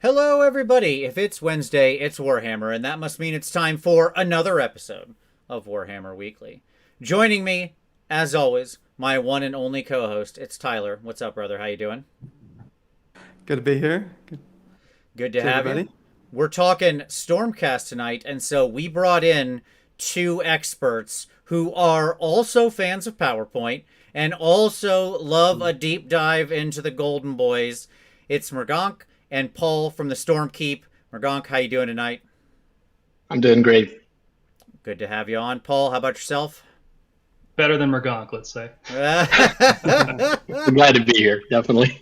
Hello, everybody! If it's Wednesday, it's Warhammer, and that must mean it's time for another episode of Warhammer Weekly. Joining me, as always, my one and only co-host, it's Tyler. What's up, brother? How you doing? Good to be here. Good Good to to have you. everybody. We're talking Stormcast tonight, and so we brought in two experts who are also fans of PowerPoint and also love a deep dive into the Golden Boys. It's Mergonk and Paul from the Stormkeep. Mergonk, how you doing tonight? I'm doing great. Good to have you on. Paul, how about yourself? Better than Mergonk, let's say. I'm glad to be here, definitely.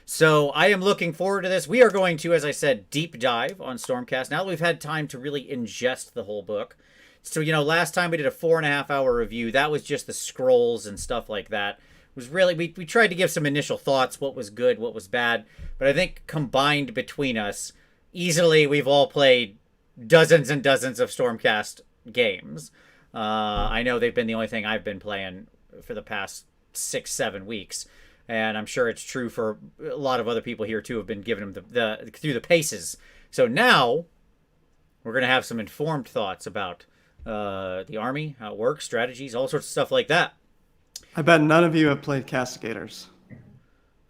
So I am looking forward to this. We are going to, as I said, deep dive on Stormcast. Now that we've had time to really ingest the whole book. So, last time we did a 4.5 hour review. That was just the scrolls and stuff like that. It was really, we tried to give some initial thoughts, what was good, what was bad. But I think combined between us, easily we've all played dozens and dozens of Stormcast games. I know they've been the only thing I've been playing for the past 6-7 weeks. And I'm sure it's true for a lot of other people here too, have been giving them the through the paces. So now we're gonna have some informed thoughts about the army, how it works, strategies, all sorts of stuff like that. I bet none of you have played Castigators.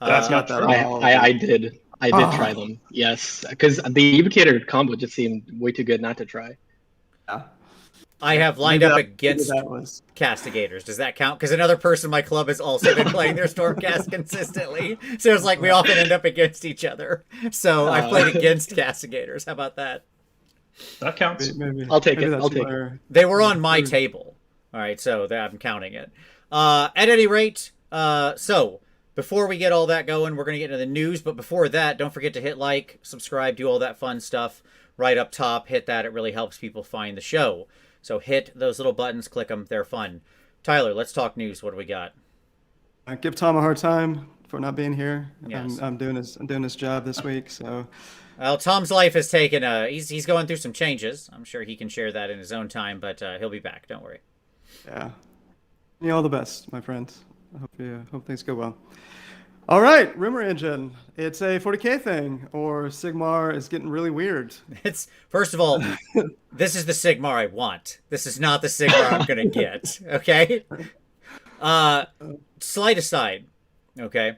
That's not that true. at all. I did. I did Oh. try them. Yes, because the Evocator combo just seemed way too good not to try. Yeah. I have lined Maybe up maybe against that was. Castigators. Does that count? Because another person in my club has also been playing their Stormcast consistently. So it's like we often end up against each other. So I've played against Castigators. How about that? That counts. Maybe, I'll take maybe it. that's I'll take it. where- They were on my table. All right, so I'm counting it. At any rate, so before we get all that going, we're going to get into the news. But before that, don't forget to hit like, subscribe, do all that fun stuff right up top. Hit that. It really helps people find the show. So hit those little buttons, click them. They're fun. Tyler, let's talk news. What do we got? Give Tom a hard time for not being here. Yes. I'm doing his job this week, so Well, Tom's life has taken he's going through some changes. I'm sure he can share that in his own time, but he'll be back. Don't worry. yeah. You all the best, my friends. I hope things go well. All right, Rumor Engine. It's a 40K thing, or Sigmar is getting really weird. It's first of all, this is the Sigmar I want. This is not the Sigmar I'm gonna get. Okay. Slight aside. Okay.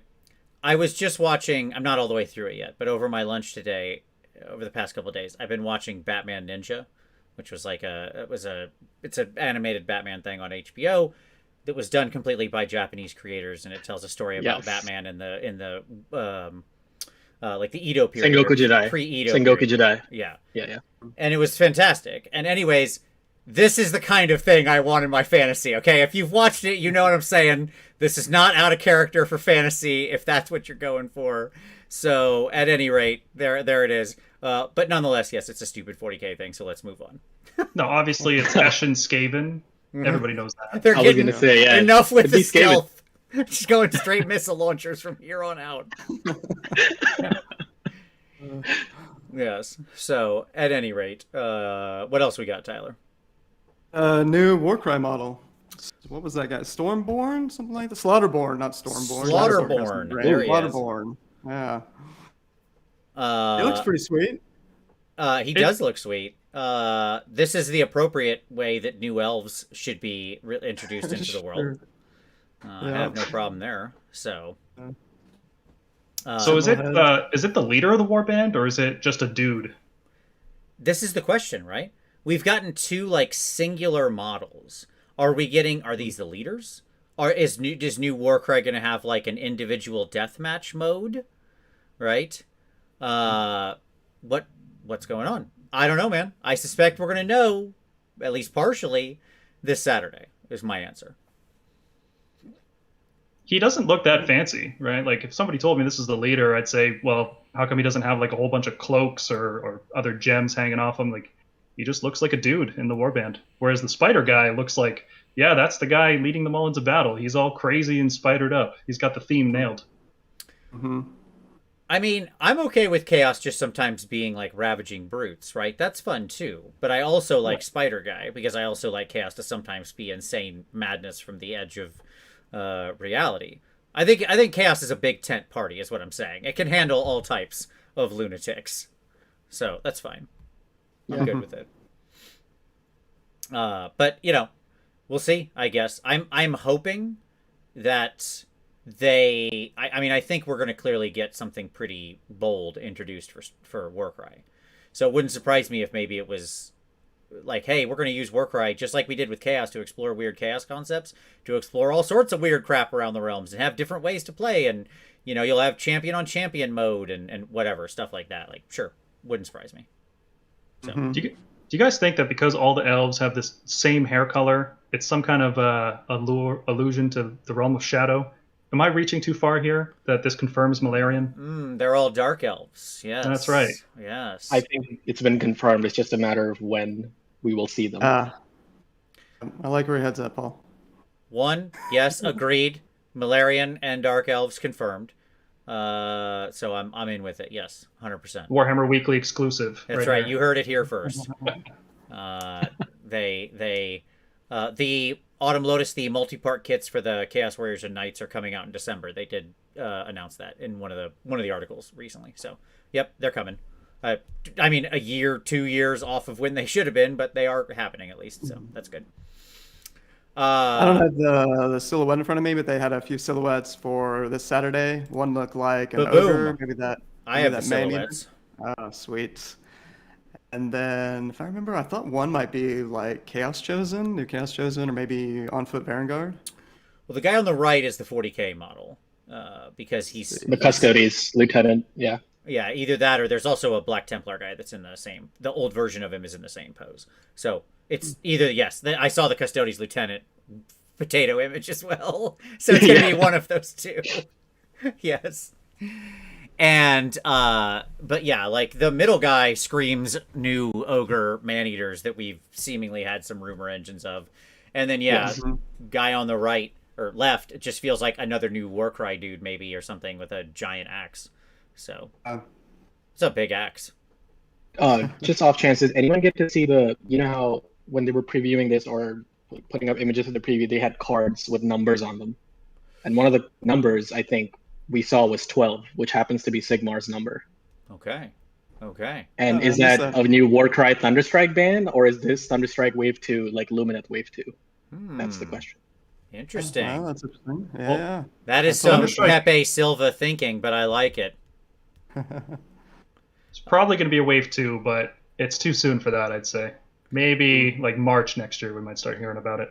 I was just watching. I'm not all the way through it yet, but over my lunch today, over the past couple of days, I've been watching Batman Ninja, which was like it's an animated Batman thing on HBO that was done completely by Japanese creators, and it tells a story about Yes. Batman in the like the Edo period, Sengoku Jidai. pre-Edo Sengoku period. Jidai. Yeah, Yeah. and it was fantastic. And anyways, this is the kind of thing I want in my fantasy. Okay, if you've watched it, you know what I'm saying. This is not out of character for fantasy if that's what you're going for. So at any rate, there it is. But nonetheless, yes, it's a stupid 40K thing. So let's move on. No, obviously it's Eshin Skaven. Everybody knows that. They're I was getting gonna say, yeah. enough with It'd the be Skaven. stealth. Just going straight missile launchers from here on out. Yes. So at any rate, what else we got, Tyler? New Warcry model. What was that guy? Stormborn? Something like that? Slaughterborn, not Stormborn. Slaughterborn. There he is. Slaughterborn. Yeah. He looks pretty sweet. He does look sweet. This is the appropriate way that new elves should be introduced into the world. Sure. I have no problem there. So, So is it the leader of the warband, or is it just a dude? this is the question, right? We've gotten two like singular models. Are these the leaders? Or is new Warcry going to have like an individual deathmatch mode? Right? What's going on? I don't know, man. I suspect we're going to know, at least partially, this Saturday, is my answer. He doesn't look that fancy, right? Like if somebody told me this is the leader, I'd say, well, how come he doesn't have like a whole bunch of cloaks or other gems hanging off him? Like he just looks like a dude in the warband. Whereas the spider guy looks like, yeah, that's the guy leading them all into battle. He's all crazy and spidered up. He's got the theme nailed. Mm-hmm. I mean, I'm okay with Chaos just sometimes being like ravaging brutes, right? That's fun too. But I also like Spider Guy because I also like Chaos to sometimes be insane madness from the edge of reality. I think Chaos is a big tent party, is what I'm saying. It can handle all types of lunatics, so that's fine. I'm good with it. But we'll see. I guess I'm hoping that I think we're going to clearly get something pretty bold introduced for Warcry. So it wouldn't surprise me if maybe it was like, hey, we're going to use Warcry just like we did with Chaos to explore weird Chaos concepts, to explore all sorts of weird crap around the realms and have different ways to play. And, you'll have champion on champion mode and whatever, stuff like that. Like, sure, wouldn't surprise me. So. Do you guys think that because all the elves have this same hair color, it's some kind of allusion to the realm of shadow? Am I reaching too far here that this confirms Malarian? They're all dark elves. Yes. That's right. Yes. I think it's been confirmed. It's just a matter of when we will see them. I like where your head's at, Paul. One, yes, agreed. Malarian and dark elves confirmed. So I'm in with it. Yes, 100%. Warhammer Weekly exclusive. That's right. You heard it here first. The Autumn Lotus, the multi-part kits for the Chaos Warriors and Knights are coming out in December. They did announce that in one of the articles recently. So, yep, they're coming. I mean, a year, 2 years off of when they should have been, but they are happening at least. So that's good. I don't have the silhouette in front of me, but they had a few silhouettes for this Saturday. One looked like an ogre, maybe that. I have the silhouettes. Oh, sweet. And then, if I remember, I thought one might be like Chaos Chosen, new Chaos Chosen, or maybe On Foot Vanguard. Well, the guy on the right is the 40K model, because he's the Custodes Lieutenant. Yeah. Yeah, either that or there's also a Black Templar guy that's in the old version of him is in the same pose. So it's either, yes, I saw the Custodes Lieutenant potato image as well. So it's going to be one of those two. Yes. And, but yeah, like the middle guy screams new ogre man-eaters that we've seemingly had some rumor engines of. And then, guy on the right or left, it just feels like another new Warcry dude maybe or something with a giant axe. So it's a big axe. Just off chance, did anyone get to see how when they were previewing this or putting up images of the preview, they had cards with numbers on them, and one of the numbers I think we saw was 12, which happens to be Sigmar's number. Okay. And is that a new Warcry Thunderstrike band, or is this Thunderstrike Wave 2 like Lumineth Wave 2? That's the question. Interesting. Oh, that's interesting. Yeah. That is some Pepe Silva thinking, but I like it. It's probably going to be a Wave 2, but it's too soon for that, I'd say. Maybe like March next year we might start hearing about it.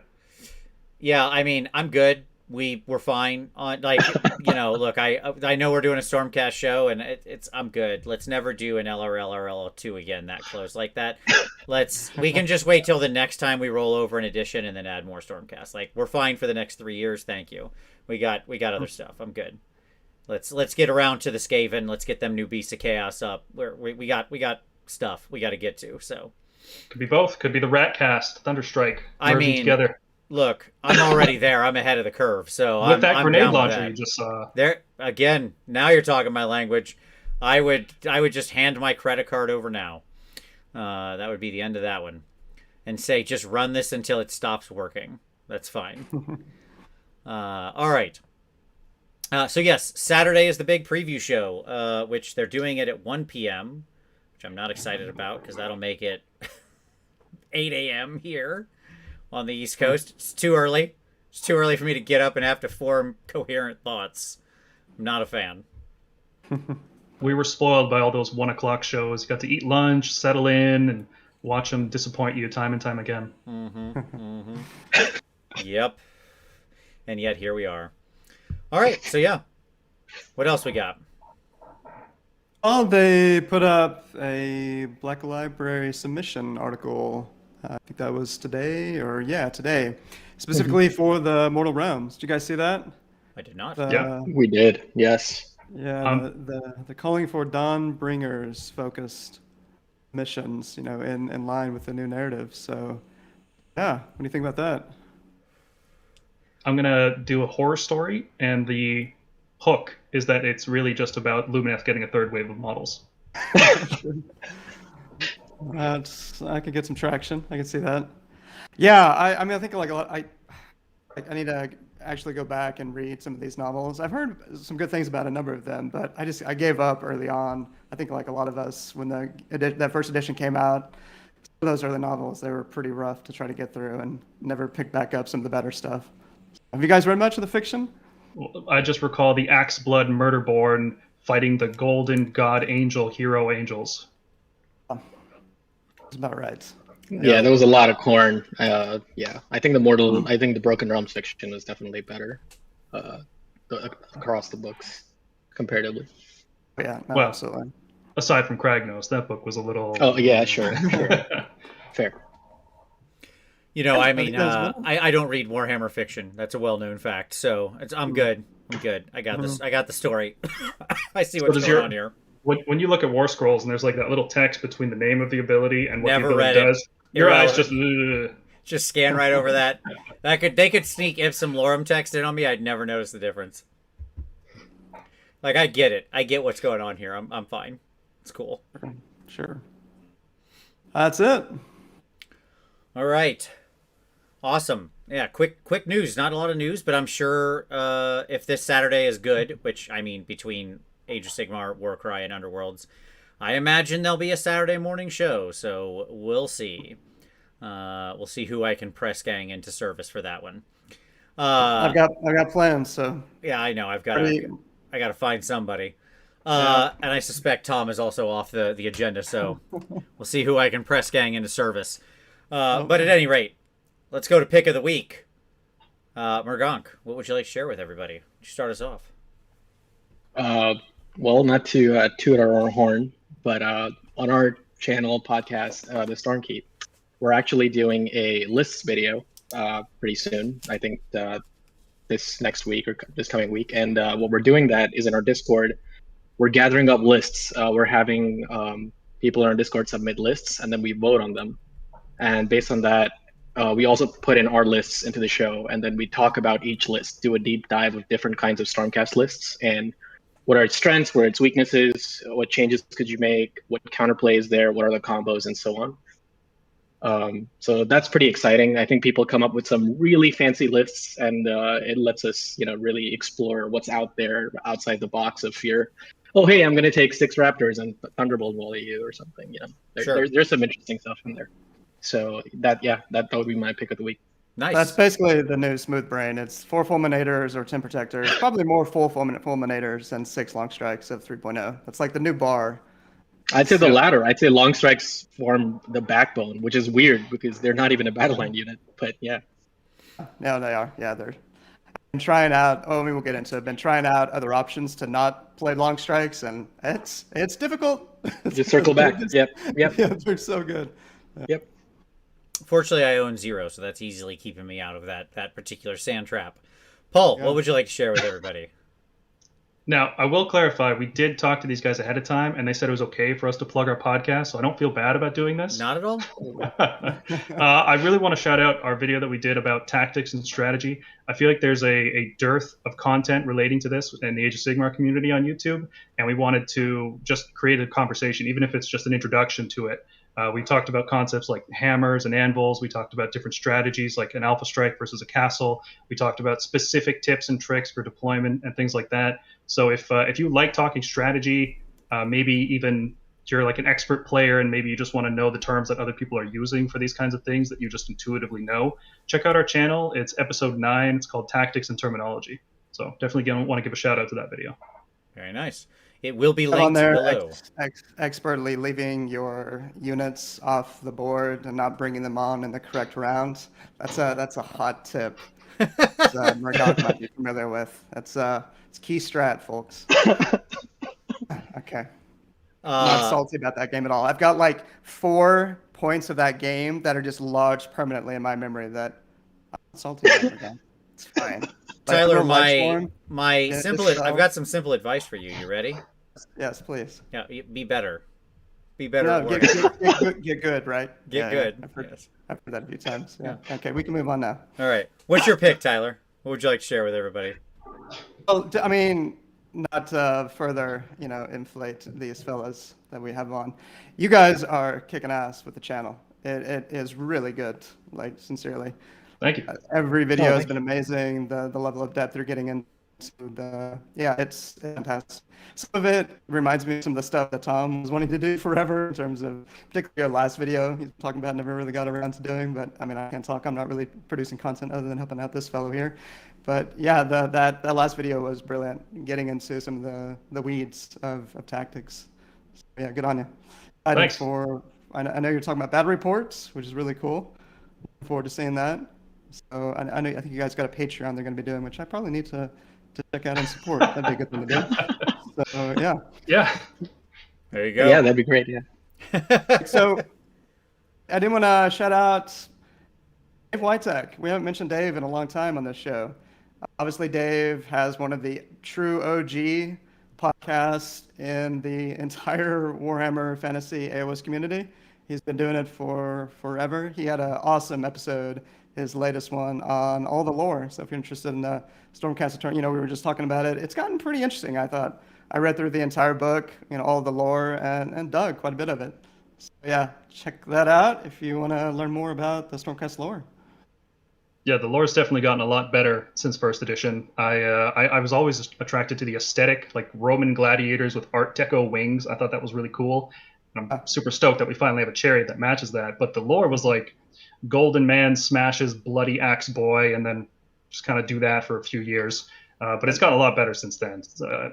Yeah, I mean, I'm good. We're fine on look, I know we're doing a Stormcast show and I'm good. Let's never do an LRL or LL2 again that close like that. We can just wait till the next time we roll over an edition and then add more Stormcast. Like, we're fine for the next 3 years. Thank you. We got other stuff. I'm good. Let's get around to the Skaven. Let's get them new Beasts of Chaos up. We got stuff we got to get to. So could be both. Could be the Ratcast, Thunderstrike. I mean, together. Look, I'm already there. I'm ahead of the curve. So with that I'm grenade down launcher with that. you just saw. There again. Now you're talking my language. I would just hand my credit card over now. That would be the end of that one, and say just run this until it stops working. That's fine. All right. So yes, Saturday is the big preview show, which they're doing it at 1 p.m., which I'm not excited about because that'll make it 8 a.m. here on the East Coast. It's too early. It's too early for me to get up and have to form coherent thoughts. I'm not a fan. We were spoiled by all those 1 o'clock shows. You got to eat lunch, settle in, and watch them disappoint you time and time again. Yep. And yet here we are. All right, so yeah. What else we got? Oh, they put up a Black Library submission article. I think that was today, specifically for the Mortal Realms. Did you guys see that? I did not. Yeah, we did. Yes. Yeah, the calling for Dawnbringers focused missions, in line with the new narrative. So, yeah, what do you think about that? I'm going to do a horror story, and the hook is that it's really just about Lumineth getting a third wave of models. I could get some traction. I can see that. Yeah, I mean, I think like a lot. I need to actually go back and read some of these novels. I've heard some good things about a number of them, but I gave up early on. I think like a lot of us when that first edition came out, some of those early novels, they were pretty rough to try to get through and never picked back up some of the better stuff. Have you guys read much of the fiction? I just recall the Axe Blood Murderborn fighting the Golden God Angel Hero Angels. That's about right. Yeah, there was a lot of corn. Yeah, I think the Broken Realms fiction was definitely better across the books comparatively. Yeah, no, Well, absolutely. Aside from Kragnos, that book was a little. Oh yeah, sure. Fair. You know, I think mean, that's I don't read Warhammer fiction. That's a well-known fact. So I'm good. I'm good. I got this. I got the story. I see what's going on here. When you look at War Scrolls and there's like that little text between the name of the ability and what Never the ability read it. does, your eyes Irrelevant. just. Just scan right over that. They could sneak Ipsum Lorem text in on me. I'd never notice the difference. Like I get it. I get what's going on here. I'm fine. It's cool. Sure. That's it. All right. Awesome. Yeah, quick news. Not a lot of news, but I'm sure if this Saturday is good, which I mean between Age of Sigmar, Warcry, and Underworlds, I imagine there'll be a Saturday morning show. So we'll see. We'll see who I can press gang into service for that one. I've got plans. So yeah, I know. I got to find somebody. And I suspect Tom is also off the agenda. So we'll see who I can press gang into service. But at any rate, let's go to pick of the week. Mergonk, what would you like to share with everybody? Would you start us off? Well, not to toot our own horn, but on our channel podcast, the Stormkeep, we're actually doing a lists video pretty soon. I think this next week or this coming week. And what we're doing that is in our Discord. We're gathering up lists. We're having people in our Discord submit lists, and then we vote on them. And based on that, we also put in our lists into the show, and then we talk about each list, do a deep dive of different kinds of Stormcast lists, and what are its strengths, what are its weaknesses, what changes could you make, what counterplay is there, what are the combos, and so on. So that's pretty exciting. I think people come up with some really fancy lists, and it lets us, really explore what's out there outside the box of fear. Oh, hey, I'm going to take 6 Raptors and Thunderbolt volley you or something. Sure. There's some interesting stuff in there. So that would be my pick of the week. Nice. That's basically the new Smooth Brain. It's 4 Fulminators or 10 Protectors. Probably more full Fulminators than 6 Long Strikes of 3.0. That's like the new bar. I'd say the latter. I'd say Long Strikes form the backbone, which is weird because they're not even a battle line unit. But yeah. No, they are. Yeah, they're. Been trying out. Oh, we'll get into it. Been trying out other options to not play Long Strikes, and it's difficult. Just circle back. Yep. Yeah, they're so good. Yep. Fortunately, I own 0, so that's easily keeping me out of that particular sand trap. Paul, what would you like to share with everybody? Now, I will clarify, we did talk to these guys ahead of time, and they said it was okay for us to plug our podcast, so I don't feel bad about doing this. Not at all. I really want to shout out our video that we did about tactics and strategy. I feel like there's a dearth of content relating to this in the Age of Sigmar community on YouTube, and we wanted to just create a conversation, even if it's just an introduction to it. We talked about concepts like hammers and anvils. We talked about different strategies like an alpha strike versus a castle. We talked about specific tips and tricks for deployment and things like that. So if you like talking strategy, maybe even you're like an expert player and maybe you just want to know the terms that other people are using for these kinds of things that you just intuitively know, check out our channel. It's episode 9. It's called Tactics and Terminology. So definitely want to give a shout out to that video. Very nice. It will be on linked there, below. Expertly leaving your units off the board and not bringing them on in the correct round. That's a hot tip. Murdoch might be familiar with. It's key strat, folks. Okay. Not salty about that game at all. I've got like 4 points of that game that are just lodged permanently in my memory that I'm not salty about again. It's fine. Tyler, I've got some simple advice for you. You ready? Yes, please. Yeah, be better. Be better No, at work. get good, right? Get good. I've heard Yes. that a few times. Yeah. Okay, we can move on now. All right. What's your pick, Tyler? What would you like to share with everybody? Well, I mean, not to further, inflate these fellas that we have on. You guys are kicking ass with the channel. It is really good, like sincerely. Thank you. Every video Oh, has thank been amazing. The level of depth they're getting into it's fantastic. Some of it reminds me of some of the stuff that Tom was wanting to do forever in terms of particularly our last video he's talking about, never really got around to doing. But I mean, I can't talk. I'm not really producing content other than helping out this fellow here. But yeah, that last video was brilliant, getting into some of the weeds of tactics. So, yeah, good on you. Thanks. I know you're talking about battle reports, which is really cool. Looking forward to seeing that. So I think you guys got a Patreon they're going to be doing, which I probably need to check out and support. That'd be a good thing to do. So yeah. Yeah. There you go. Yeah, that'd be great. Yeah. So I did want to shout out Dave Witek. We haven't mentioned Dave in a long time on this show. Obviously, Dave has one of the true OG podcasts in the entire Warhammer Fantasy AOS community. He's been doing it for forever. He had an awesome episode, his latest one, on all the lore. So if you're interested in the Stormcast Eternal, we were just talking about it. It's gotten pretty interesting, I thought. I read through the entire book, all the lore, and dug quite a bit of it. So yeah, check that out if you want to learn more about the Stormcast lore. Yeah, the lore's definitely gotten a lot better since first edition. I was always attracted to the aesthetic, like Roman gladiators with Art Deco wings. I thought that was really cool. And I'm super stoked that we finally have a chariot that matches that. But the lore was like Golden Man smashes Bloody Axe Boy, and then just kind of do that for a few years. But it's gotten a lot better since then.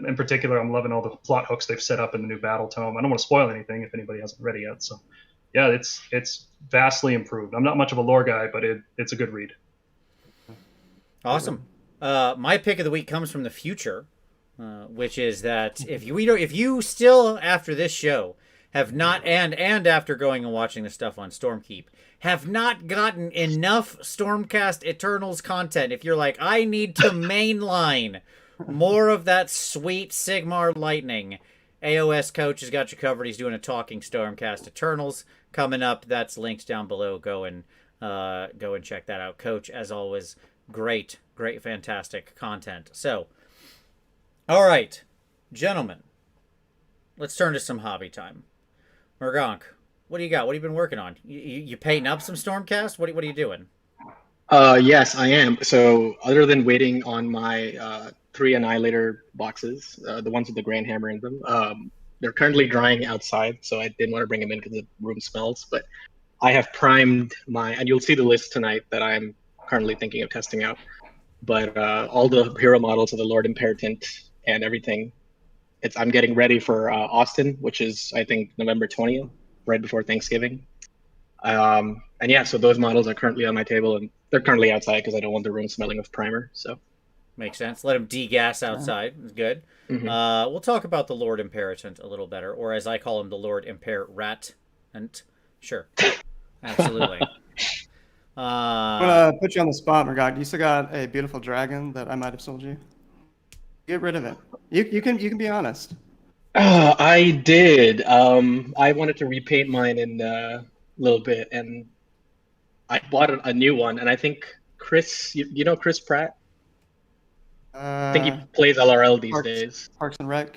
In particular, I'm loving all the plot hooks they've set up in the new battle tome. I don't want to spoil anything if anybody hasn't read it yet. So yeah, it's vastly improved. I'm not much of a lore guy, but it's a good read. Awesome. My pick of the week comes from the future, which is that if you still after this show have not and after going and watching the stuff on Stormkeep have not gotten enough Stormcast Eternals content, if you're like, I need to mainline more of that sweet Sigmar lightning, AOS Coach has got you covered. He's doing a talking Stormcast Eternals coming up. That's linked down below. Go and check that out. Coach, as always, great, fantastic content. So, all right, gentlemen, let's turn to some hobby time. Mergonk, what do you got? What have you been working on? You painting up some Stormcast? What are you doing? Yes, I am. So other than waiting on my 3 Annihilator boxes, the ones with the Grand Hammer in them, they're currently drying outside, so I didn't want to bring them in because the room smells. But I have primed and you'll see the list tonight that I'm currently thinking of testing out. But all the hero models of the Lord Imperatant and everything, I'm getting ready for Austin, which is, I think, November 20th, right before Thanksgiving. And yeah, so those models are currently on my table, and they're currently outside because I don't want the room smelling of primer. So makes sense. Let them degas outside. It's good. Mm-hmm. We'll talk about the Lord Imperatant a little better, or as I call him, the Lord Imperatant. Sure, absolutely. I'm gonna put you on the spot, Mergog. You still got a beautiful dragon that I might have sold you. Get rid of it. You can be honest. I did. I wanted to repaint mine in a little bit, and I bought a new one. And I think Chris, you know Chris Pratt? I think he plays LRL these days. Parks and Rec.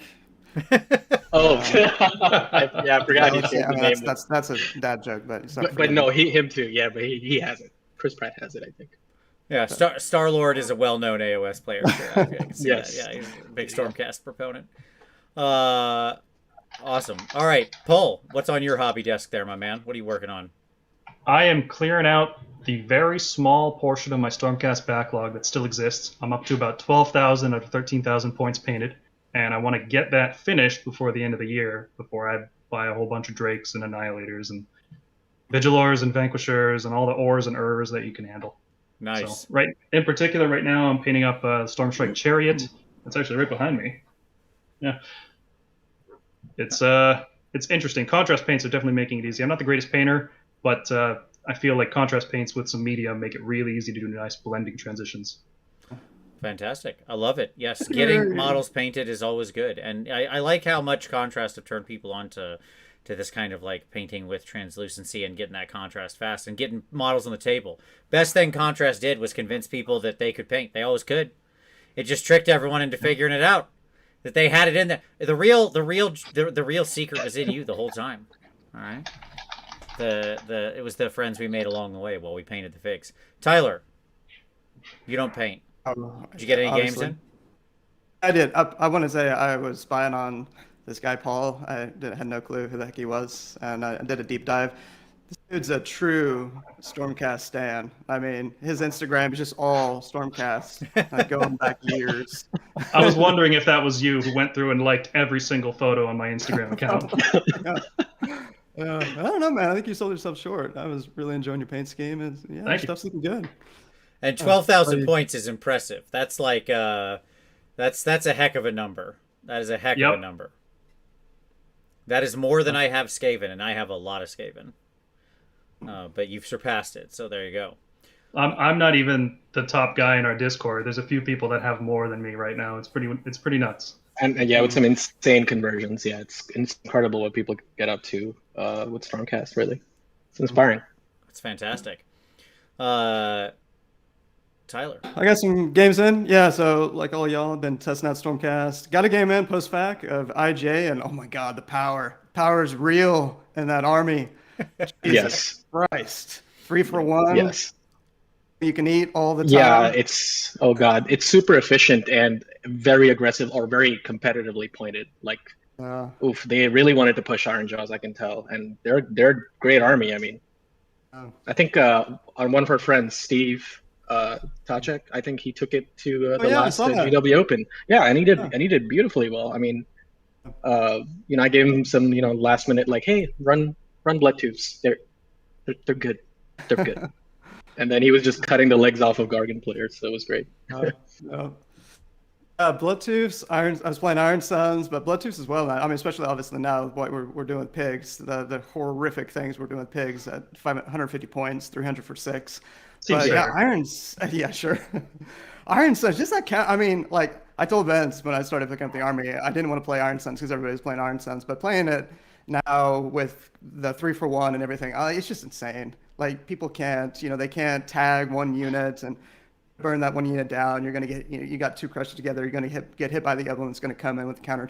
Oh, I forgot his name. That's a dad joke, but no, him too. Yeah, but he has it. Chris Pratt has it, I think. Yeah, Star-Lord is a well-known AOS player. Sure. I can see Yes. that. Yeah, he's a big Stormcast proponent. Awesome. All right, Paul, what's on your hobby desk there, my man? What are you working on? I am clearing out the very small portion of my Stormcast backlog that still exists. I'm up to about 12,000 out of 13,000 points painted, and I want to get that finished before the end of the year, before I buy a whole bunch of Drakes and Annihilators and Vigilors and Vanquishers and all the ores and Urs that you can handle. Nice. So, in particular, right now I'm painting up Stormstrike Chariot. It's actually right behind me. Yeah. It's interesting. Contrast paints are definitely making it easy. I'm not the greatest painter, but I feel like contrast paints with some medium make it really easy to do nice blending transitions. Fantastic. I love it. Yes, getting models painted is always good. And I like how much contrast have turned people on to this kind of like painting with translucency and getting that contrast fast and getting models on the table. Best thing contrast did was convince people that they could paint. They always could. It just tricked everyone into figuring it out. That they had it in there. The real secret was in you the whole time. All right. It was the friends we made along the way while we painted the figs. Tyler, You don't paint. Oh, Did you get any games obviously. in? I did. I want to say I was spying on this guy Paul. Had no clue who the heck he was, and I did a deep dive. This dude's a true Stormcast stan. I mean, his Instagram is just all Stormcast, like going back years. I was wondering if that was you who went through and liked every single photo on my Instagram account. I don't know, man. I think you sold yourself short. I was really enjoying your paint scheme, and yeah, your Thank you. stuff's looking good. And 12,000 buddy. points is impressive. That's like that's a heck of a number. That is a heck of a Yep. number. That is more than I have Skaven, and I have a lot of Skaven. But you've surpassed it, so there you go. I'm not even the top guy in our Discord. There's a few people that have more than me right now. It's pretty nuts. And yeah, with some insane conversions. Yeah, it's incredible what people get up to with Stormcast. Really, it's inspiring. It's fantastic. Tyler. I got some games in. Yeah, so like all y'all have been testing out Stormcast. Got a game in post-fac of IJ, and oh my god, the power. Power is real in that army. Yes. Christ. 3-for-1. Yes. You can eat all the time. Yeah, it's oh god, it's super efficient and very aggressive or very competitively pointed. Like, oof, they really wanted to push Iron Jaws, I can tell, and they're a great army. I mean, I think on one of our friends, Steve Tachek, I think he took it to the last GW Open. Yeah, and he did beautifully well. I mean, I gave him some last minute like, hey, run Blood Tubes. They're good. They're good. And then he was just cutting the legs off of Gargan players, so it was great. Blood Tubes, I was playing Iron Suns, but Blood Tubes as well. I mean, especially obviously now what we're doing with pigs, the horrific things we're doing with pigs at 550 points, 300 for 6. Seems But yeah, fair. Irons, yeah, sure. Iron Suns, just that count. I mean, like I told Vince when I started picking up the army, I didn't want to play Iron Suns because everybody was playing Iron Suns, but playing it now with the 3-for-1 and everything, it's just insane. Like people can't, they can't tag one unit and burn that one unit down. You're gonna get, you got two crushed together. You're gonna get hit by the other one that's gonna come in with the counter.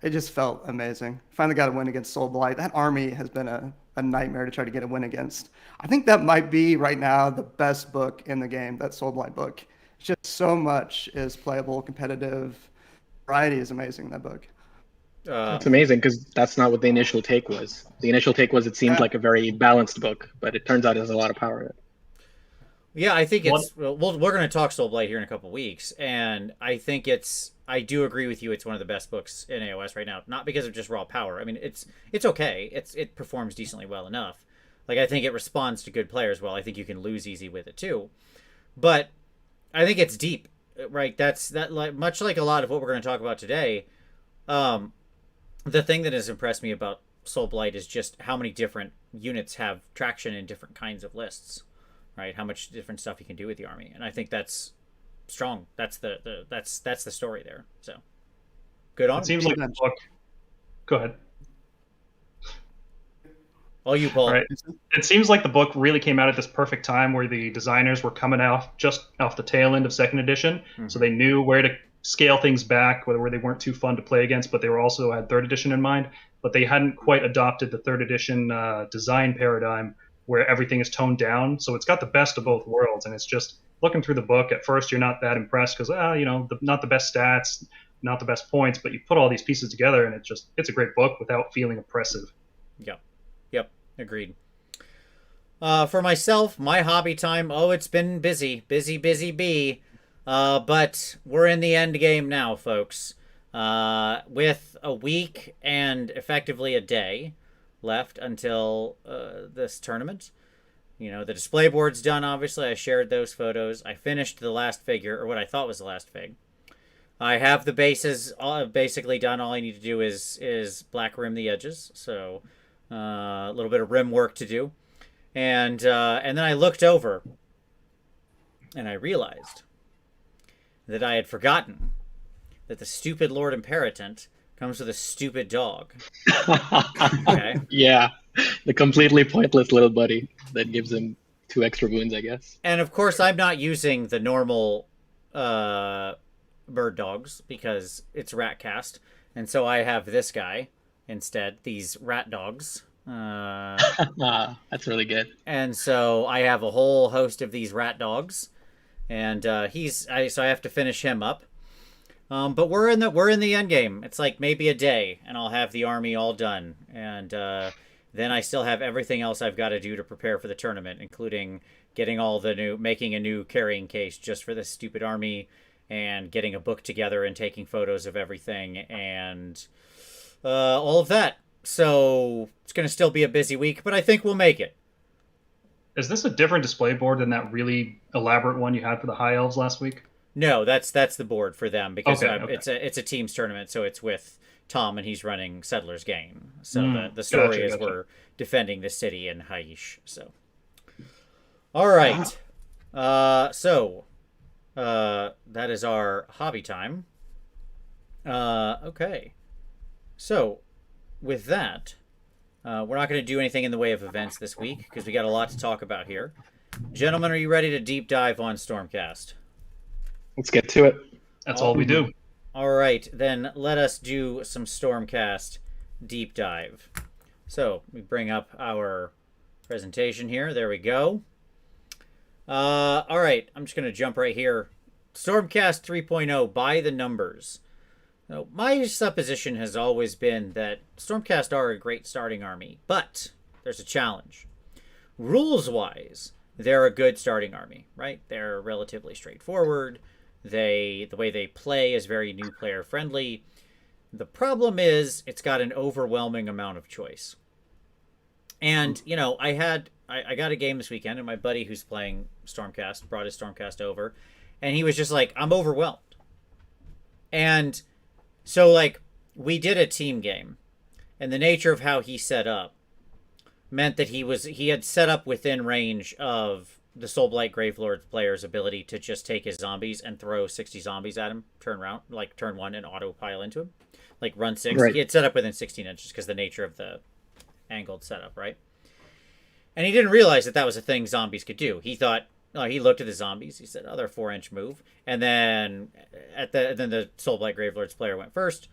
It just felt amazing. Finally got a win against Soul Blight. That army has been a nightmare to try to get a win against. I think that might be right now the best book in the game. That Soul Blight book. It's just so much is playable, competitive. Variety is amazing in that book. It's amazing because that's not what the initial take was. The initial take was it seemed like a very balanced book, but it turns out it has a lot of power in it. Yeah, I think it's. Well, we're going to talk Soul Blight here in a couple weeks, and I think it's. I do agree with you. It's one of the best books in AOS right now. Not because of just raw power. I mean, it's okay. It performs decently well enough. Like I think it responds to good players well. I think you can lose easy with it too, but I think it's deep. Right? That's like much like a lot of what we're going to talk about today. The thing that has impressed me about Soul Blight is just how many different units have traction in different kinds of lists, right? How much different stuff you can do with the army, and I think that's strong. That's the story there. So good on. It seems like the book. Go ahead. All you, Paul. All right. It seems like the book really came out at this perfect time where the designers were coming out just off the tail end of second edition, so they knew where to scale things back, where they weren't too fun to play against, but they were also had third edition in mind. But they hadn't quite adopted the third edition design paradigm where everything is toned down. So it's got the best of both worlds, and it's just looking through the book. At first, you're not that impressed because not the best stats, not the best points, but you put all these pieces together, and it's a great book without feeling oppressive. Yep, agreed. For myself, my hobby time. Oh, it's been busy. But we're in the end game now, folks. With a week and effectively a day left until this tournament. The display board's done, obviously. I shared those photos. I finished the last figure, or what I thought was the last fig. I have the bases basically done. All I need to do is black rim the edges. So a little bit of rim work to do. And then I looked over and I realized that I had forgotten that the stupid Lord Imperatant comes with a stupid dog. Okay. Yeah, the completely pointless little buddy that gives him 2 extra wounds, I guess. And of course, I'm not using the normal bird dogs because it's rat cast, and so I have this guy instead. These rat dogs. That's really good. And so I have a whole host of these rat dogs. and so I have to finish him up. But we're in the end game. It's like maybe a day, and I'll have the army all done, and then I still have everything else I've got to do to prepare for the tournament, including making a new carrying case just for this stupid army, and getting a book together and taking photos of everything, and all of that. So it's going to still be a busy week, but I think we'll make it. Is this a different display board than that really elaborate one you had for the High Elves last week? No, that's the board for them, because Okay. it's a teams tournament, so it's with Tom, and he's running Settlers Gain. So the story is we're defending the city in Haish. So, all right. That is our hobby time. Okay. So, with that, we're not going to do anything in the way of events this week because we got a lot to talk about here. Gentlemen, are you ready to deep dive on Stormcast? Let's get to it. That's all we do. All right, then let us do some Stormcast deep dive. So, we bring up our presentation here. There we go. All right, I'm just going to jump right here. Stormcast 3.0 by the numbers. Now, my supposition has always been that Stormcast are a great starting army, but there's a challenge. Rules-wise, they're a good starting army, right? They're relatively straightforward. The way they play is very new player friendly. The problem is it's got an overwhelming amount of choice. And, I got a game this weekend, and my buddy who's playing Stormcast brought his Stormcast over, and he was just like, I'm overwhelmed. And so, we did a team game, and the nature of how he set up meant that he had set up within range of the Soulblight Gravelord player's ability to just take his zombies and throw 60 zombies at him, turn one and auto pile into him, run 6. Right. He had set up within 16 inches because the nature of the angled setup, right? And he didn't realize that was a thing zombies could do. He thought, he looked at the zombies. He said, they're 4-inch move. And then the Soulblight Gravelord's player went first.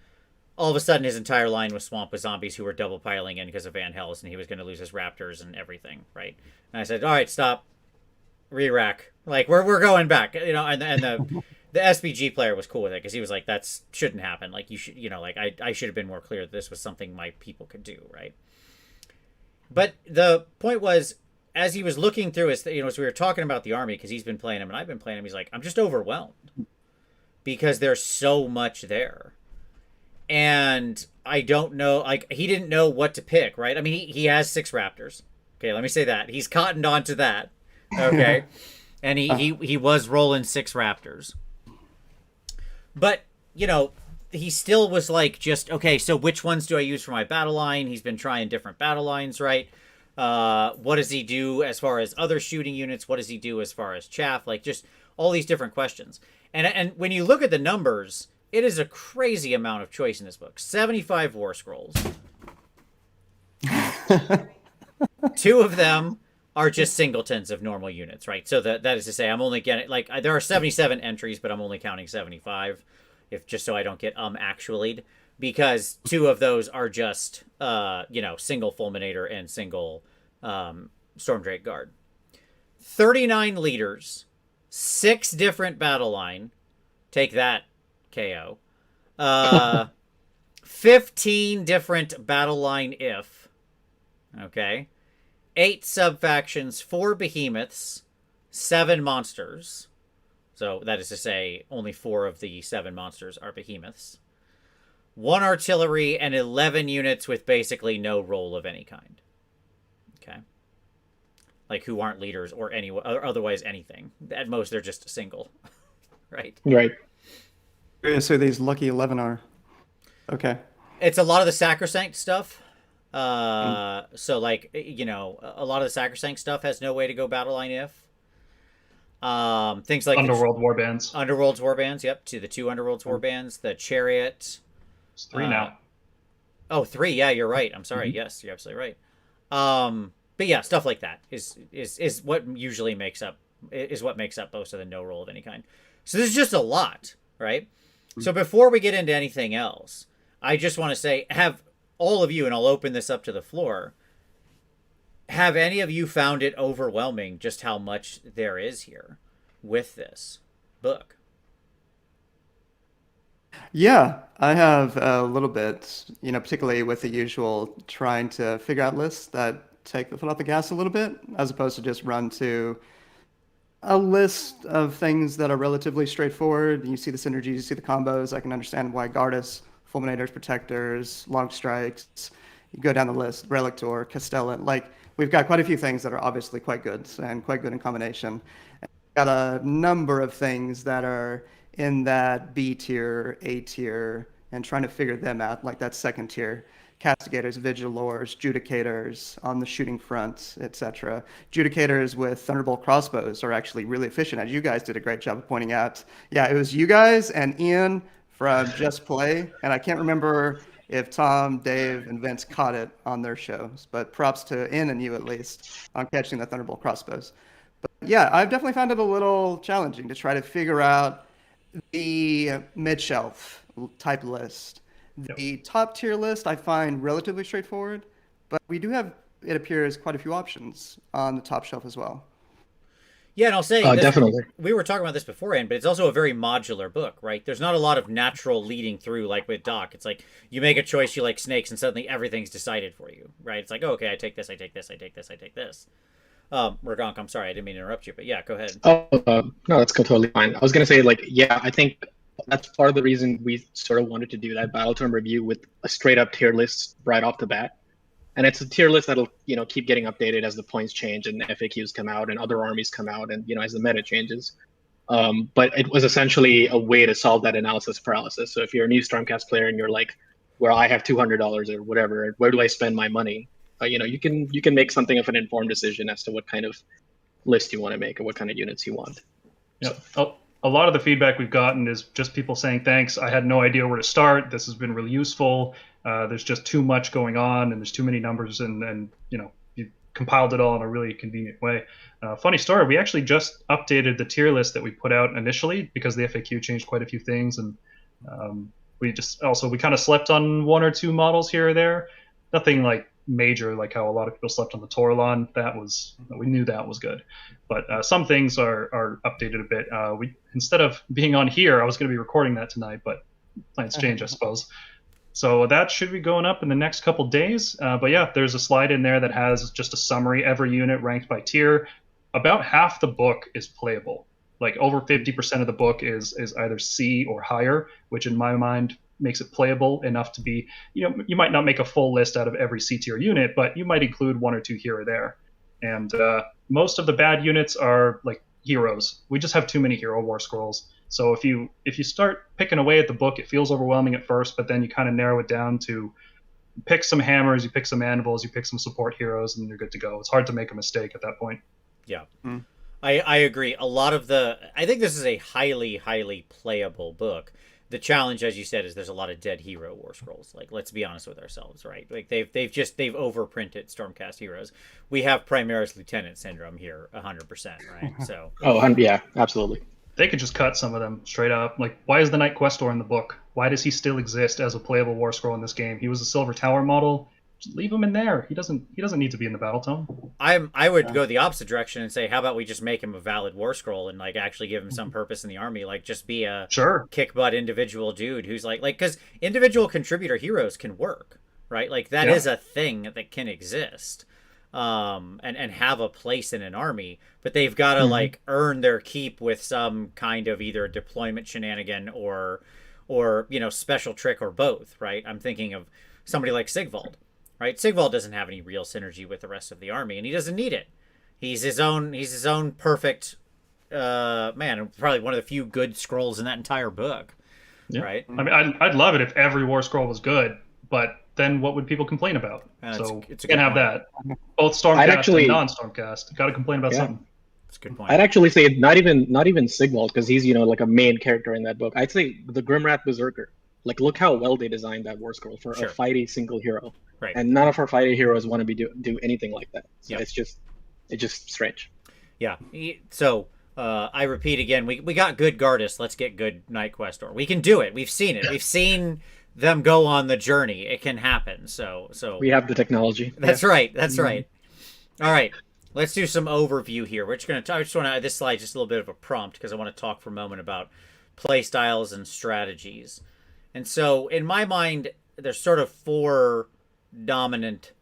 All of a sudden, his entire line was swamped with zombies who were double piling in because of Van Hels, and he was going to lose his raptors and everything, right? And I said, all right, stop. Re-rack. We're going back. And the SBG player was cool with it because he was like, that shouldn't happen. You should, I should have been more clear that this was something my people could do, right? But the point was, as he was looking through his, as we were talking about the army, because he's been playing him and I've been playing him, he's like, I'm just overwhelmed because there's so much there. And I don't know, he didn't know what to pick, right? I mean, he has 6 raptors. Okay, let me say that. He's cottoned onto that. Okay. And he was rolling 6 raptors. But, he still was okay, so which ones do I use for my battle line? He's been trying different battle lines, right? What does he do as far as other shooting units? What does he do as far as chaff? Just all these different questions. And when you look at the numbers, it is a crazy amount of choice in this book. 75 War Scrolls. 2 of them are just singletons of normal units, right? So that is to say, I'm only getting, there are 77 entries, but I'm only counting 75, just so I don't get actually'd, because 2 of those are just, single Fulminator and single Stormdrake Guard. 39 leaders, 6 different battle line. Take that, KO. 15 different battle line if. Okay. 8 sub-factions, 4 behemoths, 7 monsters. So that is to say, only 4 of the 7 monsters are behemoths. 1 artillery, and 11 units with basically no role of any kind. Okay. Who aren't leaders or otherwise anything. At most, they're just single. Right? Right. So these lucky 11 are. Okay. It's a lot of the sacrosanct stuff. So a lot of the sacrosanct stuff has no way to go battle line if. Things like Underworld warbands. Underworld's warbands, yep. To the 2 Underworld's warbands, the Chariot. It's 3 now. Oh, 3. Yeah, you're right. I'm sorry. Yes, you're absolutely right. But yeah, stuff like that is what usually makes up most of the no roll of any kind. So there's just a lot, right? So before we get into anything else, I just want to say, have all of you, and I'll open this up to the floor, have any of you found it overwhelming just how much there is here? with this book? Yeah, I have a little bit, particularly with the usual trying to figure out lists that take the foot off the gas a little bit, as opposed to just run to a list of things that are relatively straightforward. You see the synergies, you see the combos. I can understand why Gardas, Fulminators, Protectors, Long Strikes. You go down the list, Relictor, Castellan. Like, we've got quite a few things that are obviously quite good and quite good in combination. And we've got a number of things that are in that B tier, A tier, and trying to figure them out, like that second tier. Castigators, Vigilors, Judicators on the shooting front, etc. Judicators with Thunderbolt crossbows are actually really efficient, as you guys did a great job of pointing out. Yeah, it was you guys and Ian from Just Play, and I can't remember if Tom, Dave, and Vince caught it on their shows, but props to Ian and you at least on catching the Thunderbolt crossbows. But yeah, I've definitely found it a little challenging to try to figure out the mid-shelf type list. The top tier list I find relatively straightforward, but we do have, it appears, quite a few options on the top shelf as well. Yeah, and I'll say definitely. We were talking about this beforehand, but it's also a very modular book, right? There's not a lot of natural leading through like with Doc. It's like you make a choice, you like snakes, and suddenly everything's decided for you, right? It's like, oh, okay, I take this, I take this, I take this, I take this. Ragonk, I'm sorry, I didn't mean to interrupt you, but yeah, go ahead. No, that's totally fine. I was gonna say, like, yeah, I think that's part of the reason we sort of wanted to do that battle term review with a straight up tier list right off the bat. And it's a tier list that'll, keep getting updated as the points change and FAQs come out and other armies come out and, as the meta changes. But it was essentially a way to solve that analysis paralysis. So if you're a new Stormcast player and you're like, well, I have $200 or whatever, where do I spend my money? You can make something of an informed decision as to what kind of list you want to make or what kind of units you want. Yeah. A lot of the feedback we've gotten is just people saying, thanks, I had no idea where to start. This has been really useful. There's just too much going on and there's too many numbers and you compiled it all in a really convenient way. Funny story, we actually just updated the tier list that we put out initially because the FAQ changed quite a few things. And we kind of slept on one or two models here or there. Nothing like major, like how a lot of people slept on the Torlon. We knew that was good, but some things are updated a bit. Instead of being on here, I was going to be recording that tonight, but plans change, I suppose. So that should be going up in the next couple days. But yeah, there's a slide in there that has just a summary, every unit ranked by tier. About half the book is playable. Like over 50% of the book is either C or higher, which in my mind makes it playable enough to be, you might not make a full list out of every C tier unit, but you might include one or two here or there. And most of the bad units are like heroes. We just have too many hero war scrolls. So if you start picking away at the book, it feels overwhelming at first, but then you kind of narrow it down to pick some hammers, you pick some anvils, you pick some support heroes, and you're good to go. It's hard to make a mistake at that point. Yeah. I agree. I think this is a highly, highly playable book. The challenge, as you said, is there's a lot of dead hero war scrolls. Like, let's be honest with ourselves, right? Like they've overprinted Stormcast heroes. We have Primaris Lieutenant syndrome here, 100%, right? So. Yeah, absolutely. They could just cut some of them straight up. Like, why is the Knight Questor in the book? Why does he still exist as a playable war scroll in this game? He was a Silver Tower model. Just leave him in there. He doesn't need to be in the battle tome. I would go the opposite direction and say, how about we just make him a valid war scroll and like actually give him some purpose in the army, like just be a kick butt individual dude who's like because individual contributor heroes can work, right? Like that is a thing that can exist, and have a place in an army, but they've got to like earn their keep with some kind of either deployment shenanigan or special trick or both, right? I'm thinking of somebody like Sigvald. Right, Sigvald doesn't have any real synergy with the rest of the army, and he doesn't need it. He's his own perfect man. Probably one of the few good scrolls in that entire book. Yeah. Right. I mean, I'd love it if every war scroll was good, but then what would people complain about? So it's a good have that. Both Stormcast and non-Stormcast. Got to complain about something. That's a good point. I'd actually say not even Sigvald because he's like a main character in that book. I'd say the Grimwrath Berserker. Like, look how well they designed that war scroll for a fighty single hero. Right. And none of our fighty heroes want to be do anything like that. So it's just strange. Yeah. So I repeat again, we got good Gardas. Let's get good Knight Questor. We can do it. We've seen it. We've seen them go on the journey. It can happen. So we have the technology. That's right. That's right. All right. let's do some overview here. We're just going to. I just want to. This slide just a little bit of a prompt because I want to talk for a moment about play styles and strategies. And so, in my mind, there's sort of 4 dominant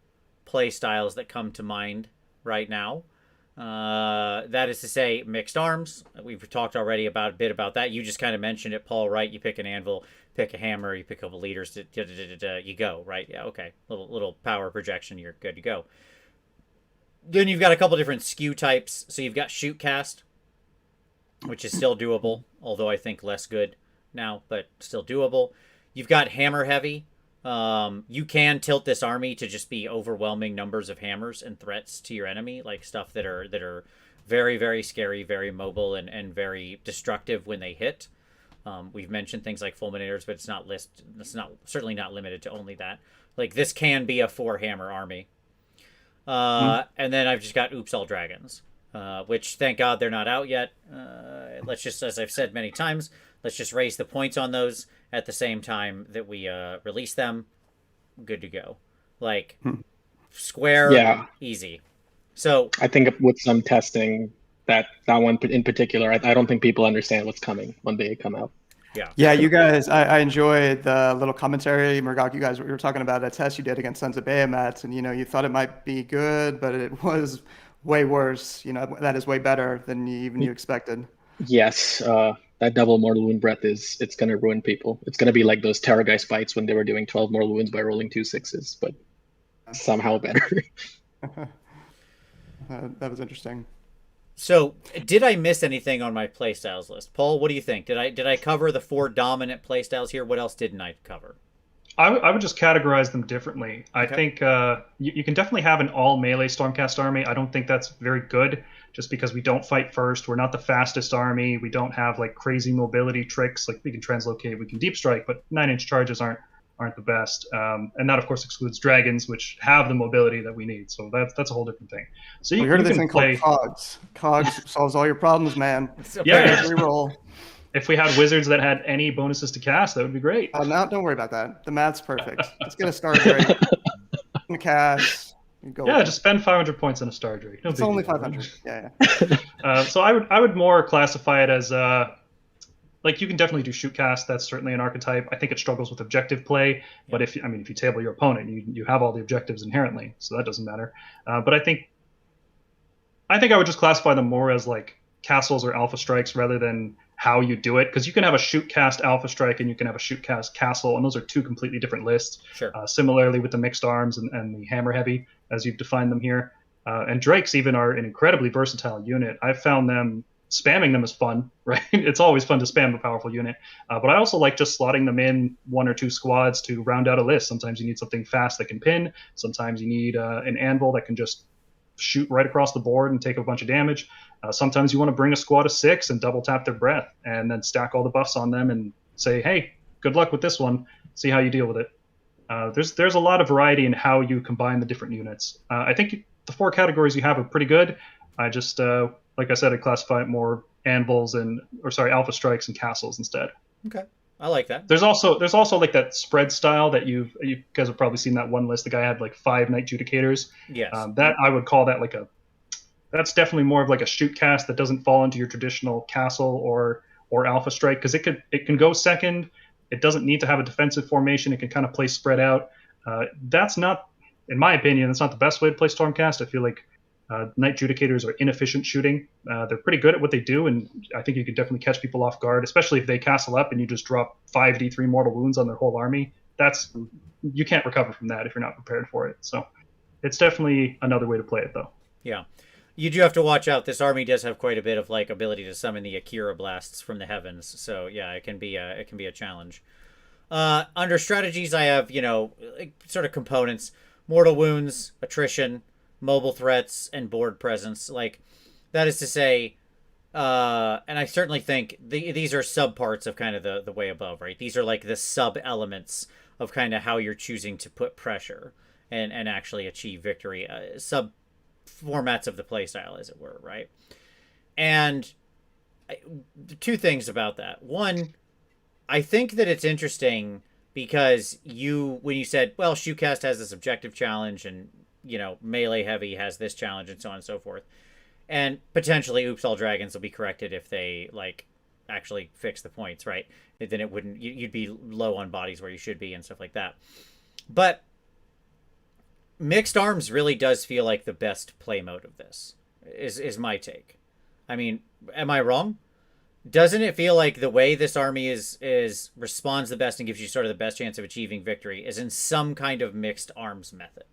play styles that come to mind right now. That is to say, mixed arms. We've talked already about a bit about that. You just kind of mentioned it, Paul, right? You pick an anvil, pick a hammer, you pick a couple leaders, you go, right? Yeah, okay. Little power projection, you're good to go. Then you've got a couple different skew types. So you've got shoot cast, which is still doable, although I think less good now, but still doable. You've got hammer heavy. You can tilt this army to just be overwhelming numbers of hammers and threats to your enemy, like stuff that are very, very scary, very mobile, and very destructive when they hit. We've mentioned things like fulminators, but it's not certainly not limited to only that. Like this can be a 4-hammer army. And then I've just got Oops All Dragons, which thank God they're not out yet. Let's just, as I've said many times, let's just raise the points on those at the same time that we release them. Good to go. Like square, easy. So I think with some testing, that one in particular, I don't think people understand what's coming when they come out. Yeah, you guys, I enjoyed the little commentary, Murgok. You guys were talking about a test you did against Sons of Bahamut, and you thought it might be good, but it was way worse. That is way better than you expected. Yes, that double mortal wound breath it's going to ruin people. It's going to be like those Terrorgeist fights when they were doing 12 mortal wounds by rolling 2 6s, but somehow better. That was interesting. So, did I miss anything on my playstyles list? Paul, what do you think? Did I cover the 4 dominant playstyles here? What else didn't I cover? I would just categorize them differently. I think you can definitely have an all melee Stormcast army. I don't think that's very good, just because we don't fight first. We're not the fastest army. We don't have like crazy mobility tricks. Like we can translocate, we can deep strike, but 9-inch charges aren't the best. And that of course excludes dragons, which have the mobility that we need. So that's a whole different thing. So you heard of this thing called cogs. Cogs solves all your problems, man. Yeah. Reroll. If we had wizards that had any bonuses to cast, that would be great. No, don't worry about that. The math's perfect. Let's get a star drake. Cast. Yeah, just spend 500 points on a star drake. It's only 500. Yeah. So I would more classify it as like you can definitely do shoot cast. That's certainly an archetype. I think it struggles with objective play, but if you table your opponent, you have all the objectives inherently, so that doesn't matter. But I think I would just classify them more as like castles or alpha strikes rather than how you do it, because you can have a shoot cast alpha strike and you can have a shoot cast castle, and those are 2 completely different lists. Sure. Similarly with the mixed arms and the hammer heavy, as you've defined them here. And drakes even are an incredibly versatile unit. I've found them spamming them is fun, right? It's always fun to spam a powerful unit, but I also like just slotting them in 1 or 2 squads to round out a list. Sometimes you need something fast that can pin. Sometimes you need an anvil that can just shoot right across the board and take a bunch of damage. Sometimes you want to bring a squad of 6 and double tap their breath and then stack all the buffs on them and say, hey, good luck with this one. See how you deal with it. There's a lot of variety in how you combine the different units. I think the 4 categories you have are pretty good. I just, like I said, I classify it more anvils alpha strikes and castles instead. Okay. I like that. There's also like that spread style that you guys have probably seen that one list. The guy had like 5 Knight Judicators. Yes. That I would call that that's definitely more of like a shoot cast that doesn't fall into your traditional castle or alpha strike, because it can go second. It doesn't need to have a defensive formation. It can kind of play spread out. That's not, in my opinion, that's not the best way to play Stormcast. I feel like Knight Judicators are inefficient shooting. They're pretty good at what they do, and I think you could definitely catch people off guard, especially if they castle up and you just drop 5d3 mortal wounds on their whole army. You can't recover from that if you're not prepared for it. So it's definitely another way to play it, though. Yeah. You do have to watch out. This army does have quite a bit of like ability to summon the Akira blasts from the heavens. So yeah, it can be a challenge. Under strategies, I have sort of components: mortal wounds, attrition, mobile threats, and board presence. Like that is to say, and I certainly think these are subparts of kind of the way above, right? These are like the sub elements of kind of how you're choosing to put pressure and actually achieve victory. Sub formats of the playstyle, as it were, right? And 2 things about that. One, I think that it's interesting because when you said, well, Shootcast has this objective challenge and melee heavy has this challenge and so on and so forth. And potentially Oops All Dragons will be corrected if they actually fix the points, right? Then it wouldn't, you'd be low on bodies where you should be and stuff like that. But mixed arms really does feel like the best play mode of this, is my take. I mean, am I wrong? Doesn't it feel like the way this army is responds the best and gives you sort of the best chance of achieving victory is in some kind of mixed arms method?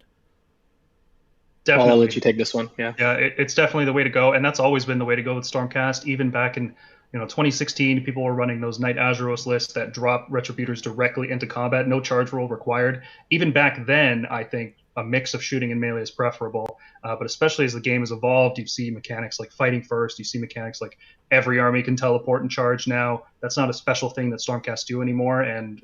Definitely. I'll let you take this one. Yeah. Yeah, it's definitely the way to go, and that's always been the way to go with Stormcast. Even back in 2016, people were running those Knight Azuros lists that drop Retributors directly into combat, no charge roll required. Even back then, I think a mix of shooting and melee is preferable. But especially as the game has evolved, you see mechanics like fighting first. You see mechanics like every army can teleport and charge now. That's not a special thing that Stormcast do anymore, and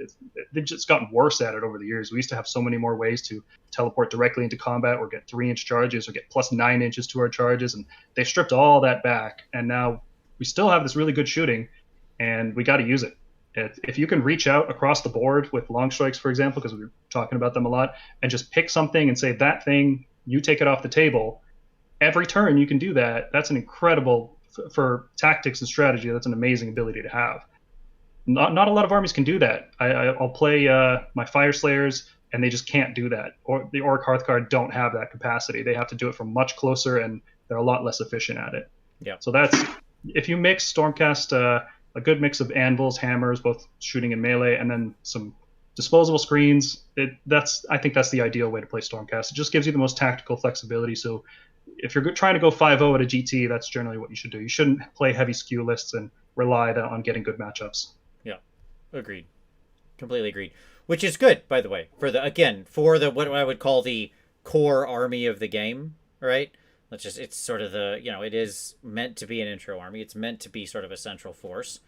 they've just gotten worse at it over the years. We used to have so many more ways to teleport directly into combat or get 3-inch charges or get plus 9 inches to our charges, and they stripped all that back. And now we still have this really good shooting, and we got to use it. If you can reach out across the board with long strikes, for example, because we were talking about them a lot, and just pick something and say that thing, you take it off the table, every turn you can do that. That's an incredible, for tactics and strategy, that's an amazing ability to have. Not a lot of armies can do that. I'll play my Fire Slayers, and they just can't do that. Or the Orc Hearthguard don't have that capacity. They have to do it from much closer, and they're a lot less efficient at it. Yeah. So if you mix Stormcast, a good mix of anvils, hammers, both shooting and melee, and then some disposable screens, I think that's the ideal way to play Stormcast. It just gives you the most tactical flexibility. So if you're trying to go 5-0 at a GT, that's generally what you should do. You shouldn't play heavy skew lists and rely on getting good matchups. Yeah, agreed. Completely agreed. Which is good, by the way, for the what I would call the core army of the game, right? It's sort of it is meant to be an intro army. It's meant to be sort of a central force.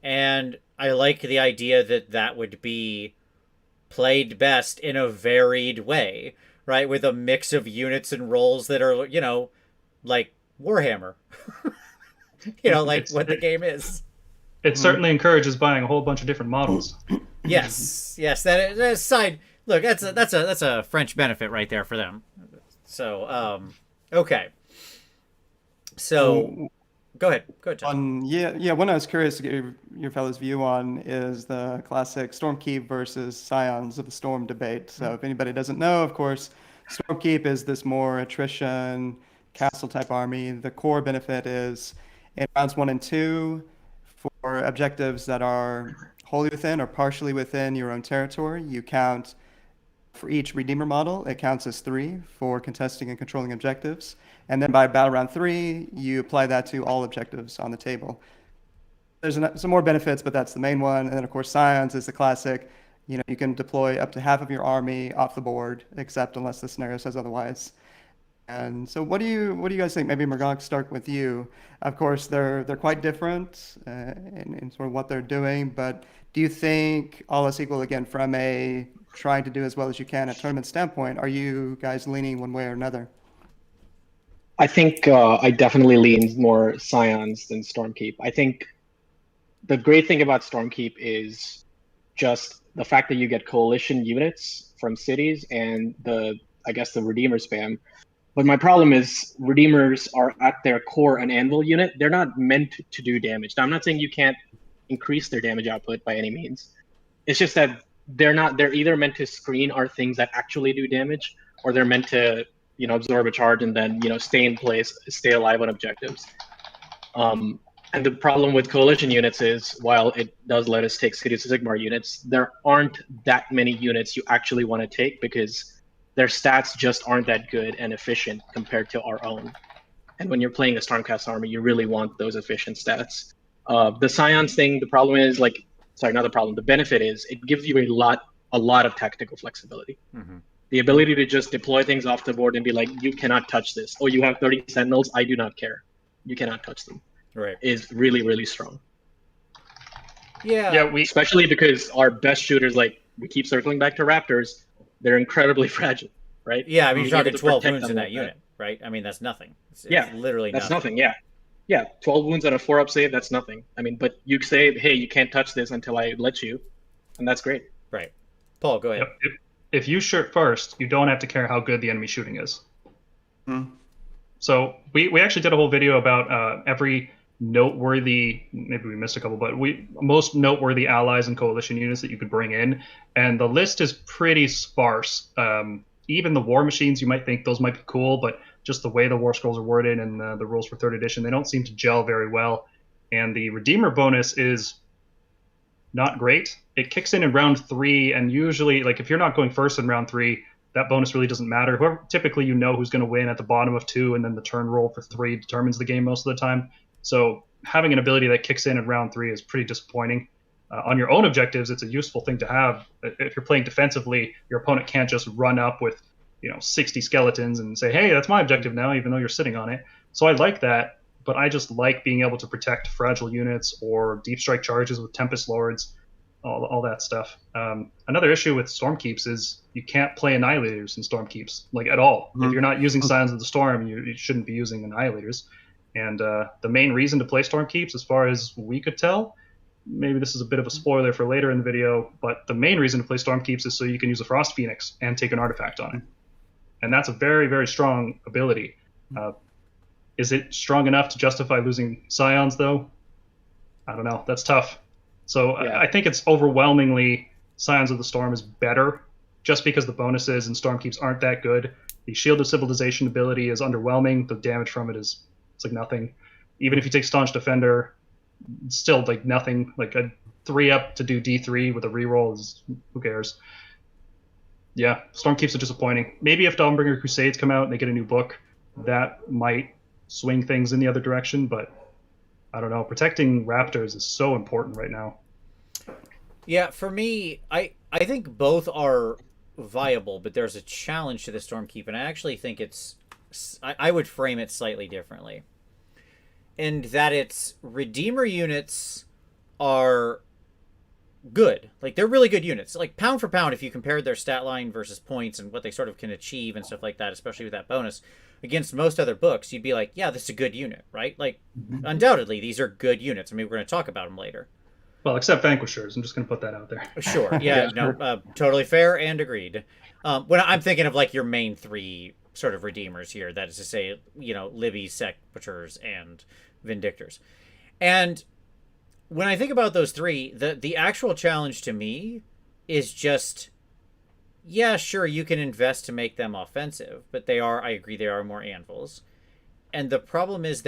And I like the idea that would be played best in a varied way, right? With a mix of units and roles that are, like Warhammer. What the game is. It certainly encourages buying a whole bunch of different models. Yes. That is side. Look, that's a French benefit right there for them. So, okay. So, go ahead, Tom. One I was curious to get your fellas' view on is the classic Stormkeep versus Scions of the Storm debate. So, if anybody doesn't know, of course, Stormkeep is this more attrition castle type army. The core benefit is in rounds 1 and 2 for objectives that are wholly within or partially within your own territory. You count for each Redeemer model, it counts as 3 for contesting and controlling objectives. And then by battle round 3, you apply that to all objectives on the table. There's some more benefits, but that's the main one. And then, of course, Scions is the classic. You can deploy up to half of your army off the board, except unless the scenario says otherwise. And so what do you guys think? Maybe Mergok, start with you. Of course, they're quite different in sort of what they're doing, but do you think, all else equal, again, from a trying to do as well as you can at tournament standpoint, are you guys leaning one way or another? I think I definitely lean more Scions than Stormkeep. I think the great thing about Stormkeep is just the fact that you get coalition units from cities and the Redeemer spam. But my problem is Redeemers are at their core an anvil unit. They're not meant to do damage. Now, I'm not saying you can't increase their damage output by any means. It's just that they're either meant to screen our things that actually do damage, or they're meant to absorb a charge and then stay in place, stay alive on objectives. And the problem with coalition units is, while it does let us take Cities of Sigmar units, there aren't that many units you actually want to take because their stats just aren't that good and efficient compared to our own. And when you're playing a Stormcast army, you really want those efficient stats. The Scions thing, the problem is the benefit is it gives you a lot of tactical flexibility. Mm-hmm. The ability to just deploy things off the board and be like, you cannot touch this. Oh, you have 30 Sentinels, I do not care. You cannot touch them. Right. Is really, really strong. Yeah. Especially because our best shooters, we keep circling back to Raptors, they're incredibly fragile, right? Yeah, I mean, you're talking 12 wounds in that unit, right? I mean, that's nothing. It's literally that's nothing. Yeah, 12 wounds on a 4-up save, that's nothing. I mean, but you say, hey, you can't touch this until I let you, and that's great. Right. Paul, go ahead. if you shoot first, you don't have to care how good the enemy shooting is. Hmm. So we actually did a whole video about every noteworthy, maybe we missed a couple, but most noteworthy allies and coalition units that you could bring in, and the list is pretty sparse. Even the war machines, you might think those might be cool, but just the way the war scrolls are worded and the rules for 3rd edition, they don't seem to gel very well. And the Redeemer bonus is not great. It kicks in round 3, and usually, like, if you're not going first in round 3, that bonus really doesn't matter. Whoever, typically you know who's going to win at the bottom of 2, and then the turn roll for 3 determines the game most of the time. So having an ability that kicks in round 3 is pretty disappointing. On your own objectives, it's a useful thing to have. If you're playing defensively, your opponent can't just run up with 60 skeletons and say, hey, that's my objective now, even though you're sitting on it. So I like that, but I just like being able to protect fragile units or deep strike charges with Tempest Lords, all that stuff. Another issue with Stormkeeps is you can't play Annihilators in Stormkeeps, like, at all. If you're not using Scions of the Storm, you shouldn't be using Annihilators. And the main reason to play Stormkeeps, as far as we could tell, maybe this is a bit of a spoiler for later in the video, but the main reason to play Stormkeeps is so you can use a Frost Phoenix and take an artifact on it. And that's a very, very strong ability. Is it strong enough to justify losing Scions, though? I don't know. That's tough. So yeah. I think it's overwhelmingly Scions of the Storm is better, just because the bonuses in Stormkeeps aren't that good. The Shield of Civilization ability is underwhelming. The damage from it is like nothing. Even if you take Staunch Defender, it's still like nothing. Like a 3-up to do D3 with a reroll is, who cares? Yeah, Stormkeeps are disappointing. Maybe if Dawnbringer Crusades come out and they get a new book, that might swing things in the other direction, but I don't know. Protecting Raptors is so important right now. Yeah, for me, I think both are viable, but there's a challenge to the Stormkeep, and I actually think I would frame it slightly differently. And that it's Redeemer units are good. Like, they're really good units. Like, pound for pound, if you compared their stat line versus points and what they sort of can achieve and stuff like that, especially with that bonus, against most other books, you'd be like, yeah, this is a good unit, right? Like, undoubtedly, these are good units. I mean, we're going to talk about them later. Well, except Vanquishers. I'm just going to put that out there. Sure. Yeah, no, totally fair and agreed. When I'm thinking of, like, your main 3 sort of Redeemers here, that is to say, Libby, Sequiturs, and Vindictors. And when I think about those 3, the actual challenge to me is just, yeah, sure, you can invest to make them offensive, but I agree, they are more anvils. And the problem is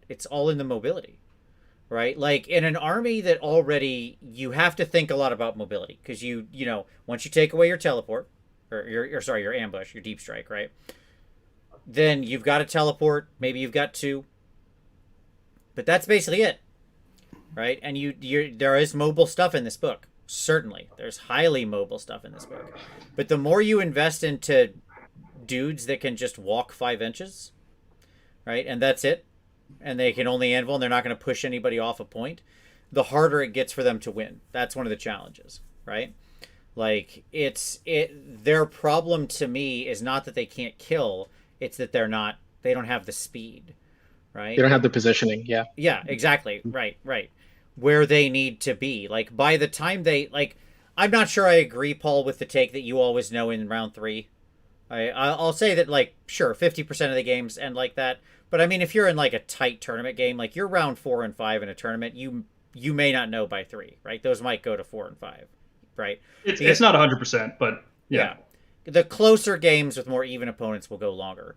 it's all in the mobility, right? Like, in an army that already, you have to think a lot about mobility, because once you take away your teleport, or your ambush, your deep strike, right? Then you've got to teleport, maybe you've got 2, but that's basically it. Right? And there is mobile stuff in this book. Certainly. There's highly mobile stuff in this book. But the more you invest into dudes that can just walk 5 inches, right? And that's it. And they can only anvil and they're not going to push anybody off a point, the harder it gets for them to win. That's one of the challenges, right? Like, their problem to me is not that they can't kill, it's that they don't have the speed, right? They don't have the positioning, yeah. Yeah, exactly. Right. Where they need to be. Like, by the time I'm not sure I agree, Paul, with the take that you always know in round 3. I'll say that, like, sure, 50% of the games end like that. But, I mean, if you're in, like, a tight tournament game, like, you're round 4 and 5 in a tournament, you may not know by 3, right? Those might go to 4 and 5, right? It's not 100%, but, yeah. The closer games with more even opponents will go longer.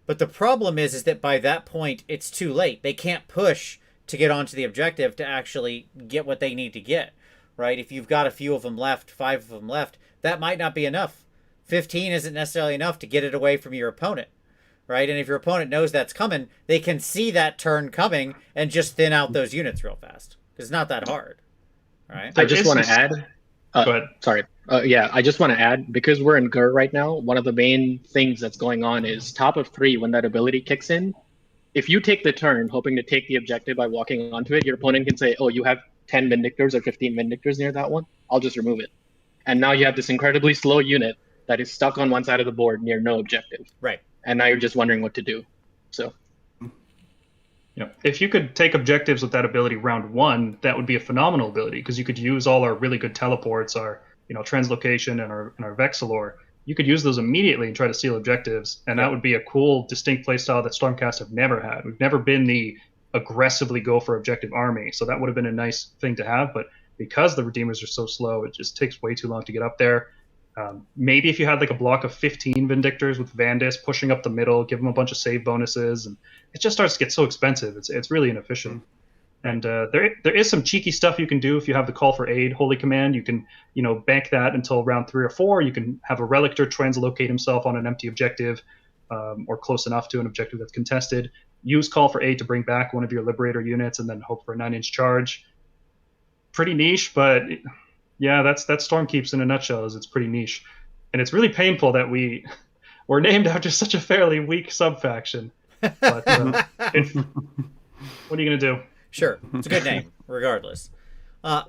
But the problem is that by that point, it's too late. They can't push to get onto the objective to actually get what they need to get, right? If you've got a few of them left, 5 of them left, that might not be enough. 15 isn't necessarily enough to get it away from your opponent, right? And if your opponent knows that's coming, they can see that turn coming and just thin out those units real fast. It's not that hard, right? I just want to add. Go ahead. Sorry. I just want to add, because we're in GUR right now, one of the main things that's going on is top of 3, when that ability kicks in, if you take the turn hoping to take the objective by walking onto it, your opponent can say, oh, you have 10 Vindictors or 15 Vindictors near that one. I'll just remove it. And now you have this incredibly slow unit that is stuck on one side of the board near no objective. Right. And now you're just wondering what to do. So. Yeah. If you could take objectives with that ability round 1, that would be a phenomenal ability, because you could use all our really good teleports, our translocation and our Vexilor, you could use those immediately and try to steal objectives, and that would be a cool, distinct playstyle that Stormcast have never had. We've never been the aggressively go for objective army, so that would have been a nice thing to have, but because the Redeemers are so slow, it just takes way too long to get up there. Maybe if you had like a block of 15 Vindictors with Vandis pushing up the middle, give them a bunch of save bonuses, and it just starts to get so expensive. It's really inefficient. And there is some cheeky stuff you can do if you have the Call for Aid Holy Command. You can bank that until round 3 or 4. You can have a Relictor translocate himself on an empty objective, or close enough to an objective that's contested. Use Call for Aid to bring back one of your Liberator units, and then hope for a 9-inch charge. Pretty niche, but yeah, that's Stormkeeps in a nutshell. Is it's pretty niche, and it's really painful that we're named after such a fairly weak sub-faction. But what are you gonna do? Sure, it's a good name, regardless.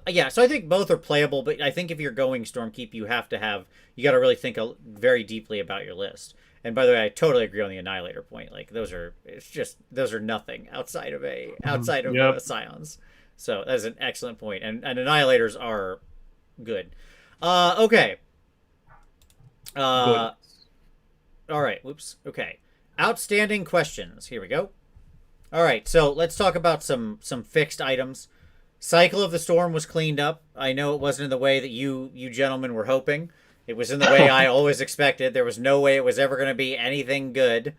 Yeah, so I think both are playable, but I think if you're going Stormkeep, you got to really think very deeply about your list. And by the way, I totally agree on the Annihilator point. Like those are nothing outside of Scions. So that is an excellent point, and Annihilators are good. Okay. Good. All right. Whoops. Okay. Outstanding questions. Here we go. All right, so let's talk about some fixed items. Cycle of the Storm was cleaned up. I know it wasn't in the way that you gentlemen were hoping. It was in the way I always expected. There was no way it was ever going to be anything good.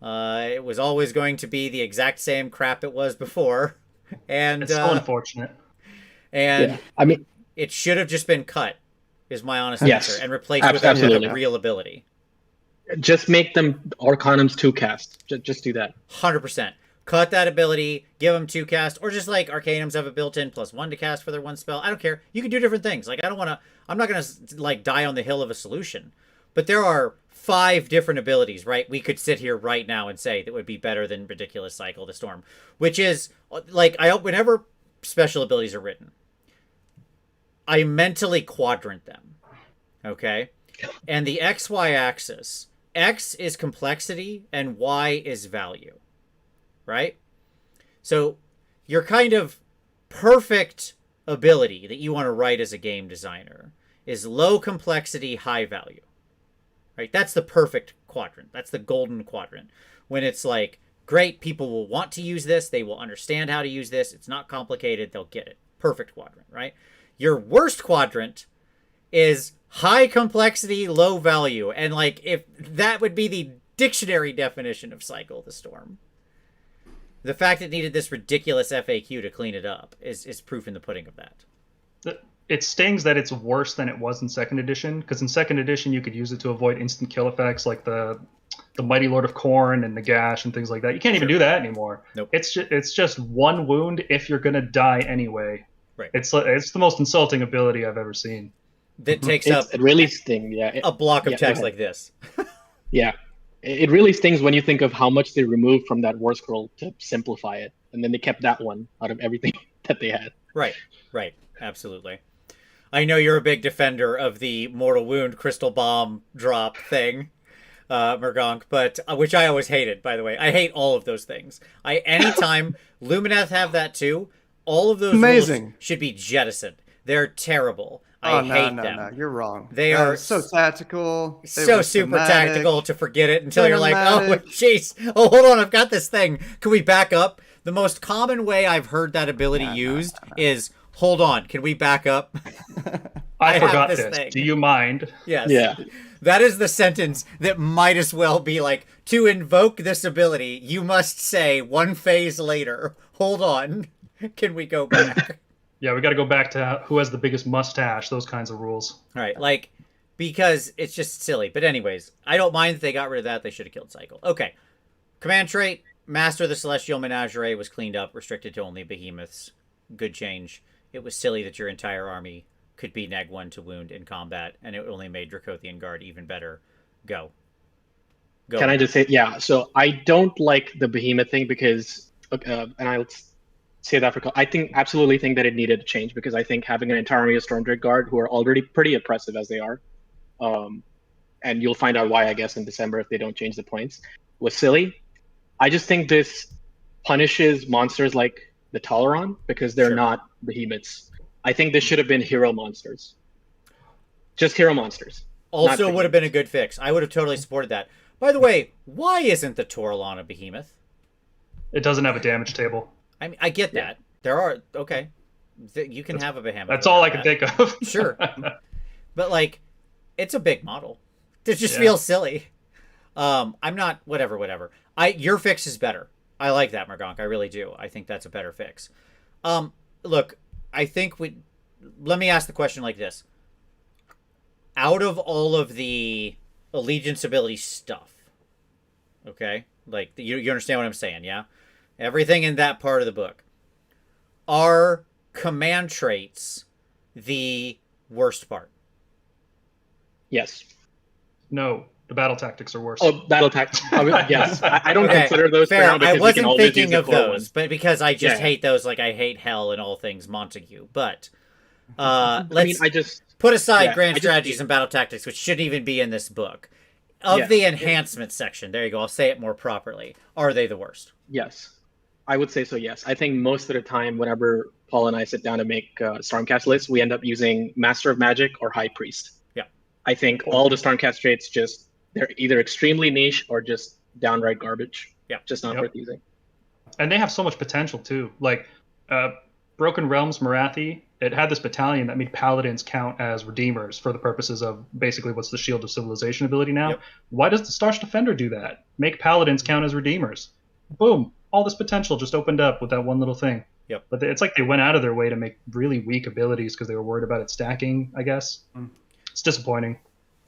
It was always going to be the exact same crap it was before. And it's so unfortunate. And yeah. I mean, it should have just been cut, is my honest Yes. answer, and replaced with Absolutely. a real ability. just make them Arcanum's 2 cast. Just do that. 100%. Cut that ability, give them 2 cast, or just like Arcanums have a built-in +1 to cast for their 1 spell. I don't care. You can do different things. Like I'm not gonna like die on the hill of a solution, but there are 5 different abilities, right? We could sit here right now and say that would be better than Ridiculous Cycle of the Storm, which is like whenever special abilities are written, I mentally quadrant them. Okay, and the XY axis, X is complexity and Y is value. Right? So your kind of perfect ability that you want to write as a game designer is low complexity, high value. Right? That's the perfect quadrant. That's the golden quadrant. When it's like, great, people will want to use this. They will understand how to use this. It's not complicated. They'll get it. Perfect quadrant, right? Your worst quadrant is high complexity, low value. And like, if that would be the dictionary definition of Cycle of the Storm. The fact it needed this ridiculous FAQ to clean it up is proof in the pudding of that. It stings that it's worse than it was in 2nd edition, because in 2nd edition you could use it to avoid instant kill effects like the Mighty Lord of Khorne and the Gash and things like that. You can't even do that anymore. Nope. It's just 1 wound if you're gonna die anyway. Right. It's the most insulting ability I've ever seen. That takes up It really stings. Yeah. a block of yeah, text like this. Yeah. It really stings when you think of how much they removed from that war scroll to simplify it, and then they kept that one out of everything that they had. Right. Absolutely. I know you're a big defender of the Mortal Wound Crystal Bomb drop thing, Mergonk, but which I always hated, by the way. I hate all of those things. Anytime Lumineth have that too, all of those Amazing. rules should be jettisoned. They're terrible. I hate them. No, you're wrong. They are so tactical. They so were super cinematic. tactical to forget it until you're like, oh, Cinematic. jeez. Oh, hold on. I've got this thing. Can we back up? The most common way I've heard that ability used is, hold on. Can we back up? I have forgot this this. thing. Do you mind? Yes. Yeah. That is the sentence that might as well be like, to invoke this ability, you must say 1 phase later, hold on. Can we go back? Yeah, we got to go back to who has the biggest mustache, those kinds of rules. All right, like, because it's just silly. But anyways, I don't mind that they got rid of that. They should have killed Cycle. Okay. Command trait, Master of the Celestial Menagerie was cleaned up, restricted to only behemoths. Good change. It was silly that your entire army could be neg 1 to wound in combat, and it only made Dracothian Guard even better. Go. Can I just say, yeah, so I don't like the behemoth thing because, and I'll say that absolutely think that it needed a change, because I think having an entire army of Stormdrake Guard, who are already pretty oppressive as they are, and you'll find out why, I guess, in December if they don't change the points, was silly. I just think this punishes monsters like the Toleron because they're not behemoths. I think this should have been hero monsters. Just hero monsters. Also would have been a good fix. I would have totally supported that. By the way, why isn't the Torlon a behemoth? It doesn't have a damage table. I mean, I get that. There are okay. You can have a behemoth. That's all I can think of. Sure, but like, it's a big model. It just feels silly. I'm not whatever. Your fix is better. I like that, Mergonk. I really do. I think that's a better fix. Look, I think let me ask the question like this. Out of all of the allegiance ability stuff, okay? Like, you understand what I'm saying, yeah? Everything in that part of the book. Are command traits the worst part? Yes. No, the battle tactics are worse. Oh, battle tactics. Yes. I don't Okay, consider those fair. now because I wasn't we can always thinking use the of core those, ones. but because I just Yeah. hate those, like I hate hell and all things Montague. But let's I just put aside yeah, grand I just- strategies and battle tactics, which shouldn't even be in this book. Of Yeah. the enhancement section, there you go. I'll say it more properly. Are they the worst? yes. I would say so. Yes. I think most of the time, whenever Paul and I sit down to make Stormcast lists, we end up using Master of Magic or High Priest. Yeah. I think all the Stormcast traits they're either extremely niche or just downright garbage. Yeah. Just not worth using. And they have so much potential too. Like Broken Realms Marathi, it had this battalion that made paladins count as redeemers for the purposes of basically what's the Shield of Civilization ability now. Yep. Why does the Starch Defender do that? Make paladins count as redeemers. Boom. All this potential just opened up with that one little thing. Yep. But it's like they went out of their way to make really weak abilities because they were worried about it stacking, I guess. It's disappointing.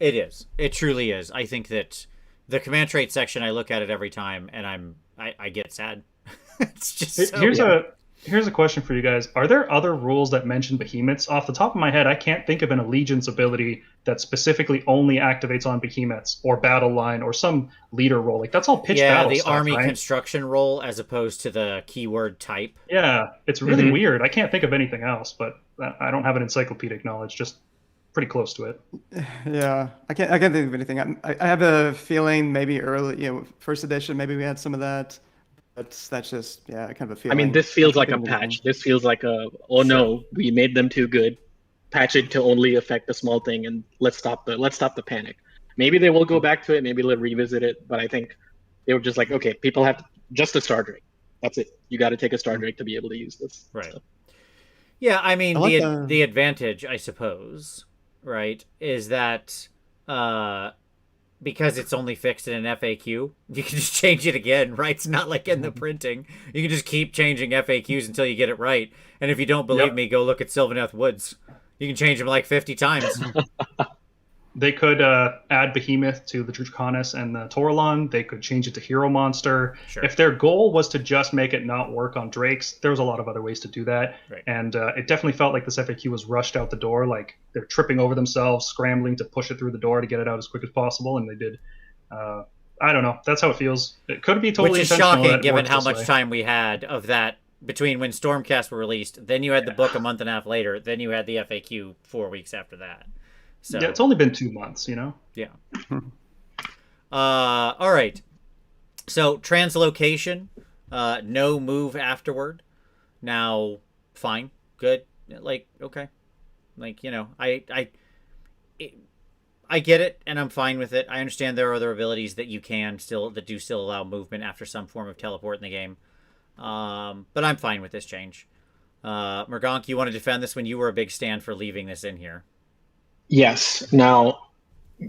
It is. It truly is. I think that the command trait section, I look at it every time, and I get sad. It's just so, Here's a question for you guys. Are there other rules that mention behemoths? Off the top of my head, I can't think of an allegiance ability that specifically only activates on behemoths or battle line or some leader role. Like that's all pitch battle the stuff, army right? construction role as opposed to the keyword type. Yeah, it's really weird. I can't think of anything else, but I don't have an encyclopedic knowledge. Just pretty close to it. Yeah, I can't think of anything. I have a feeling maybe early, first edition, maybe we had some of that. That's just kind of a I feeling. mean, this feels like a patch. This feels like no, we made them too good. Patch it to only affect a small thing, and let's stop the panic. Maybe they will go back to it. Maybe they'll revisit it. But I think they were just like, okay, people have just a Star Drake. That's it. You got to take a Star Drake to be able to use this. Right. So. Yeah, I mean, like the advantage, I suppose, right, is that because it's only fixed in an FAQ, you can just change it again, right? It's not like in the printing. You can just keep changing FAQs until you get it right. And if you don't believe me, go look at Sylvaneth Woods. You can change them like 50 times. They could add Behemoth to the Draconis and the Torlon. They could change it to Hero Monster. Sure. If their goal was to just make it not work on Drakes, there was a lot of other ways to do that. Right. And it definitely felt like this FAQ was rushed out the door. Like they're tripping over themselves, scrambling to push it through the door to get it out as quick as possible. And they did. I don't know. That's how it feels. It could be totally Which is intentional that shocking it given works how this much way. time we had of that between when Stormcast were released. Then you had the book a month and a half later. Then you had the FAQ 4 weeks after that. So Yeah, it's only been 2 months, Yeah. Hmm. All right. So translocation, no move afterward. Now, fine, good. Like, okay, like I get it, and I'm fine with it. I understand there are other abilities that do still allow movement after some form of teleport in the game. But I'm fine with this change. Mergonk, you want to defend this when you were a big stand for leaving this in here? Yes. Now,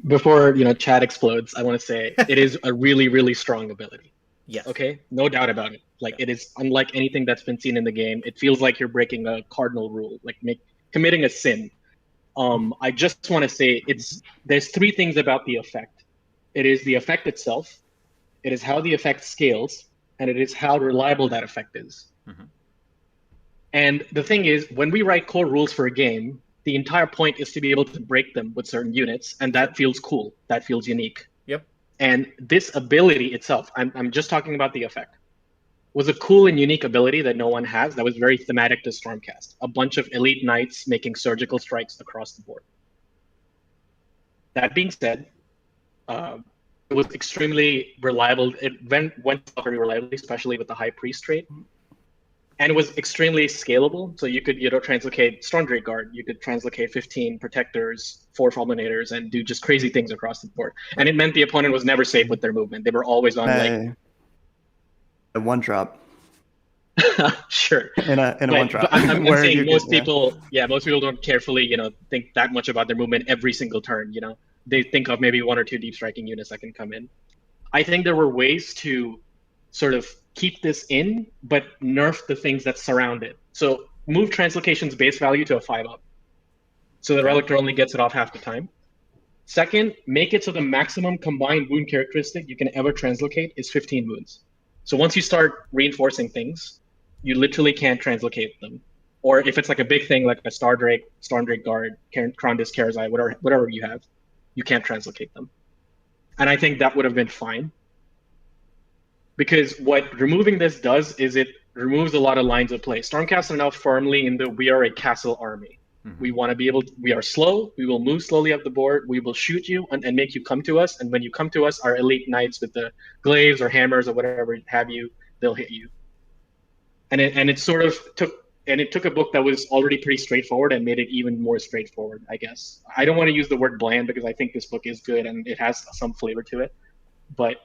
before Chad explodes, I want to say it is a really, really strong ability. Yes. Okay, no doubt about it. Like it is unlike anything that's been seen in the game. It feels like you're breaking a cardinal rule, like committing a sin. I just want to say there's 3 things about the effect. It is the effect itself, it is how the effect scales, and it is how reliable that effect is. Mm-hmm. And the thing is, when we write core rules for a game, the entire point is to be able to break them with certain units, and that feels cool. That feels unique. Yep. And this ability itself, I'm just talking about the effect, was a cool and unique ability that no one has that was very thematic to Stormcast. A bunch of elite knights making surgical strikes across the board. That being said, it was extremely reliable. It went very reliably, especially with the High Priest trait. and it was extremely scalable. So you could, translocate Stormdrake Guard, you could translocate 15 protectors, 4 fulminators, and do just crazy things across the board. And it meant the opponent was never safe with their movement. They were always on a one drop. Sure. In a one drop. I'm saying most people don't carefully, think that much about their movement every single turn. They think of maybe 1 or 2 deep striking units that can come in. I think there were ways to sort of keep this in, but nerf the things that surround it. So move Translocation's base value to a 5-up. So the Relictor only gets it off half the time. Second, make it so the maximum combined wound characteristic you can ever translocate is 15 wounds. So once you start reinforcing things, you literally can't translocate them. Or if it's like a big thing like a Stormdrake Guard, Krondys, Karazai, whatever you have, you can't translocate them. And I think that would have been fine. Because what removing this does is it removes a lot of lines of play. Stormcast are now firmly in the we are a castle army. Mm-hmm. We want to be we are slow, we will move slowly up the board, we will shoot you and make you come to us. And when you come to us, our elite knights with the glaives or hammers or whatever have you, they'll hit you. And it sort of took a book that was already pretty straightforward and made it even more straightforward, I guess. I don't want to use the word bland because I think this book is good and it has some flavor to it. But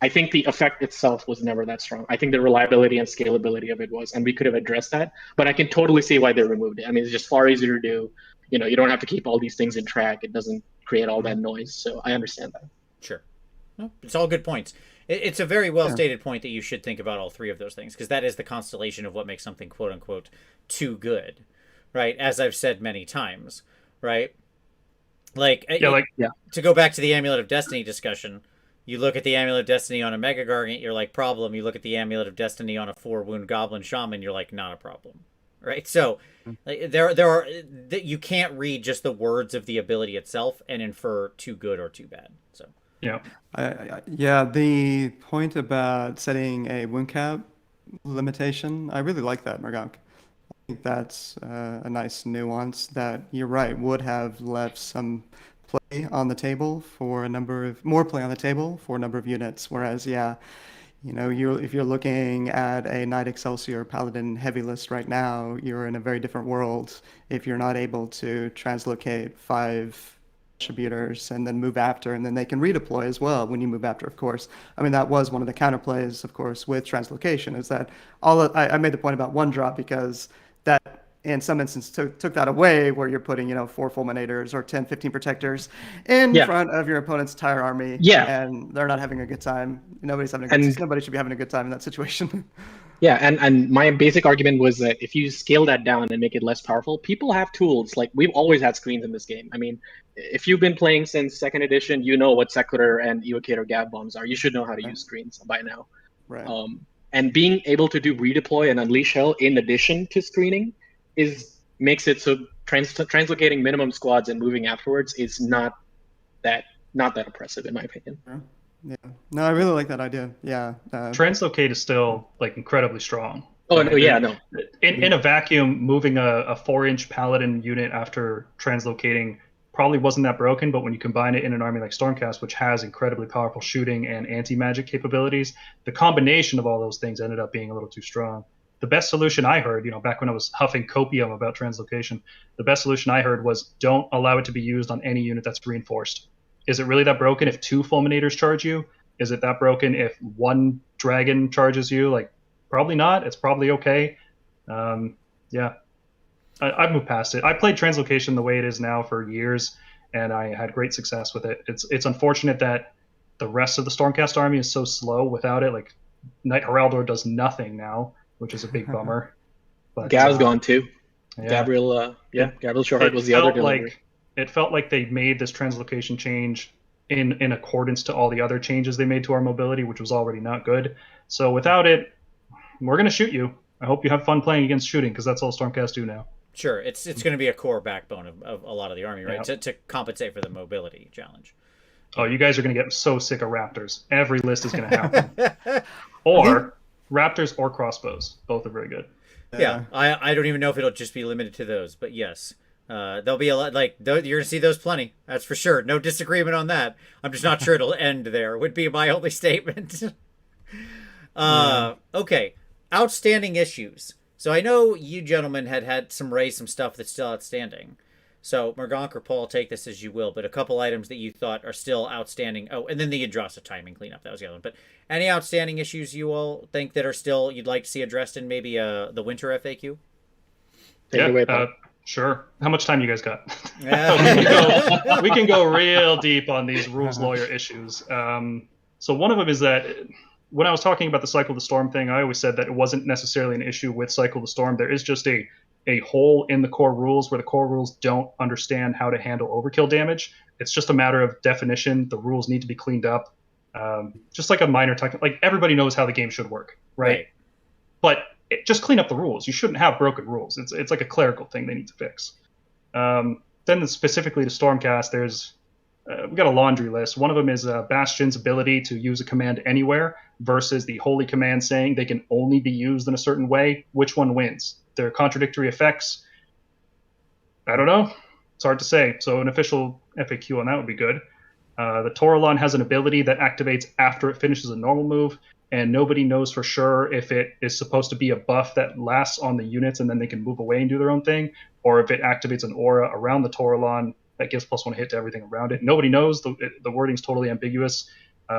I think the effect itself was never that strong. I think the reliability and scalability of it was, and we could have addressed that. But I can totally see why they removed it. I mean, it's just far easier to do. You don't have to keep all these things in track. It doesn't create all that noise. So I understand that. Sure. Well, it's all good points. It's a very well-stated point that you should think about all 3 of those things, because that is the constellation of what makes something quote-unquote too good, right? As I've said many times, right? To go back to the Amulet of Destiny discussion, you look at the Amulet of Destiny on a Mega Gargant, you're like, problem. You look at the Amulet of Destiny on a 4-wound Goblin Shaman, you're like, not a problem, right? So there are you can't read just the words of the ability itself and infer too good or too bad. So yeah, the point about setting a wound cap limitation, I really like that, Margok. I think that's a nice nuance that you're right would have left some play on the table for more play on the table for a number of units. Whereas, if you're looking at a Knight Excelsior Paladin heavy list right now, you're in a very different world if you're not able to translocate 5 attributors and then move after, and then they can redeploy as well when you move after, of course. I mean, that was one of the counterplays, of course, with translocation, is that I made the point about one drop because that in some instances took that away where you're putting 4 fulminators or 10, 15 protectors in front of your opponent's entire army, and they're not having a good time. Nobody should be having a good time in that situation. Yeah, and my basic argument was that if you scale that down and make it less powerful, people have tools. Like, we've always had screens in this game. I mean, if you've been playing since 2nd edition, you know what Sequitur and Evocator Gab bombs are. You should know how to use screens by now. Right. And being able to do redeploy and unleash hell in addition to screening makes it so translocating minimum squads and moving afterwards is not that oppressive, in my opinion. Yeah. No, I really like that idea. Yeah. Translocate is still incredibly strong. Oh no, yeah, no. In a vacuum, moving a 4-inch paladin unit after translocating probably wasn't that broken, but when you combine it in an army like Stormcast, which has incredibly powerful shooting and anti-magic capabilities, the combination of all those things ended up being a little too strong. The best solution I heard, back when I was huffing copium about translocation, the best solution I heard was don't allow it to be used on any unit that's reinforced. Is it really that broken if 2 fulminators charge you? Is it that broken if 1 dragon charges you? Probably not. It's probably okay. Yeah. I've moved past it. I played translocation the way it is now for years, and I had great success with it. It's unfortunate that the rest of the Stormcast army is so slow without it. Knight Heraldor does nothing now, which is a big bummer. But Gav's gone too. Yeah. Gabriel Shorehart was the other delivery. It felt like they made this translocation change in accordance to all the other changes they made to our mobility, which was already not good. So without it, we're going to shoot you. I hope you have fun playing against shooting, because that's all Stormcast do now. Sure, it's going to be a core backbone of a lot of the army, right? Yeah. To compensate for the mobility challenge. Oh, you guys are going to get so sick of Raptors. Every list is going to happen. Or Raptors or crossbows. Both are very good. Yeah, I don't even know if it'll just be limited to those, but yes. There'll be a lot, you're going to see those plenty. That's for sure. No disagreement on that. I'm just not sure it'll end there, would be my only statement. Okay. outstanding issues. So I know you gentlemen had raised some stuff that's still outstanding. So Mergonk or Paul, take this as you will, but a couple items that you thought are still outstanding. Oh, and then the Yggdrasil timing cleanup, that was the other one. But any outstanding issues you all think that are still you'd like to see addressed in maybe the winter FAQ? Take it away, Paul. Sure. How much time you guys got? Yeah. we can go real deep on these rules lawyer issues. So one of them is that when I was talking about the Cycle of the Storm thing, I always said that it wasn't necessarily an issue with Cycle of the Storm. There is just a hole in the core rules where the core rules don't understand how to handle overkill damage. It's just a matter of definition. The rules need to be cleaned up. Just like a minor technical, like everybody knows how the game should work, right? But just clean up the rules. You shouldn't have broken rules. It's like a clerical thing they need to fix. Then specifically to Stormcast, there's we got a laundry list. One of them is Bastion's ability to use a command anywhere versus the holy command saying they can only be used in a certain way. Which one wins? They're contradictory effects. I don't know. It's hard to say. So an official FAQ on that would be good. The Toralon has an ability that activates after it finishes a normal move, and nobody knows for sure if it is supposed to be a buff that lasts on the units and then they can move away and do their own thing, or if it activates an aura around the Toralon that gives +1 hit to everything around it. Nobody knows. The wording's totally ambiguous.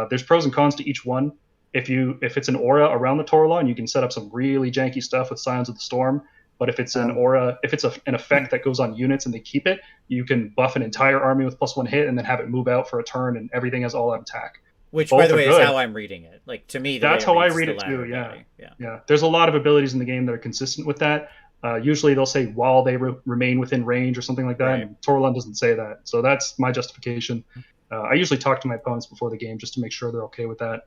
There's pros and cons to each one. If it's an aura around the Toralon, you can set up some really janky stuff with Scions of the Storm. But if it's an aura, if it's an effect that goes on units and they keep it, you can buff an entire army with +1 hit and then have it move out for a turn, and everything has all out attack. Which, by the way, is how I'm reading it. Like, to me, that's how I read it too. Yeah. There's a lot of abilities in the game that are consistent with that. Usually they'll say while they remain within range or something like that. Right. And Toralon doesn't say that. So that's my justification. I usually talk to my opponents before the game just to make sure they're okay with that.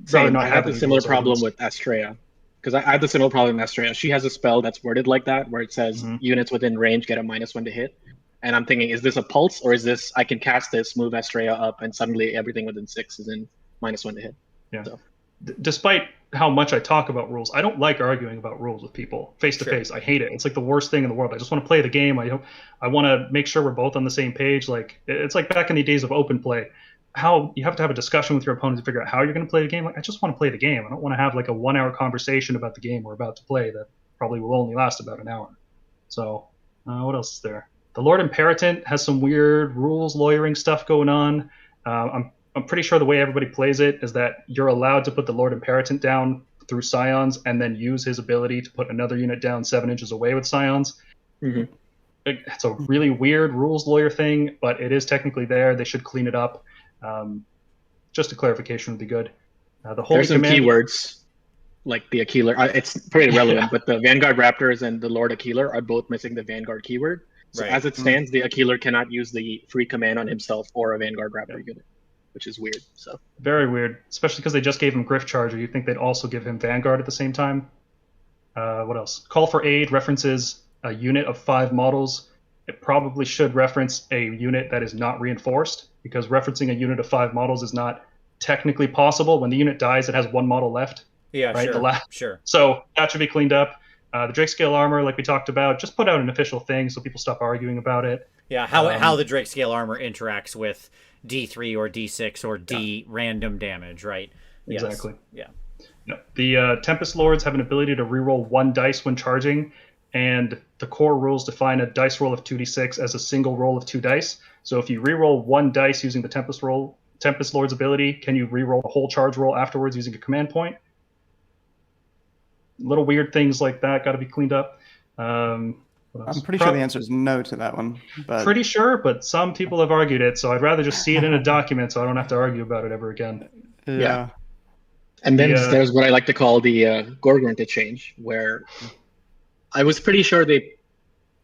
Same. I have a similar problem with Astrea. Because I have the similar problem with Astrea. She has a spell that's worded like that, where it says units within range get a -1 to hit. And I'm thinking, is this a pulse, or is this I can cast this, move Astrea up, and suddenly everything within 6 is in -1 to hit? Yeah. So. Despite how much I talk about rules, I don't like arguing about rules with people face to face. I hate it. It's like the worst thing in the world. I just want to play the game. I want to make sure we're both on the same page. Like, it's like back in the days of open play. How you have to have a discussion with your opponent to figure out how you're going to play the game. Like, I just want to play the game. I don't want to have like a 1-hour conversation about the game we're about to play that probably will only last about an hour. So what else is there? The Lord Imperatant has some weird rules lawyering stuff going on. I'm pretty sure the way everybody plays it is that you're allowed to put the Lord Imperatant down through Scions and then use his ability to put another unit down 7 inches away with Scions. Mm-hmm. It's a really weird rules lawyer thing, but it is technically there. They should clean it up. Just a clarification would be good. There's some keywords like the Aquila. It's pretty irrelevant, but the Vanguard Raptors and the Lord Aquila are both missing the Vanguard keyword. So as it stands, the Aquila cannot use the free command on himself or a Vanguard Raptor unit, which is weird. So very weird, especially because they just gave him Griff Charger. You'd think they'd also give him Vanguard at the same time. What else? Call for Aid references a unit of 5 models. It probably should reference a unit that is not reinforced, because referencing a unit of 5 models is not technically possible. When the unit dies, it has 1 model left. Yeah, right? Sure. So that should be cleaned up. The Drake Scale armor, like we talked about, just put out an official thing so people stop arguing about it. Yeah, how the Drake Scale armor interacts with D3 or D6 or D random damage, right? Exactly. Yes. Yeah. The Tempest Lords have an ability to reroll 1 dice when charging, and the core rules define a dice roll of 2d6 as a single roll of 2 dice. So if you reroll 1 dice using the Tempest Lord's ability, can you reroll the whole charge roll afterwards using a command point? Little weird things like that got to be cleaned up. I'm pretty sure the answer is no to that one. But... Pretty sure, but some people have argued it, so I'd rather just see it in a document so I don't have to argue about it ever again. Yeah. And then there's what I like to call the Gorgrunta change, where I was pretty sure they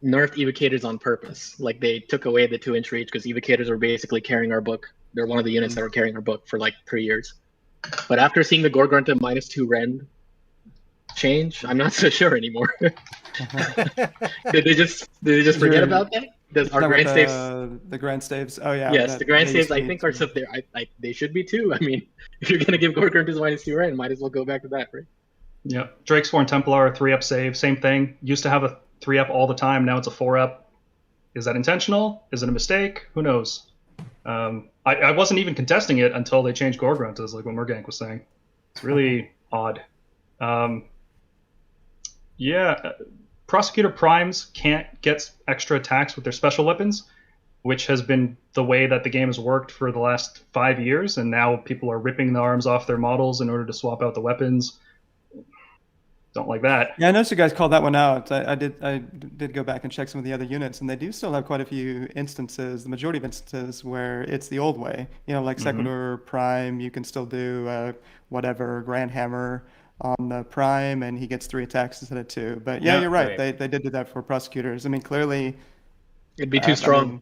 nerfed evocators on purpose. Like, they took away the 2-inch reach because evocators were basically carrying our book. They're one of the units that were carrying our book for like 3 years. But after seeing the Gorgrunta -2 rend change, I'm not so sure anymore. Did they just forget about that? Does our grand staves? The grand staves. Oh yeah. Yes, the grand staves I think are stuff there. They should be too. I mean, if you're gonna give Gorgruntas -2 rend, might as well go back to that, right? Yeah, Drakesworn Templar, 3-up save, same thing. Used to have a 3-up all the time, now it's a 4-up. Is that intentional? Is it a mistake? Who knows? I wasn't even contesting it until they changed Gorgruntas, like what Mergank was saying. It's really odd. Yeah, Prosecutor Primes can't get extra attacks with their special weapons, which has been the way that the game has worked for the last 5 years, and now people are ripping the arms off their models in order to swap out the weapons. Don't like that. Yeah, I noticed you guys called that one out. I did go back and check some of the other units, and they do still have quite a few instances, the majority of instances, where it's the old way. Like Sequitur Prime, you can still do whatever Grand Hammer on the Prime, and he gets 3 attacks instead of 2. But yeah, Yeah, you're right. right. They did do that for prosecutors. I mean, clearly, It'd be too I strong. mean,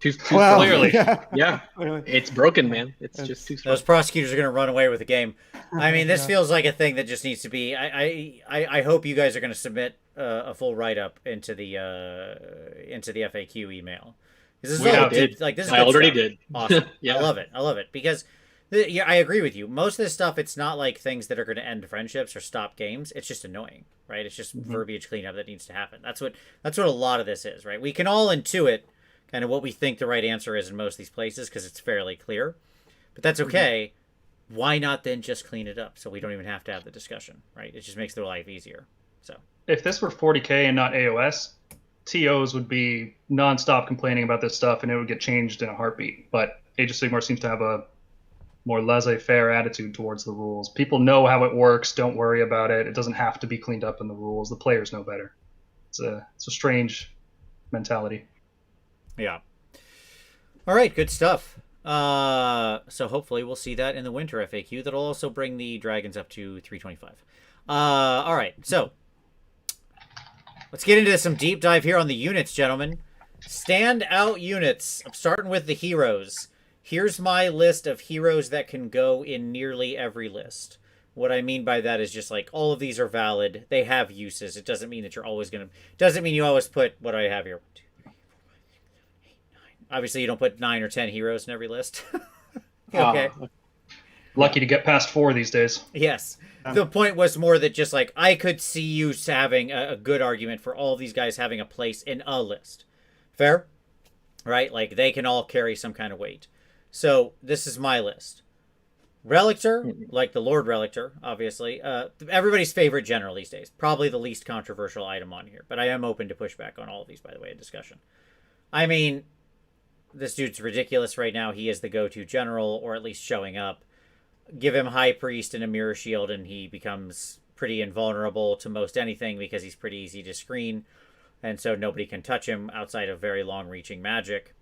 Too well, strong. Clearly. yeah, Yeah, it's broken, man. It's It's- just too strong. Those prosecutors are going to run away with the game. I mean, this Yeah. feels like a thing that just needs to be. I hope you guys are going to submit a full write up into the FAQ email. This is We all have good. Like this is I good already stuff. did. Awesome. Yeah. I love it. I love it because. Yeah, I agree with you. Most of this stuff, it's not like things that are going to end friendships or stop games. It's just annoying, right? It's just verbiage cleanup that needs to happen. That's what a lot of this is, right? We can all intuit kind of what we think the right answer is in most of these places because it's fairly clear, but that's okay. Why not then just clean it up so we don't even have to have the discussion, right? It just makes their life easier. So If this were 40K and not AOS, TOs would be nonstop complaining about this stuff, and it would get changed in a heartbeat. But Age of Sigmar seems to have a more laissez-faire attitude towards the rules. People know how it works. Don't worry about it. It doesn't have to be cleaned up in the rules. The players know better. It's a strange mentality. yeah. All right, good stuff. So hopefully we'll see that in the winter FAQ. That'll also bring the dragons up to 325. All right, so let's get into some deep dive here on the units, gentlemen. Standout units. I'm starting with the heroes. Here's my list of heroes that can go in nearly every list. What I mean by that is just like all of these are valid. They have uses. It doesn't mean that you're always going to... Doesn't mean you always put... What do I have here? 1, 2, 3, 4, 5, 6, 7, 8, 9. Obviously, you don't put 9 or 10 heroes in every list. Okay. Lucky to get past 4 these days. Yes. The point was more that just like I could see you having a good argument for all of these guys having a place in a list. Fair? Right? Like they can all carry some kind of weight. So this is my list. Relictor, like the Lord Relictor, obviously. Everybody's favorite general these days. Probably the least controversial item on here. But I am open to pushback on all of these, by the way, in discussion. I mean, this dude's ridiculous right now. He is the go-to general, or at least showing up. Give him High Priest and a Mirror Shield, and he becomes pretty invulnerable to most anything because he's pretty easy to screen. And so nobody can touch him outside of very long-reaching magic.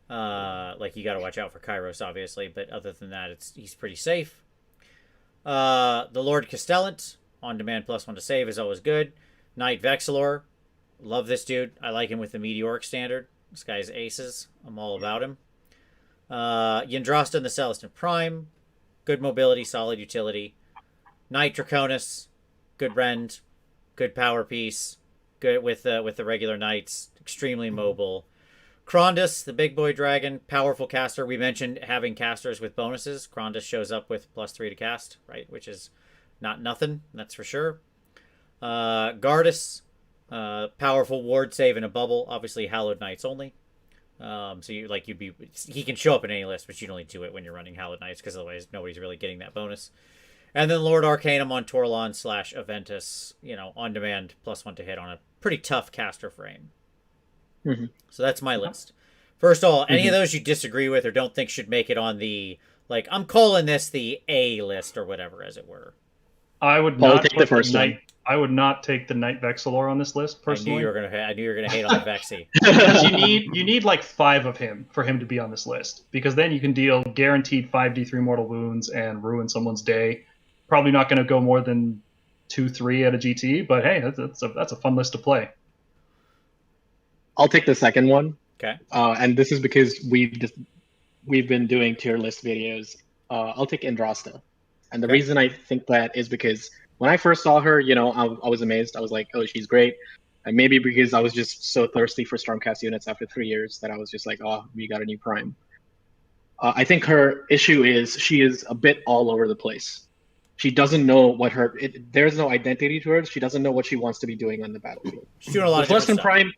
Like you got to watch out for Kairos, obviously, but other than that, he's pretty safe. The Lord Castellant, on demand +1 to save is always good. Knight Vexilor, love this dude. I like him with the Meteoric standard. This guy's aces. I'm all about him. Yndrasta and the Celestin Prime, good mobility, solid utility. Knight Draconis, good rend, good power piece, good with the regular knights, extremely mobile. Krondus, the big boy dragon, powerful caster. We mentioned having casters with bonuses. Krondus shows up with +3 to cast, right? Which is not nothing, that's for sure. Gardas, powerful ward save in a bubble. Obviously, Hallowed Knights only. So he can show up in any list, but you only do it when you're running Hallowed Knights because otherwise nobody's really getting that bonus. And then Lord Arcanum on Torlon / Aventus, on demand +1 to hit on a pretty tough caster frame. Mm-hmm. So that's my list. First of all, any of those you disagree with or don't think should make it on the, like, I'm calling this the A list or whatever, as it were. I would I'll not take put the first Knight. one. I would not take the Knight Vexilor on this list personally. I knew you were gonna hate on the Vexy. Because you need like 5 of him for him to be on this list. Because then you can deal guaranteed 5d3 mortal wounds and ruin someone's day. Probably not going to go more than 2-3 at a GT, but hey, that's a fun list to play. I'll take the second one. Okay. And this is because we've been doing tier list videos. I'll take Yndrasta. And the Okay. reason I think that is because when I first saw her, I was amazed. I was like, oh, she's great. And maybe because I was just so thirsty for Stormcast units after 3 years that I was just like, oh, we got a new prime. I think her issue is she is a bit all over the place. She doesn't know what there's no identity to her. She doesn't know what she wants to be doing on the battlefield. She's doing a lot The of different Celestin stuff. Prime,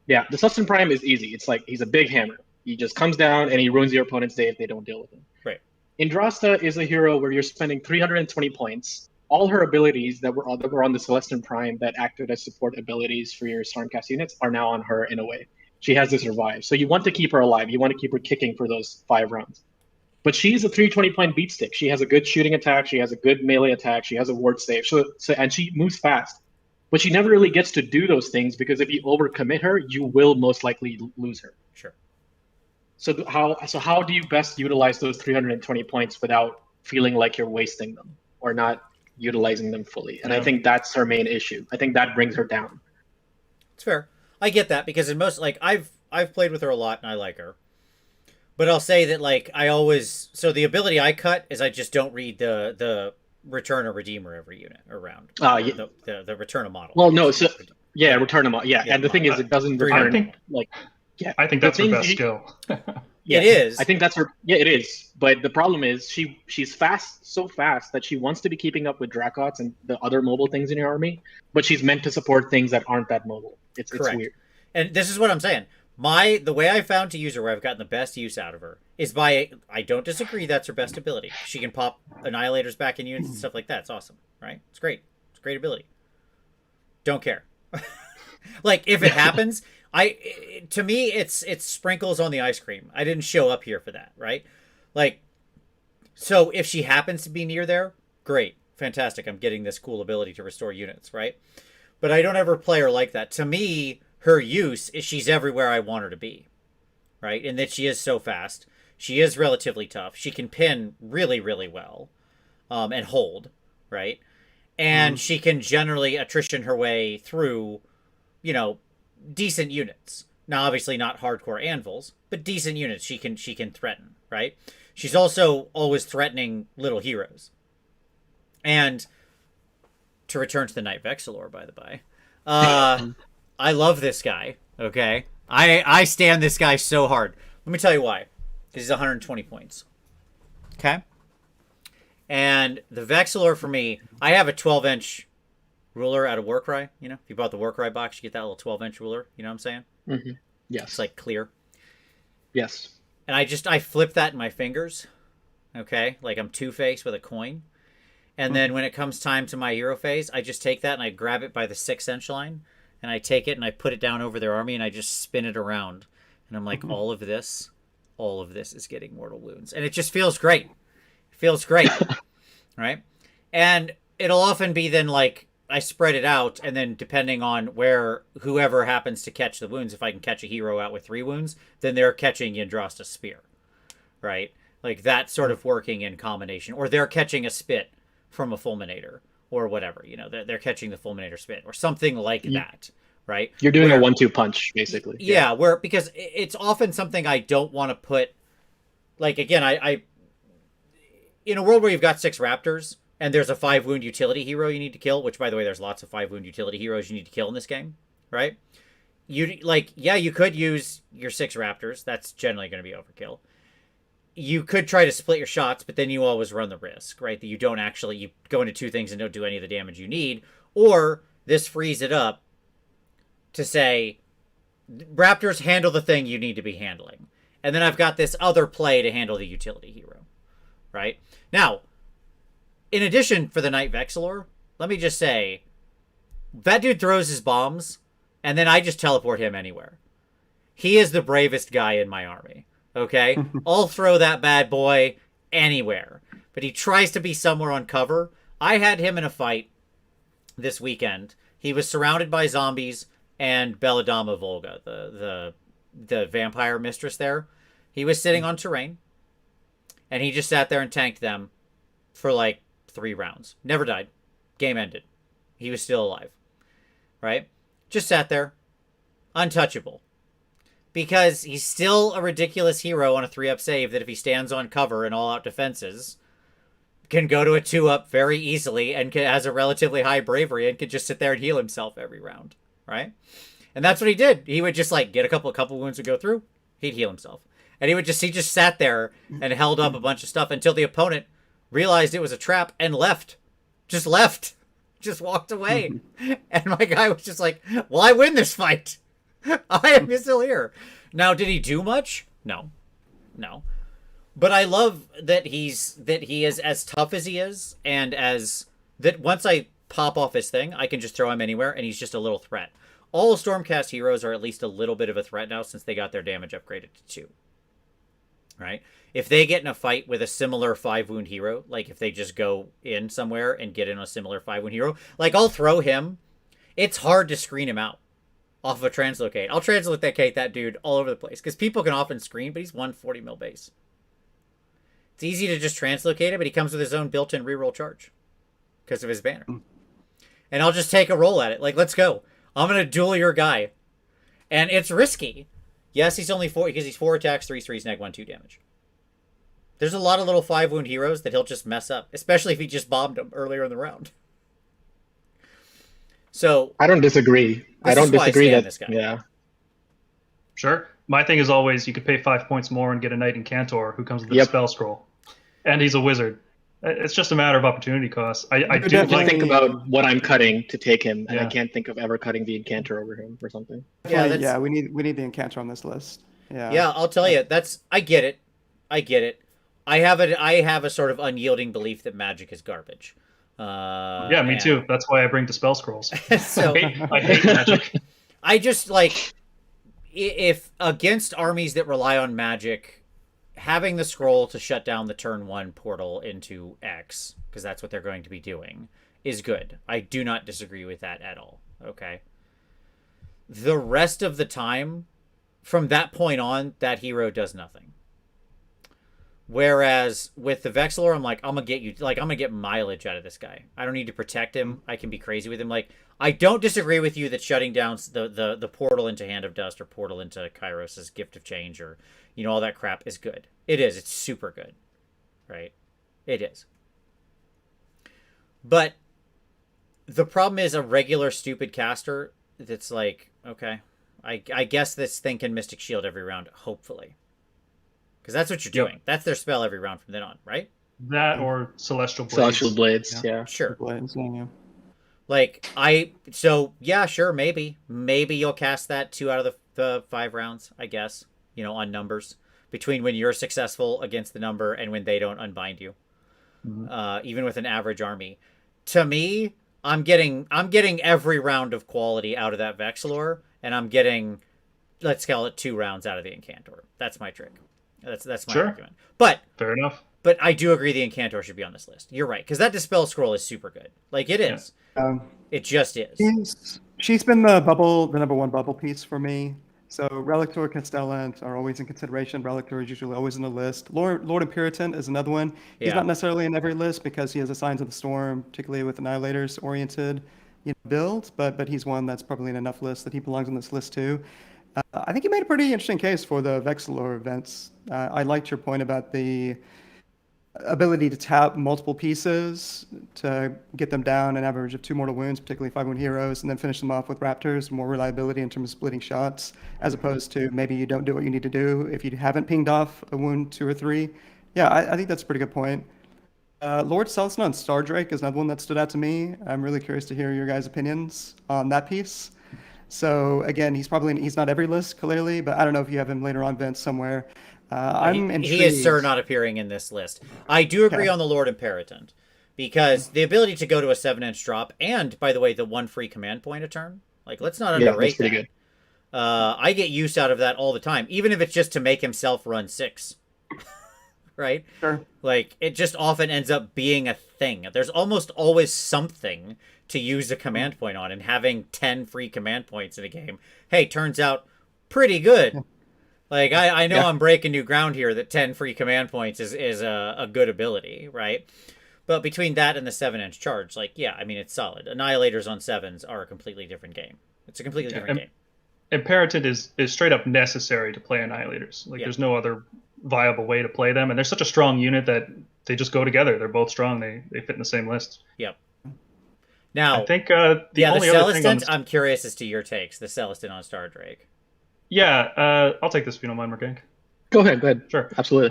the Celestin Prime is easy. It's like he's a big hammer. He just comes down and he ruins your opponent's day if they don't deal with him. Right. Yndrasta is a hero where you're spending 320 points all her abilities that were on the Celestian Prime that acted as support abilities for your Stormcast units are now on her in a way. She has to survive. So you want to keep her alive. You want to keep her kicking for those 5 rounds. But she's a 320-point beat stick. She has a good shooting attack. She has a good melee attack. She has a ward save. And she moves fast. But she never really gets to do those things because if you overcommit her, you will most likely lose her. Sure. So how do you best utilize those 320 points without feeling like you're wasting them or not utilizing them fully? And I think that's her main issue. I think that brings her down. It's fair. I get that because in most, like, I've played with her a lot and I like her. But I'll say that, like, so the ability I cut is I just don't read the return a redeemer every unit around. Yeah. The return a model. Well, no, so yeah, return them all. Yeah, and the thing is, it doesn't return I think that's her best skill. Yeah, it is. I think that's her. Yeah, it is. But the problem is, she's fast, so fast that she wants to be keeping up with Dracots and the other mobile things in your army, but she's meant to support things that aren't that mobile. It's weird. And this is what I'm saying. The way I found to use her, where I've gotten the best use out of her, is by, I don't disagree, that's her best ability. She can pop Annihilators back in units and stuff like that. It's awesome, right? It's great. It's a great ability. Don't care. Like, if it happens, to me, it's sprinkles on the ice cream. I didn't show up here for that, right? Like, so if she happens to be near there, great. Fantastic. I'm getting this cool ability to restore units, right? But I don't ever play her like that. To me, her use is she's everywhere I want her to be, right? And that she is so fast. She is relatively tough. She can pin really, really well, and hold, right? And she can generally attrition her way through, decent units. Now, obviously not hardcore anvils, but decent units she can threaten, right? She's also always threatening little heroes. And to return to the Knight Vexillor, by the by, I love this guy, okay? I stand this guy so hard. Let me tell you why. Because he's 120 points. Okay? And the Vexillor for me, I have a 12-inch ruler out of Warcry. If you bought the Warcry box, you get that little 12-inch ruler. You know what I'm saying? Mm-hmm. Yes. It's like clear. Yes. And I flip that in my fingers, okay? Like I'm Two-Face with a coin. And then when it comes time to my hero phase, I just take that and I grab it by the 6-inch line. And I take it and I put it down over their army and I just spin it around. And I'm like, all of this is getting mortal wounds. And it just feels great. It feels great. Right? And it'll often be then like, I spread it out, and then depending on whoever happens to catch the wounds, if I can catch a hero out with 3 wounds, then they're catching Yndrasta's spear. Right? Like that sort of working in combination. Or they're catching a spit from a fulminator. Or whatever, they're catching the fulminator spit or something like that, right? You're doing a 1-2 punch, basically. Yeah, because it's often something I don't want to put. Like again, I in a world where you've got 6 raptors and there's a 5-wound utility hero you need to kill, which by the way, there's lots of 5-wound utility heroes you need to kill in this game, right? You could use your 6 raptors. That's generally going to be overkill. You could try to split your shots, but then you always run the risk, right? That you go into 2 things and don't do any of the damage you need. Or this frees it up to say, Raptors, handle the thing you need to be handling. And then I've got this other play to handle the utility hero, right? Now, in addition for the Knight Vexillor, let me just say, that dude throws his bombs, and then I just teleport him anywhere. He is the bravest guy in my army. Okay? I'll throw that bad boy anywhere. But he tries to be somewhere on cover. I had him in a fight this weekend. He was surrounded by zombies and Belladama Volga, the vampire mistress there. He was sitting on terrain. And he just sat there and tanked them for like 3 rounds. Never died. Game ended. He was still alive. Right? Just sat there. Untouchable. Because he's still a ridiculous hero on a 3-up save that if he stands on cover in all-out defenses, can go to a 2-up very easily and has a relatively high bravery and can just sit there and heal himself every round, right? And that's what he did. He would just like get a couple wounds would go through, he'd heal himself. And he just sat there and held up a bunch of stuff until the opponent realized it was a trap and left. Just walked away. And my guy was just like, well, I win this fight. I am still here. Now, did he do much? No. But I love that he is as tough as he is and as that once I pop off his thing, I can just throw him anywhere, and he's just a little threat. All Stormcast heroes are at least a little bit of a threat now since they got their damage upgraded to 2. Right? If they get in a fight with a similar 5-wound hero, like if they just go in somewhere and get in a similar 5-wound hero, like I'll throw him. It's hard to screen him out off of a translocate. I'll translocate that dude all over the place because people can often screen, but he's 140 mil base. It's easy to just translocate him, but he comes with his own built-in reroll charge because of his banner. And I'll just take a roll at it. Like, let's go. I'm going to duel your guy. And it's risky. Yes, he's only 4 because he's 4 attacks, 3 threes, neg 1/2 damage. There's a lot of little 5-wound heroes that he'll just mess up, especially if he just bombed them earlier in the round. So I don't disagree. I don't disagree that this guy. Yeah. Sure. My thing is always you could pay 5 points more and get a Knight Incantor who comes with the Yep. spell scroll. And he's a wizard. It's just a matter of opportunity cost. I do Just like think about what I'm cutting to take him, and I Yeah. can't think of ever cutting the Incantor over him or something. Yeah, we need the Encanter on this list. Yeah, I'll tell you. I get it. I have a sort of unyielding belief that magic is garbage. Yeah, me and- too. That's why I bring Dispel Scrolls. So I hate magic. I just like if against armies that rely on magic, having the scroll to shut down the turn 1 portal into X, because that's what they're going to be doing, is good. I do not disagree with that at all. Okay. The rest of the time, from that point on, that hero does nothing. Whereas with the Vexilor, I'm like, I'm gonna get mileage out of this guy. I don't need to protect him. I can be crazy with him. Like, I don't disagree with you that shutting down the portal into Hand of Dust or portal into Kairos' Gift of Change or, all that crap is good. It is. It's super good. Right? It is. But the problem is a regular stupid caster that's like, okay, I guess this thing can Mystic Shield every round, hopefully. Because that's what you're doing. That's their spell every round from then on, right? That or Celestial Blades. Celestial Blades, yeah. Sure. Yeah. Like, sure, maybe. Maybe you'll cast that 2 out of the 5 rounds, I guess, on numbers. Between when you're successful against the number and when they don't unbind you. Even with an average army. To me, I'm getting every round of quality out of that Vexilor, and I'm getting, let's call it 2 rounds out of the Incantor. That's my trick. That's my argument. But fair enough. But I do agree the Incantor should be on this list. You're right, because that Dispel Scroll is super good. Like, it is. It just is. She's been the number 1 bubble piece for me. So Relictor, Castellant are always in consideration. Relictor is usually always in the list. Lord Imperator is another one. He's not necessarily in every list because he has a Signs of the Storm, particularly with Annihilators oriented build, but he's one that's probably in enough lists that he belongs on this list too. I think you made a pretty interesting case for the Vexilor events. I liked your point about the ability to tap multiple pieces to get them down an average of 2 mortal wounds, particularly 5-wound heroes, and then finish them off with Raptors, more reliability in terms of splitting shots, as opposed to maybe you don't do what you need to do if you haven't pinged off a wound 2 or 3. Yeah, I think that's a pretty good point. Lord Celestin on Star Drake is another one that stood out to me. I'm really curious to hear your guys' opinions on that piece. So again, he's not every list clearly, but I don't know if you have him later on, Vince, somewhere. I'm intrigued. He is not appearing in this list. I do agree on the Lord Imperator, because the ability to go to a 7-inch drop, and by the way, the 1 free command point a turn. Like, let's not underrate that's pretty that. good. I get use out of that all the time, even if it's just to make himself run 6. Right? Sure. Like, it just often ends up being a thing. There's almost always something to use a command point on, and having 10 free command points in a game, hey, turns out pretty good. Like, I know I'm breaking new ground here that 10 free command points is a good ability, right? But between that and the 7-inch charge, like, yeah, I mean, it's solid. Annihilators on 7s are a completely different game. It's a completely different game. Imperator is straight up necessary to play Annihilators. Like, there's no other viable way to play them. And they're such a strong unit that they just go together. They're both strong. They fit in the same list. Yep. Now, I think the only other thing on this... I'm curious as to your takes. The Celestin on Star Drake. Yeah, I'll take this if you don't mind, Mergang. Go ahead. Sure. Absolutely.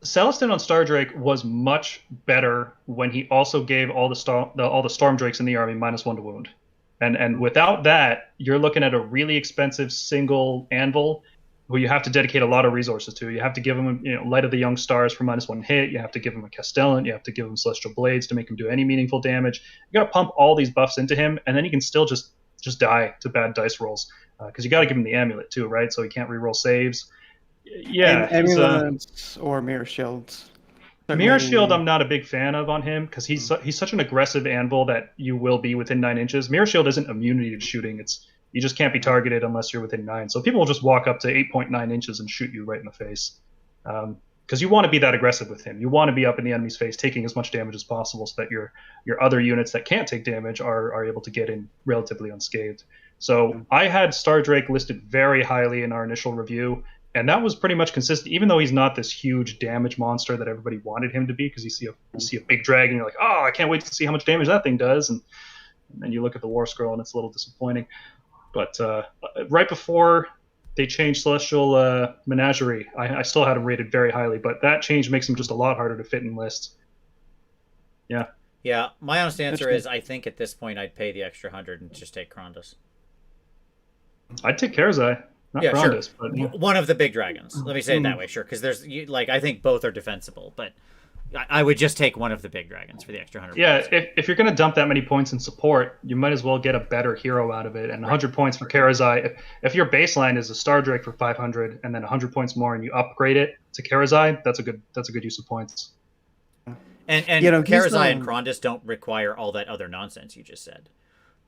Celestin on Star Drake was much better when he also gave all the Storm Drakes in the army -1 to wound. And without that, you're looking at a really expensive single anvil who you have to dedicate a lot of resources to. You have to give him, Light of the Young Stars for -1 hit. You have to give him a Castellan. You have to give him Celestial Blades to make him do any meaningful damage. You got to pump all these buffs into him, and then he can still just die to bad dice rolls, because you got to give him the amulet too, right? So he can't reroll saves. Yeah, Amulets or Mirror Shields. Mirror Shield, I'm not a big fan of on him, because he's such an aggressive anvil that you will be within 9 inches. Mirror Shield isn't immunity to shooting. You just can't be targeted unless you're within 9. So people will just walk up to 8.9 inches and shoot you right in the face. Because you want to be that aggressive with him. You want to be up in the enemy's face, taking as much damage as possible, so that your other units that can't take damage are able to get in relatively unscathed. So I had Stardrake listed very highly in our initial review, and that was pretty much consistent, even though he's not this huge damage monster that everybody wanted him to be, because you see a big dragon, you're like, oh, I can't wait to see how much damage that thing does, and then you look at the War Scroll and it's a little disappointing. But right before they changed Celestial Menagerie, I still had him rated very highly, but that change makes him just a lot harder to fit in lists. Yeah. Yeah, my honest answer is I think at this point I'd pay the extra 100 and just take Krondus. I'd take Karazai, not Krondus. Sure. But, yeah. One of the big dragons. Let me say it that way, sure, because there's I think both are defensible, but I would just take one of the big dragons for the extra 100 Yeah, points. if you're going to dump that many points in support, you might as well get a better hero out of it. And 100 points for Karazai. If your baseline is a Stardrake for 500 and then 100 points more and you upgrade it to Karazai, that's a good use of points. And Karazai and Krondus don't require all that other nonsense you just said,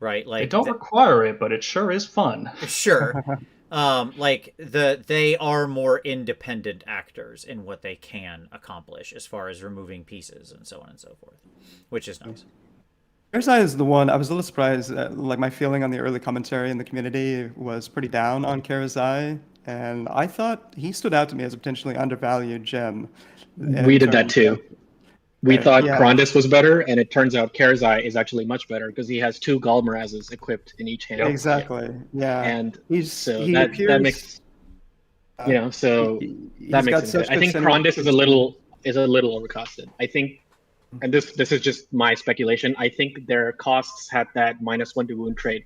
right? Like they don't require it, but it sure is fun. Sure. They are more independent actors in what they can accomplish as far as removing pieces and so on and so forth, which is nice. Karazai is the one. I was a little surprised. My feeling on the early commentary in the community was pretty down on Karazai, and I thought he stood out to me as a potentially undervalued gem. We did that too. We thought Krondus was better, and it turns out Karazai is actually much better because he has 2 Galmarazes equipped in each hand. Exactly. Yeah. And that makes that makes sense. I think Krondus is a little overcosted. I think, and this is just my speculation, I think their costs had that -1 to wound trait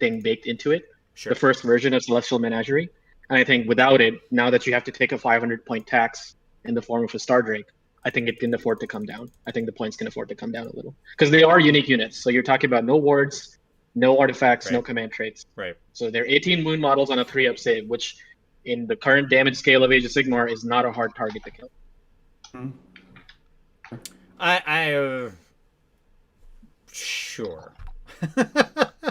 thing baked into it. Sure. The first version of Celestial Menagerie. And I think without it, now that you have to take a 500-point tax in the form of a Stardrake, I think it can afford to come down. I think the points can afford to come down a little. Because they are unique units. So you're talking about no wards, no artifacts, no command traits. Right. So they're 18 wound models on a 3-up save, which in the current damage scale of Age of Sigmar is not a hard target to kill. Sure.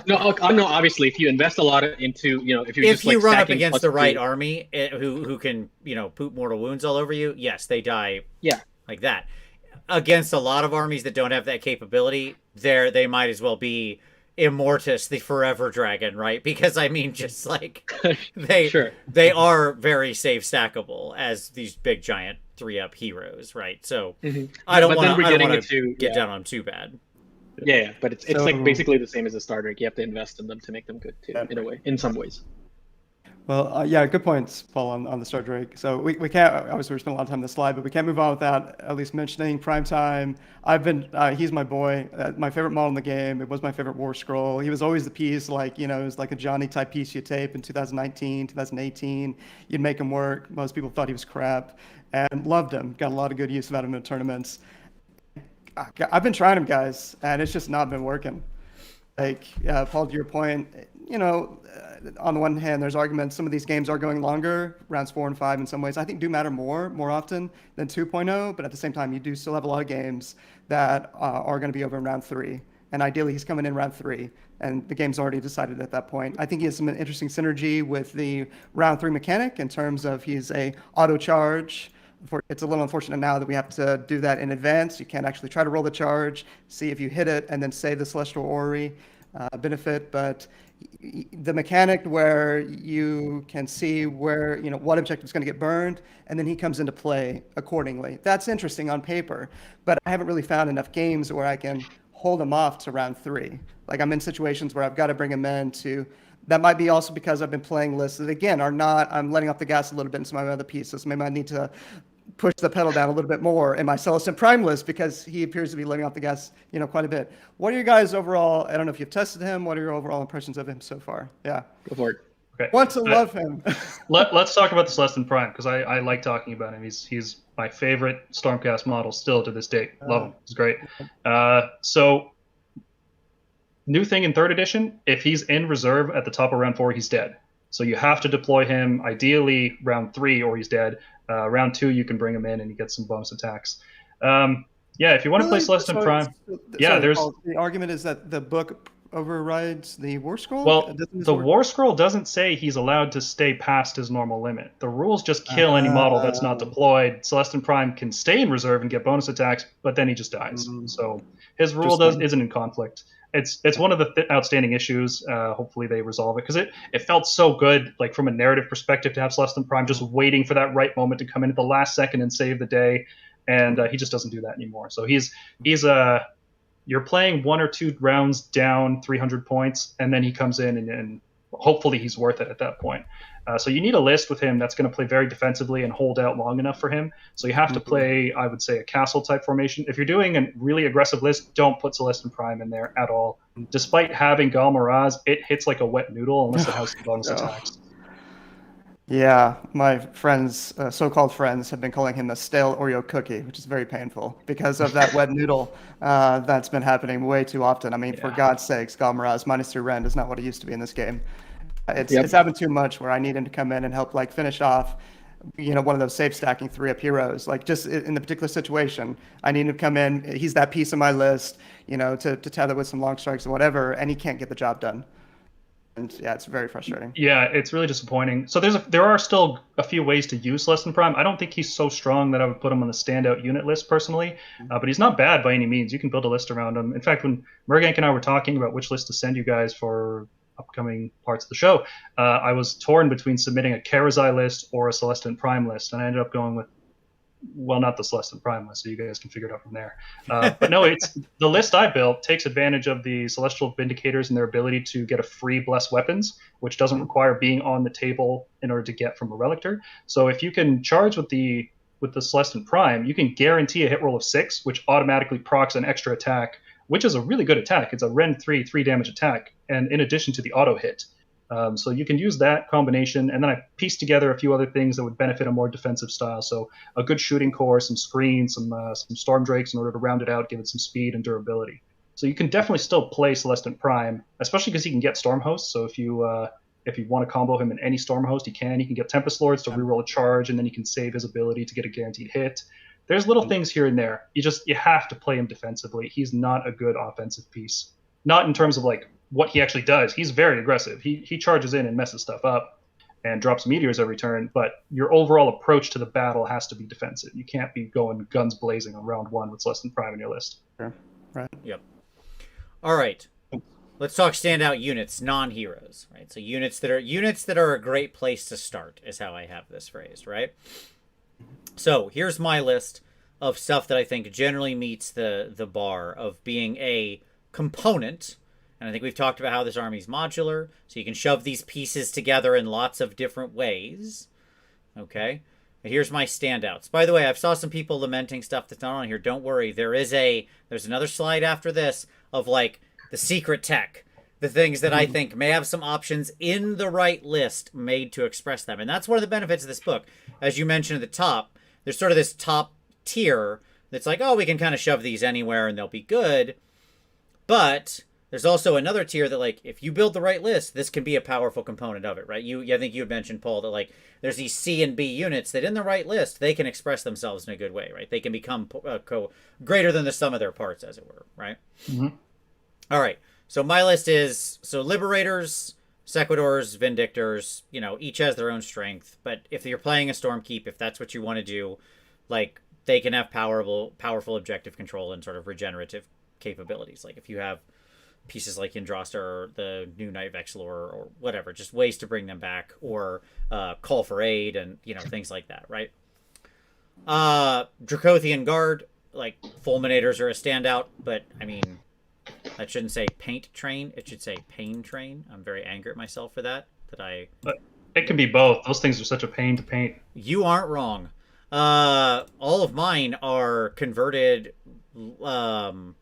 No, obviously, if you invest a lot into, if you run up against the right army who can, poop mortal wounds all over you, yes, they die. Yeah. Like that. Against a lot of armies that don't have that capability, they might as well be Immortus, the forever dragon, right? Because just like they are very safe stackable as these big giant 3-up heroes, right? So I don't want to get down on them too bad. Yeah, but it's like basically the same as a Stardrake. You have to invest in them to make them good too, in some ways. Well, good points, Paul, on the Stardrake. So we can't, obviously we're spending a lot of time on this slide, but we can't move on without at least mentioning Primetime. He's my boy, my favorite model in the game. It was my favorite War Scroll. He was always the piece, it was like a Johnny type piece you tape in 2019, 2018. You'd make him work. Most people thought he was crap and loved him. Got a lot of good use out of him in tournaments. I've been trying him, guys, and it's just not been working. Paul, to your point, on the one hand, there's arguments. Some of these games are going longer, rounds 4 and 5 in some ways. I think do matter more often than 2.0, but at the same time, you do still have a lot of games that are going to be over in round 3. And ideally, he's coming in round 3, and the game's already decided at that point. I think he has some interesting synergy with the round 3 mechanic in terms of he's a auto charge. It's a little unfortunate now that we have to do that in advance. You can't actually try to roll the charge, see if you hit it, and then save the Celestial Orrery benefit. But the mechanic where you can see where, what objective is going to get burned, and then he comes into play accordingly. That's interesting on paper, but I haven't really found enough games where I can hold him off to round 3. I'm in situations where I've got to bring him in to. That might be also because I've been playing lists that, again, I'm letting off the gas a little bit in some of my other pieces. Maybe I need to push the pedal down a little bit more in my Celestin Prime list because he appears to be letting off the gas, quite a bit. What are your guys overall? I don't know if you've tested him. What are your overall impressions of him so far? Yeah. Go for it. Okay. Want to love him. Let's talk about the Celestin Prime, because I like talking about him. He's my favorite Stormcast model still to this date. Love him. He's great. So new thing in 3rd edition, if he's in reserve at the top of round 4, he's dead. So you have to deploy him ideally round 3 or he's dead. Round 2, you can bring him in and you get some bonus attacks. If you want to play Celestin Prime, there's Paul, the argument is that the book overrides the War Scroll. Well, the War Scroll doesn't say he's allowed to stay past his normal limit. The rules just kill any model that's not deployed. Celestin Prime can stay in reserve and get bonus attacks, but then he just dies. So his rule isn't in conflict. It's one of the outstanding issues. Hopefully they resolve it, because it felt so good, like from a narrative perspective, to have Celestin Prime just waiting for that right moment to come in at the last second and save the day, and he just doesn't do that anymore. So you're playing 1 or 2 rounds down 300 points, and then he comes in and hopefully he's worth it at that point. So you need a list with him that's going to play very defensively and hold out long enough for him. So you have to play, I would say, a castle type formation. If you're doing a really aggressive list, don't put Celestin Prime in there at all. Despite having Gal Maraz, it hits like a wet noodle unless it has some bonus attacks. Yeah, my friends, so-called friends, have been calling him a stale Oreo cookie, which is very painful because of that wet noodle that's been happening way too often. I mean, for God's sakes, Gal Maraz -3 rend is not what it used to be in this game. It's happened too much where I need him to come in and help finish off, one of those safe stacking 3-up heroes. Just in the particular situation, I need him to come in. He's that piece of my list, to tether with some long strikes or whatever, and he can't get the job done. And it's very frustrating. Yeah, it's really disappointing. So there are still a few ways to use Celestin Prime. I don't think he's so strong that I would put him on the standout unit list personally, but he's not bad by any means. You can build a list around him. In fact, when Murgank and I were talking about which list to send you guys for upcoming parts of the show, I was torn between submitting a Karazai list or a Celestin Prime list, and I ended up going with, well, not the Celestin Prime list, so you guys can figure it out from there. But no, it's the list I built takes advantage of the Celestial Vindicators and their ability to get a free Bless Weapons, which doesn't require being on the table in order to get from a Relictor. So if you can charge with the Celestin Prime, you can guarantee a hit roll of 6, which automatically procs an extra attack, which is a really good attack. It's a Rend 3 damage attack, and in addition to the auto hit. So you can use that combination, and then I pieced together a few other things that would benefit a more defensive style. So a good shooting core, some screens, some Storm Drakes in order to round it out, give it some speed and durability. So you can definitely still play Celestin Prime, especially because he can get Storm Hosts. So if you want to combo him in any Storm Host, he can get Tempest Lords to reroll a charge, and then he can save his ability to get a guaranteed hit. There's little things here and there. You have to play him defensively. He's not a good offensive piece. Not in terms of what he actually does. He's very aggressive. He charges in and messes stuff up and drops meteors every turn, but your overall approach to the battle has to be defensive. You can't be going guns blazing on round 1 with Celestin Prime in your list. Sure. Right. Yep. All right. Let's talk standout units, non-heroes, right? So units that are a great place to start is how I have this phrased, right? So here's my list of stuff that I think generally meets the bar of being a component. And I think we've talked about how this army is modular, so you can shove these pieces together in lots of different ways. Okay? But here's my standouts. By the way, I've saw some people lamenting stuff that's not on here. Don't worry. There's another slide after this of the secret tech. The things that I think may have some options in the right list made to express them. And that's one of the benefits of this book. As you mentioned at the top, there's sort of this top tier that's we can kind of shove these anywhere and they'll be good. But there's also another tier that, if you build the right list, this can be a powerful component of it, right? I think you had mentioned, Paul, that, there's these C and B units that in the right list, they can express themselves in a good way, right? They can become greater than the sum of their parts, as it were, right? Mm-hmm. All right. So my list is, Liberators, Sequitors, Vindictors, each has their own strength. But if you're playing a Stormkeep, if that's what you want to do, they can have powerful objective control and sort of regenerative capabilities. If you have pieces like Yndrasta or the new Night Vexilor or whatever, just ways to bring them back, or call for aid and things like that, right? Dracothian Guard, Fulminators are a standout, but I mean, that shouldn't say Paint Train, it should say Pain Train. I'm very angry at myself for that. But it can be both. Those things are such a pain to paint. You aren't wrong. All of mine are converted Vandus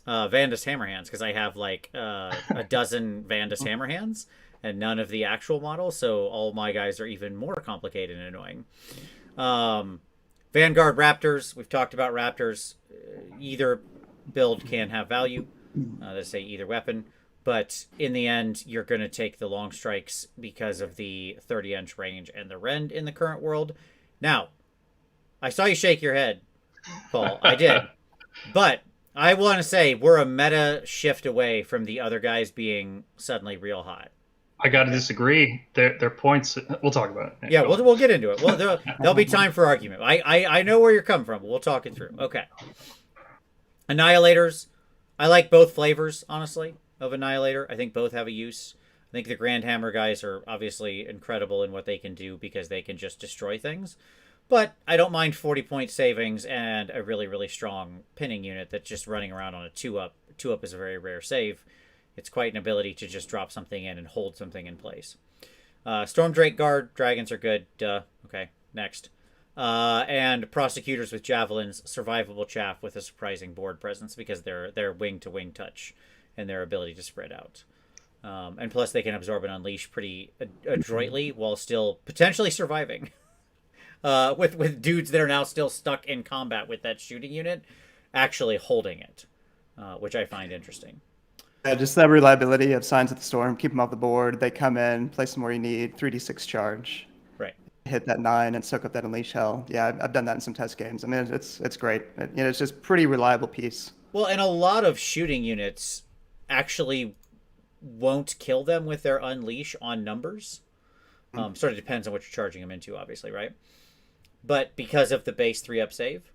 Hammerhands, because I have a dozen Vandus Hammerhands, and none of the actual models, so all my guys are even more complicated and annoying. Vanguard Raptors, we've talked about Raptors. Either build can have value. Let's say either weapon. But in the end, you're going to take the long strikes because of the 30-inch range and the rend in the current world. Now, I saw you shake your head, Paul. I did. But I want to say we're a meta shift away from the other guys being suddenly real hot. I got to disagree. Their points. We'll talk about it. Yeah, we'll get into it. Well, there'll be time for argument. I know where you're coming from, but we'll talk it through. Okay. Annihilators. I like both flavors, honestly, of Annihilator. I think both have a use. I think the Grand Hammer guys are obviously incredible in what they can do because they can just destroy things. But I don't mind 40-point savings and a really, really strong pinning unit that's just running around on a 2-up. 2-up is a very rare save. It's quite an ability to just drop something in and hold something in place. Storm Drake Guard. Dragons are good. Duh. Okay, next. And Prosecutors with Javelins. Survivable chaff with a surprising board presence because they're wing-to-wing touch and their ability to spread out. And plus they can absorb and unleash pretty adroitly while still potentially surviving. With dudes that are now still stuck in combat with that shooting unit actually holding it, which I find interesting. Yeah, just that reliability of Signs of the Storm, keep them off the board. They come in, place them where you need, 3d6 charge. Right. Hit that 9 and soak up that Unleash Hell. Yeah, I've done that in some test games. I mean, it's great. It's just pretty reliable piece. Well, and a lot of shooting units actually won't kill them with their Unleash on numbers. Sort of depends on what you're charging them into, obviously, right? But because of the base 3-up save.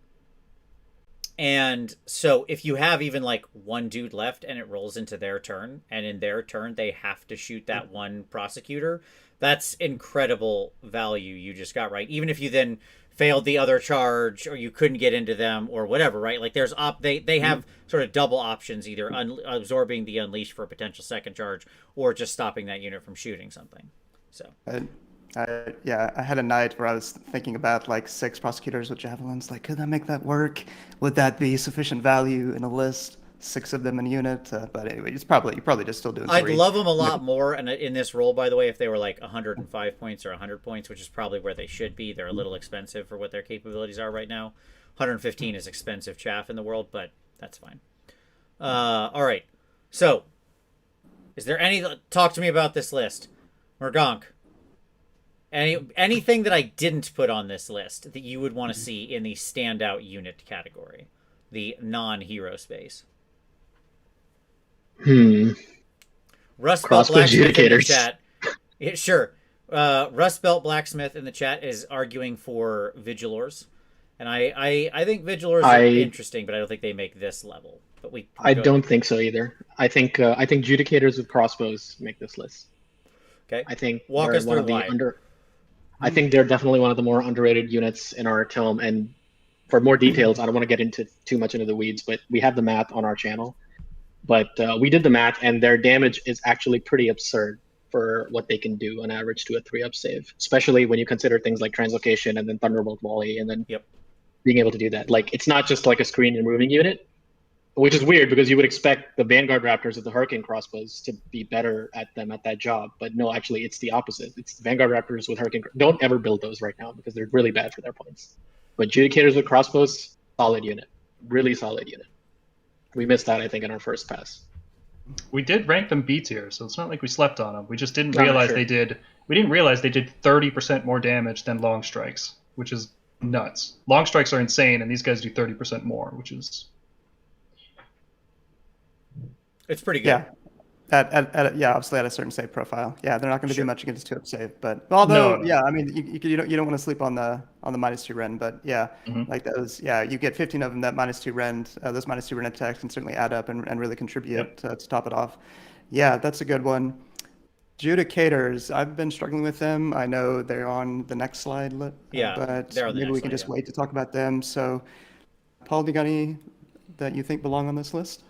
And so if you have even like one dude left and it rolls into their turn, and in their turn they have to shoot that one Prosecutor, that's incredible value you just got, right? Even if you then failed the other charge or you couldn't get into them or whatever, right? Like there's they have sort of double options, either absorbing the Unleash for a potential second charge or just stopping that unit from shooting something. So I had a night where I was thinking about like 6 Prosecutors with Javelins. Like, could I make that work? Would that be sufficient value in a list? 6 of them in a unit. But anyway, you're probably just still doing 3. I'd love them a lot more and in this roll, by the way, if they were like 105 points or 100 points, which is probably where they should be. They're a little expensive for what their capabilities are right now. 115 is expensive chaff in the world, but that's fine. All right. So, is there talk to me about this list. Mergonk. Anything that I didn't put on this list that you would want to see in the standout unit category, the non-hero space? Rust Belt Blacksmith in the chat. Sure. Rust Belt Blacksmith in the chat is arguing for Vigilors, and I think Vigilors are interesting, but I don't think they make this level. But I don't think so either. I think Judicators with crossbows make this list. Okay. I think walk us through why. I think they're definitely one of the more underrated units in our tome. And for more details, I don't want to get into too much into the weeds, but we have the math on our channel. But we did the math, and their damage is actually pretty absurd for what they can do on average to a 3-up save, especially when you consider things like Translocation and then Thunderbolt Volley, and then being able to do that. Like, it's not just like a screen removing unit, which is weird because you would expect the Vanguard Raptors with the Hurricane Crossbows to be better at them at that job. But no, actually, it's the opposite. It's the Vanguard Raptors with Hurricane. Don't ever build those right now because they're really bad for their points. But Judicators with Crossbows, solid unit. Really solid unit. We missed that, I think, in our first pass. We did rank them B tier, so it's not like we slept on them. We just didn't realize they did. We didn't realize they did 30% more damage than Long Strikes, which is nuts. Long Strikes are insane, and these guys do 30% more, which is... It's pretty good. Yeah. Obviously at a certain save profile. Yeah, they're not going to do much against 2-up save, but although I mean you don't want to sleep on the -2 rend, but like those you get 15 of them. That -2 rend, those -2 rend attacks can certainly add up and really contribute to top it off. Yeah, that's a good one. Judicators, I've been struggling with them. I know they're on the next slide, but maybe we can just wait to talk about them. So, Paul, do you got any that you think belong on this list?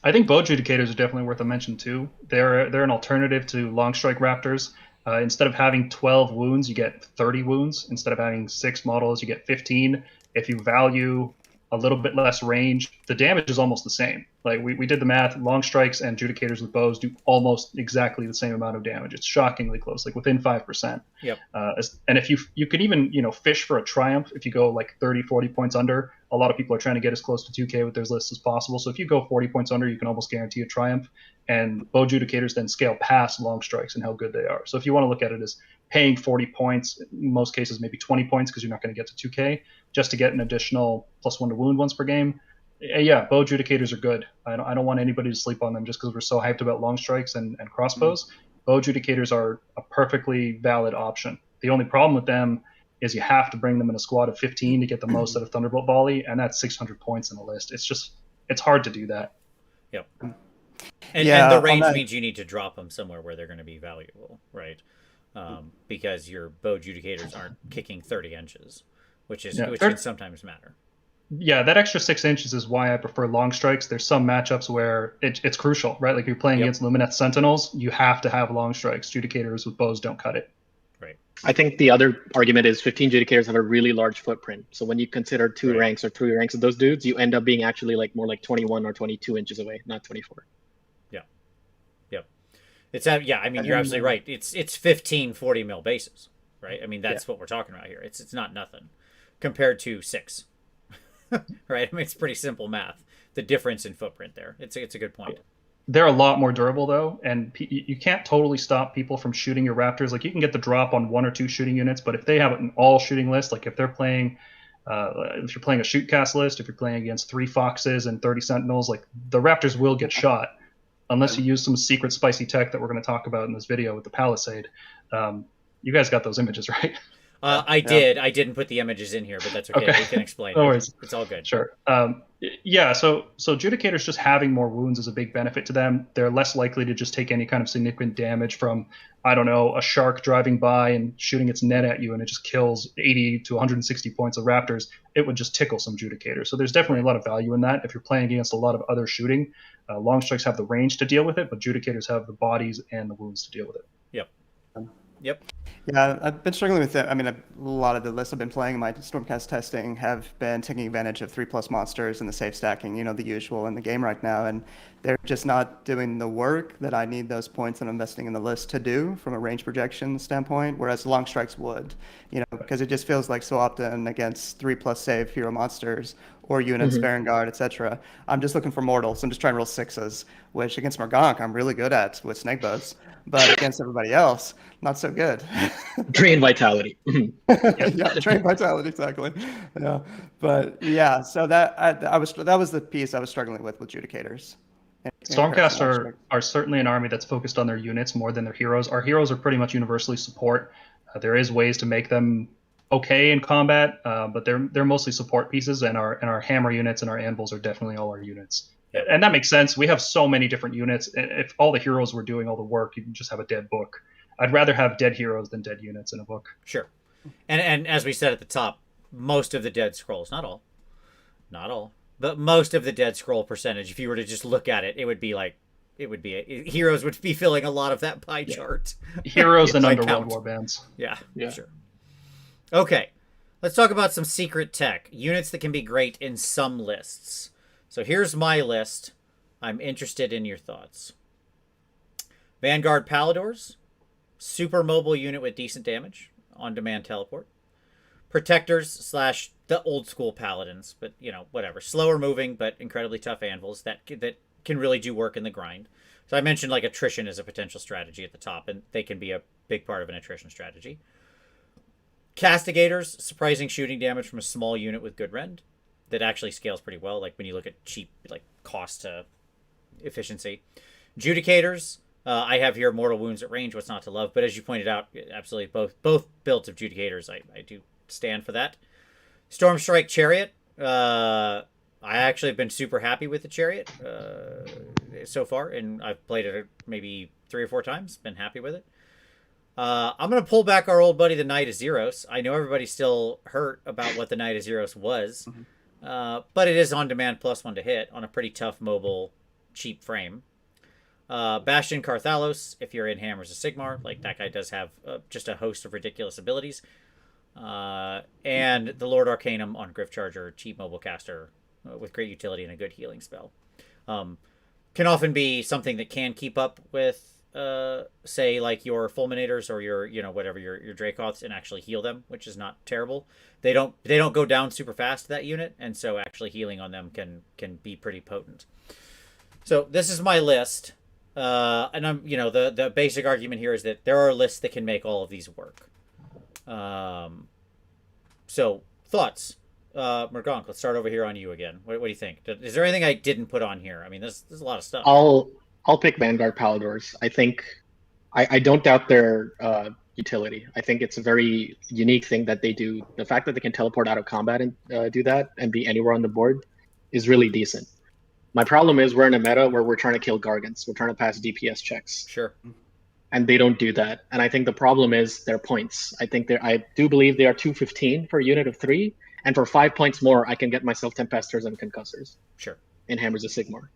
I think bow Judicators are definitely worth a mention too. They're an alternative to Long Strike Raptors. Instead of having 12 wounds, you get 30 wounds. Instead of having 6 models, you get 15. If you value a little bit less range. The damage is almost the same. Like we did the math. Long strikes and judicators with bows do almost exactly the same amount of damage. It's shockingly close, like within 5%. Yep. And if you could even fish for a triumph if you go like 30, 40 points under. A lot of people are trying to get as close to 2K with their lists as possible. So if you go 40 points under, you can almost guarantee a triumph. And bow judicators then scale past long strikes and how good they are. So if you want to look at it as paying 40 points, in most cases maybe 20 points because you're not going to get to 2K, just to get an additional +1 to wound once per game. Yeah, bow judicators are good. I don't want anybody to sleep on them just because we're so hyped about long strikes and crossbows. Mm-hmm. Bow judicators are a perfectly valid option. The only problem with them is you have to bring them in a squad of 15 to get the most out of Thunderbolt Volley, and that's 600 points in the list. It's hard to do that. Yep. And the range means you need to drop them somewhere where they're going to be valuable, right? Because your bow judicators aren't kicking 30 inches, which can sometimes matter. Yeah, that extra 6 inches is why I prefer long strikes. There's some matchups where it's crucial, right? Like if you're playing against Lumineth Sentinels, you have to have long strikes. Judicators with bows don't cut it. Right. I think the other argument is 15 judicators have a really large footprint. So when you consider two ranks or 3 ranks of those dudes, you end up being actually like more like 21 or 22 inches away, not 24. Yeah. Yep. I mean, you're absolutely right. It's 15 40 mil bases, right? I mean, that's what we're talking about here. It's not nothing compared to 6. Right? I mean, it's pretty simple math. The difference in footprint there. It's a good point. They're a lot more durable though, and you can't totally stop people from shooting your raptors. Like you can get the drop on 1 or 2 shooting units, but if they have an all shooting list, like if they're playing, if you're playing a shoot cast list, if you're playing against 3 foxes and 30 sentinels, like the raptors will get shot unless you use some secret spicy tech that we're going to talk about in this video with the palisade. You guys got those images, right? I did. I didn't put the images in here, but that's okay. We can explain. No worries. It's all good. Sure. So judicators just having more wounds is a big benefit to them. They're less likely to just take any kind of significant damage from, I don't know, a shark driving by and shooting its net at you and it just kills 80 to 160 points of raptors. It would just tickle some judicators. So there's definitely a lot of value in that. If you're playing against a lot of other shooting, long strikes have the range to deal with it, but judicators have the bodies and the wounds to deal with it. Yep. Yeah, I've been struggling with that. I mean, a lot of the lists I've been playing in my Stormcast testing have been taking advantage of 3+ monsters and the safe stacking, the usual in the game right now. And they're just not doing the work that I need those points that I'm investing in the list to do from a range projection standpoint, whereas long strikes would, because it just feels like so often against 3+ save hero monsters or units, Vanguard, etc. I'm just looking for mortals. I'm just trying to roll 6s, which against Morgonk I'm really good at with snake bows, but against everybody else, not so good. Drain vitality. Drain vitality, exactly. Yeah, but yeah, so that was the piece I was struggling with judicators. Stormcast are certainly an army that's focused on their units more than their heroes. Our heroes are pretty much universally support. There is ways to make them okay in combat, but they're mostly support pieces, and our hammer units and our anvils are definitely all our units. And that makes sense. We have so many different units. If all the heroes were doing all the work, you can just have a dead book. I'd rather have dead heroes than dead units in a book. Sure. And as we said at the top, most of the dead scrolls, not all, but most of the dead scroll percentage, if you were to just look at it, heroes would be filling a lot of that pie chart. Heroes and underworld warbands. Yeah, sure. Okay, let's talk about some secret tech. Units that can be great in some lists. So here's my list. I'm interested in your thoughts. Vanguard Paladors. Super mobile unit with decent damage. On-demand teleport. Protectors / the old school paladins. But, whatever. Slower moving, but incredibly tough anvils that can really do work in the grind. So I mentioned attrition as a potential strategy at the top, and they can be a big part of an attrition strategy. Castigators, surprising shooting damage from a small unit with good rend. That actually scales pretty well, like when you look at cheap, cost to efficiency. Judicators, I have here mortal wounds at range, what's not to love, but as you pointed out, absolutely both builds of Judicators, I do stand for that. Stormstrike Chariot, I actually have been super happy with the Chariot so far, and I've played it maybe 3 or 4 times, been happy with it. I'm going to pull back our old buddy, the Knight of Zeros. I know everybody's still hurt about what the Knight of Zeros was, but it is on-demand +1 to hit on a pretty tough, mobile, cheap frame. Bastion Carthalos, if you're in Hammers of Sigmar, that guy does have just a host of ridiculous abilities. And the Lord Arcanum on Griff Charger, cheap mobile caster, with great utility and a good healing spell. Can often be something that can keep up with, say, like your fulminators or your, whatever, your Dracoths, and actually heal them, which is not terrible. They don't go down super fast, that unit, and so actually healing on them can be pretty potent. So this is my list, and I'm, the basic argument here is that there are lists that can make all of these work. So thoughts, Mergonk, let's start over here on you again. What do you think? Is there anything I didn't put on here? I mean, there's a lot of stuff. I'll pick Vanguard Paladors. I think I don't doubt their utility. I think it's a very unique thing that they do. The fact that they can teleport out of combat and do that and be anywhere on the board is really decent. My problem is we're in a meta where we're trying to kill Gargants. We're trying to pass DPS checks. Sure. And they don't do that. And I think the problem is their points. I do believe they are 215 for a unit of 3. And for 5 points more, I can get myself Tempesters and Concussors. Sure. In Hammers of Sigmar.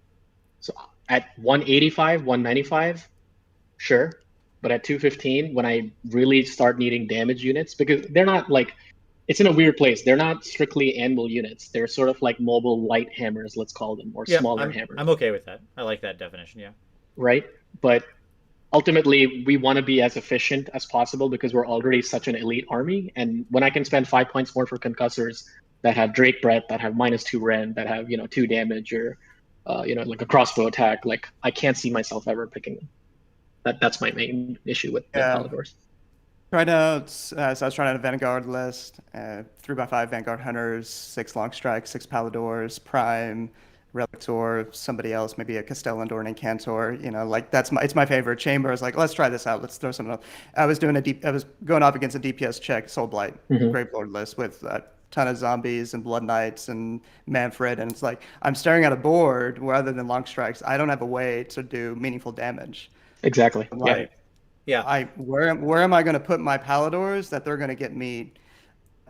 So at 185, 195, sure. But at 215, when I really start needing damage units, because they're not like, it's in a weird place. They're not strictly anvil units. They're sort of like mobile light hammers, let's call them, or smaller hammers. I'm okay with that. I like that definition, yeah. Right? But ultimately, we want to be as efficient as possible because we're already such an elite army. And when I can spend 5 points more for Concussors that have Drake Breath, that have -2 Rend, that have 2 damage, or like a crossbow attack, like I can't see myself ever picking them. That's my main issue with Paladors. I was trying out a Vanguard list, 3x5 Vanguard Hunters, 6 Long Strikes, 6 Paladors, Prime, Relictor, somebody else, maybe a Castellandor and Incantor, it's my favorite chamber. I was like, let's try this out. Let's throw something up. I was going up against a DPS check, Soul Blight, Gravelord list with a ton of zombies and Blood Knights and Manfred. And it's like, I'm staring at a board where other than Long Strikes, I don't have a way to do meaningful damage. Exactly. Like, yeah. Where am I going to put my Paladors that they're going to get me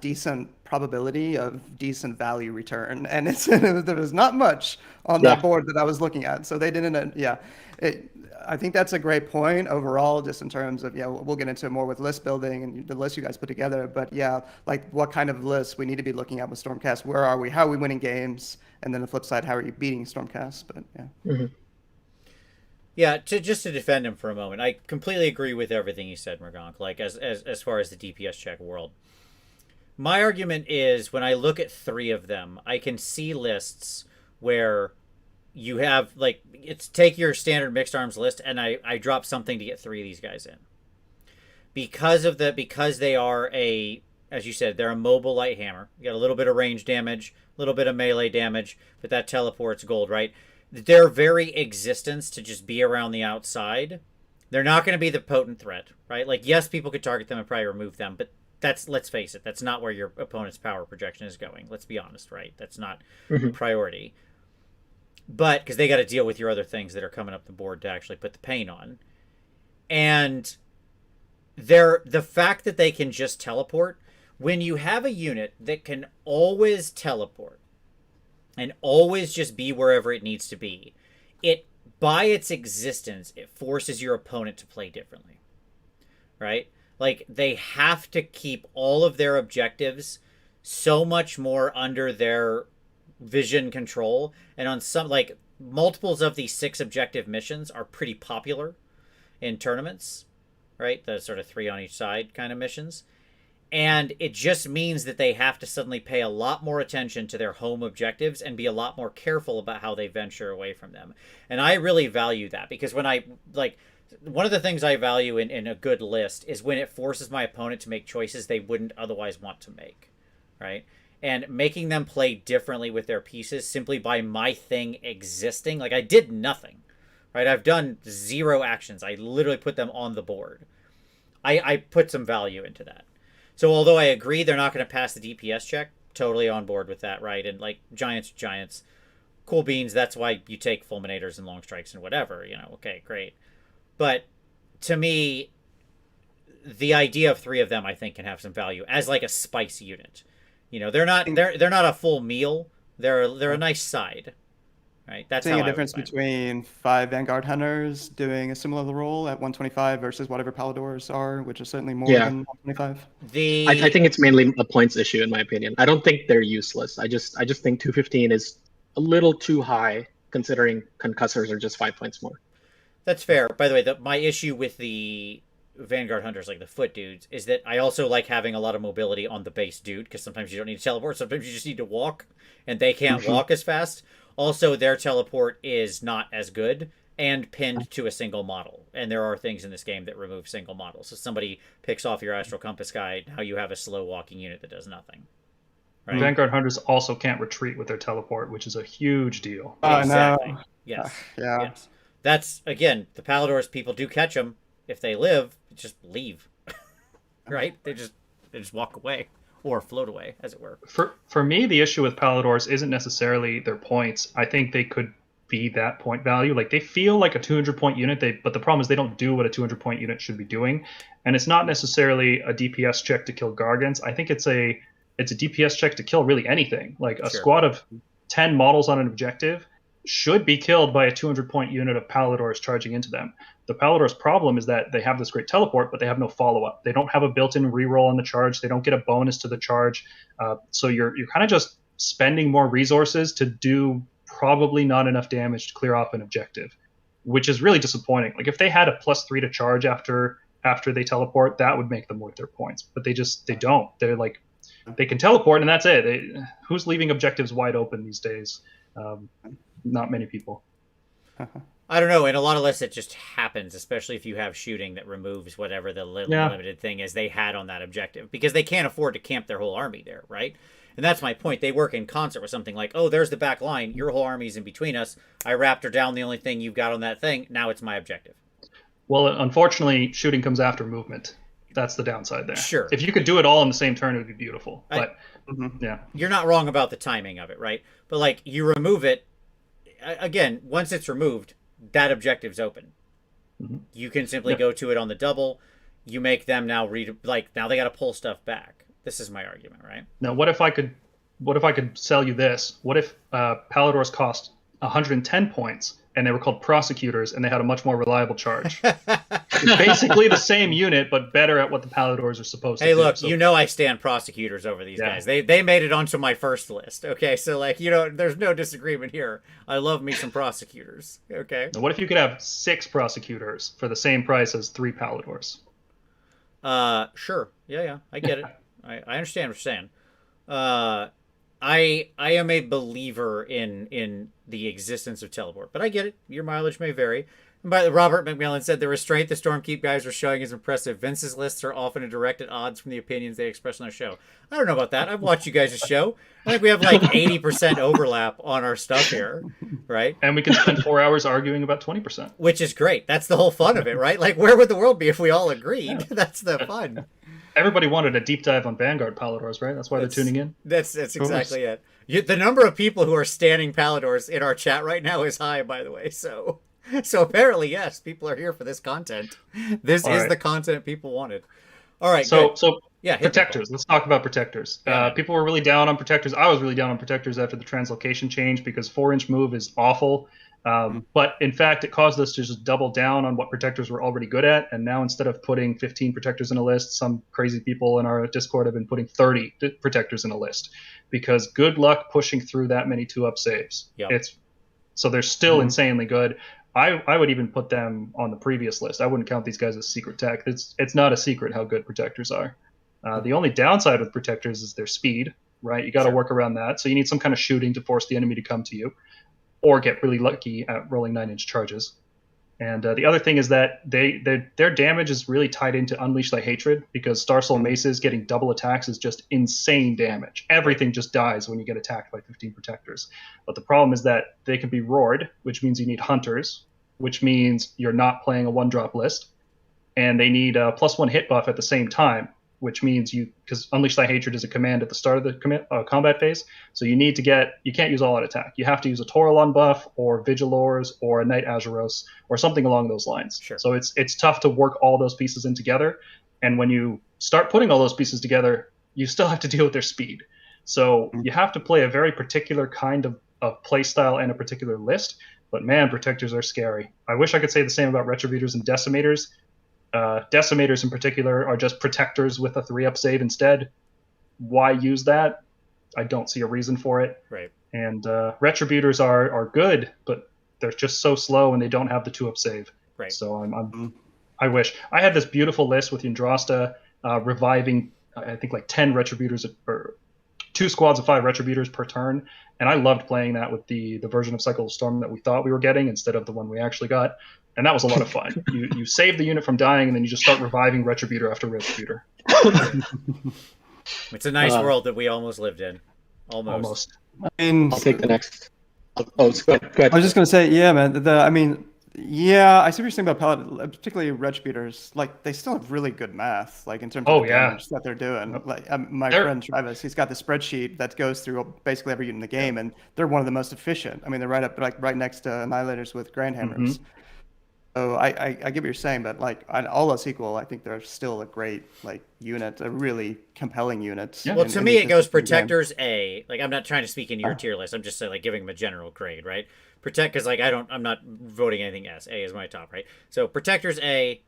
decent probability of decent value return? And there was not much on that board that I was looking at. So they didn't. I think that's a great point overall, just in terms of, we'll get into it more with list building and the list you guys put together. But like what kind of lists we need to be looking at with Stormcast? Where are we? How are we winning games? And then the flip side, how are you beating Stormcast? But yeah. Mm-hmm. Yeah, to defend him for a moment, I completely agree with everything you said, Mergonk, like as far as the DPS check world. My argument is when I look at 3 of them, I can see lists where you have, like, take your standard mixed arms list and I drop something to get 3 of these guys in. Because they are as you said, they're a mobile light hammer. You got a little bit of range damage, a little bit of melee damage, but that teleports gold, right? Their very existence to just be around the outside, they're not going to be the potent threat, right? Like, yes, people could target them and probably remove them, but let's face it, that's not where your opponent's power projection is going. Let's be honest, right? That's not priority. But because they got to deal with your other things that are coming up the board to actually put the pain on. And the fact that they can just teleport, when you have a unit that can always teleport, and always just be wherever it needs to be, it, by its existence, it forces your opponent to play differently, right? Like, they have to keep all of their objectives so much more under their vision control. And on some, like, multiples of these 6 objective missions are pretty popular in tournaments, right? The sort of 3 on each side kind of missions. And it just means that they have to suddenly pay a lot more attention to their home objectives and be a lot more careful about how they venture away from them. And I really value that, because when one of the things I value in a good list is when it forces my opponent to make choices they wouldn't otherwise want to make, right? And making them play differently with their pieces simply by my thing existing. Like, I did nothing, right? I've done 0 actions. I literally put them on the board. I put some value into that. So although I agree they're not going to pass the DPS check, totally on board with that, right? And like, giants, cool beans. That's why you take fulminators and long strikes and whatever, okay, great. But to me, the idea of 3 of them, I think, can have some value as like a spice unit. They're not a full meal. They're a nice side, right? That's seeing a difference between 5 Vanguard Hunters doing a similar role at 125 versus whatever Paladors are, which is certainly more than 125. I think it's mainly a points issue, in my opinion. I don't think they're useless. I just think 215 is a little too high considering concussors are just 5 points more. That's fair. By the way, my issue with the Vanguard Hunters, like the foot dudes, is that I also like having a lot of mobility on the base dude, because sometimes you don't need to teleport, sometimes you just need to walk, and they can't walk as fast. Also, their teleport is not as good and pinned to a single model. And there are things in this game that remove single models. So somebody picks off your Astral Compass guy, now you have a slow walking unit that does nothing. Right? Vanguard Hunters also can't retreat with their teleport, which is a huge deal. Exactly. No. Yes. Yeah. Yes. That's, again, the Palladors, people do catch them. If they live, just leave. Right? They just walk away. Or float away, as it were. For me, the issue with Palladors isn't necessarily their points. I think they could be that point value. Like, they feel like a 200-point unit, but the problem is they don't do what a 200-point unit should be doing. And it's not necessarily a DPS check to kill Gargants. I think it's a DPS check to kill really anything. Like, a squad of 10 models on an objective should be killed by a 200-point unit of Palladors charging into them. The Pallador's problem is that they have this great teleport, but they have no follow-up. They don't have a built-in reroll on the charge. They don't get a bonus to the charge. So you're kind of just spending more resources to do probably not enough damage to clear off an objective, which is really disappointing. Like, if they had a +3 to charge after they teleport, that would make them worth their points. But they don't. They're like, they can teleport and that's it. Who's leaving objectives wide open these days? Not many people. I don't know. In a lot of lists, it just happens, especially if you have shooting that removes whatever the limited thing is they had on that objective, because they can't afford to camp their whole army there, right? And that's my point. They work in concert with something like, oh, there's the back line. Your whole army's in between us. I raptor down the only thing you've got on that thing. Now it's my objective. Well, unfortunately, shooting comes after movement. That's the downside there. Sure. If you could do it all in the same turn, it would be beautiful. But yeah, you're not wrong about the timing of it, right? But like, you remove it again. Once it's removed, that objective's open. You can simply go to it on the double. You make them now now they got to pull stuff back. This is my argument, right? Now, what if I could sell you this? What if Palladors cost 110 points and they were called prosecutors and they had a much more reliable charge? It's basically the same unit, but better at what the Palladors are supposed to do. Hey, look, so, I stand prosecutors over these guys. They made it onto my first list. Okay, so like, there's no disagreement here. I love me some prosecutors. Okay. Now, what if you could have 6 prosecutors for the same price as 3 Palladors? Sure. Yeah, I get it. I understand what you're saying. I am a believer in the existence of teleport, but I get it. Your mileage may vary. And by Robert McMillan said the restraint the Stormkeep guys are showing is impressive. Vince's lists are often a direct at odds from the opinions they express on their show. I don't know about that. I've watched you guys' show. I think we have like 80% overlap on our stuff here, right? And we can spend 4 hours arguing about 20%. Which is great. That's the whole fun of it, right? Like, where would the world be if we all agreed? That's the fun. Everybody wanted a deep dive on Vanguard Palladors, right? That's why they're tuning in. That's exactly it. The number of people who are standing Palladors in our chat right now is high, by the way. So apparently, yes, people are here for this content. This is the content people wanted. All right. So yeah, protectors. Let's talk about protectors. People were really down on protectors. I was really down on protectors after the translocation change because 4-inch move is awful. But in fact, it caused us to just double down on what protectors were already good at. And now instead of putting 15 protectors in a list, some crazy people in our Discord have been putting 30 protectors in a list, because good luck pushing through that many 2-up saves. Yep. So they're still insanely good. I would even put them on the previous list. I wouldn't count these guys as secret tech. It's not a secret how good protectors are. The only downside with protectors is their speed, right? You got to work around that. So you need some kind of shooting to force the enemy to come to you, or get really lucky at rolling 9-inch charges. And the other thing is that their damage is really tied into Unleash Thy Hatred, because Starsoul Maces getting double attacks is just insane damage. Everything just dies when you get attacked by 15 protectors. But the problem is that they can be roared, which means you need hunters, which means you're not playing a 1-drop list. And they need a +1 hit buff at the same time, which means because Unleash Thy Hatred is a command at the start of the combat phase, so you can't use all-out attack. You have to use a Taurolon buff, or Vigilors, or a Knight Azuros, or something along those lines. Sure. So it's tough to work all those pieces in together, and when you start putting all those pieces together, you still have to deal with their speed. So you have to play a very particular kind of play style and a particular list, but man, protectors are scary. I wish I could say the same about Retributors and Decimators. Decimators in particular are just protectors with a 3-up save instead. Why use that? I don't see a reason for it. Right. And Retributors are good, but they're just so slow and they don't have the 2-up save. Right. So I wish. I had this beautiful list with Yndrasta reviving, I think, like 10 Retributors, or 2 squads of 5 Retributors per turn. And I loved playing that with the version of Cycle of Storm that we thought we were getting instead of the one we actually got. And that was a lot of fun. You save the unit from dying, and then you just start reviving Retributor after Retributor. It's a nice world that we almost lived in. Almost. I mean, I'll take the next. Oh, go ahead. I was just gonna say, yeah, man. I mean, yeah, I see what you're saying about Paladin, particularly Retributors. Like, they still have really good math, like in terms of the damage that they're doing. Like, my friend Travis, he's got the spreadsheet that goes through basically every unit in the game, and they're one of the most efficient. I mean, they're right next to Annihilators with Grand Hammers. So I get what you're saying, but like all else equal, I think they're still a great unit, a really compelling unit. Yeah. Well, to me, it goes Protectors A. Like, I'm not trying to speak into your tier list. I'm just saying, like, giving them a general grade, right? Because like I'm not voting anything S. A is my top, right? So Protectors A,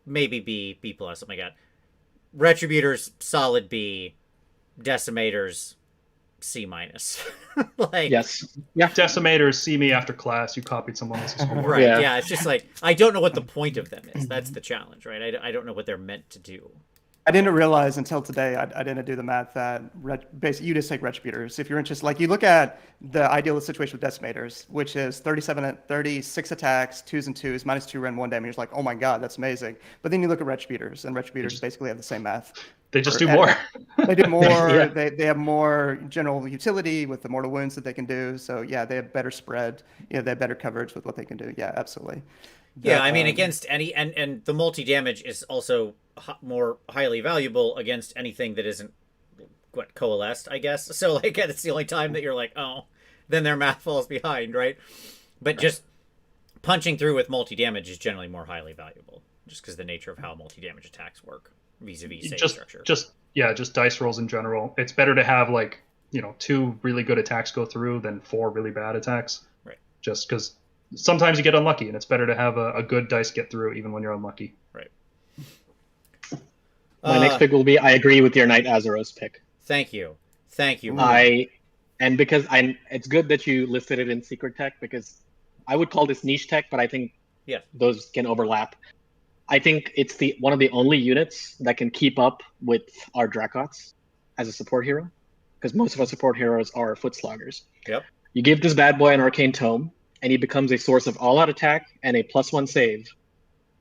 maybe B plus, something like that. Retributors solid B, Decimators C minus. Like, yes, yeah. Decimators, see me after class. You copied someone else's homework. Right. Yeah. It's just like, I don't know what the point of them is. That's the challenge, right? I don't know what they're meant to do. I didn't realize until today, I didn't do the math that basically you just take Retributors. If you're interested, like, you look at the ideal situation with Decimators, which is 36 attacks, 2s and 2s, -2 rend 1 damage. You're like, oh my god, that's amazing. But then you look at Retributors, and Retributors basically have the same math. They just do more. They do more. They have more general utility with the mortal wounds that they can do. So yeah, they have better spread. They have better coverage with what they can do. Yeah, absolutely. Yeah, I mean, against any and the multi-damage is also more highly valuable against anything that isn't coalesced, I guess. So like, it's the only time that you're like, oh, then their math falls behind, right? But just punching through with multi-damage is generally more highly valuable, just because the nature of how multi-damage attacks work vis-a-vis save structure. Just dice rolls in general. It's better to have 2 really good attacks go through than 4 really bad attacks. Right. Just because sometimes you get unlucky, and it's better to have a good dice get through even when you're unlucky. Right. My next pick will be, I agree with your Knight Azeros pick. Thank you. Because it's good that you listed it in secret tech, because I would call this niche tech, but I think those can overlap. I think it's one of the only units that can keep up with our Dracots as a support hero, because most of our support heroes are foot sloggers. Yep. You give this bad boy an Arcane Tome, and he becomes a source of all-out attack and a +1 save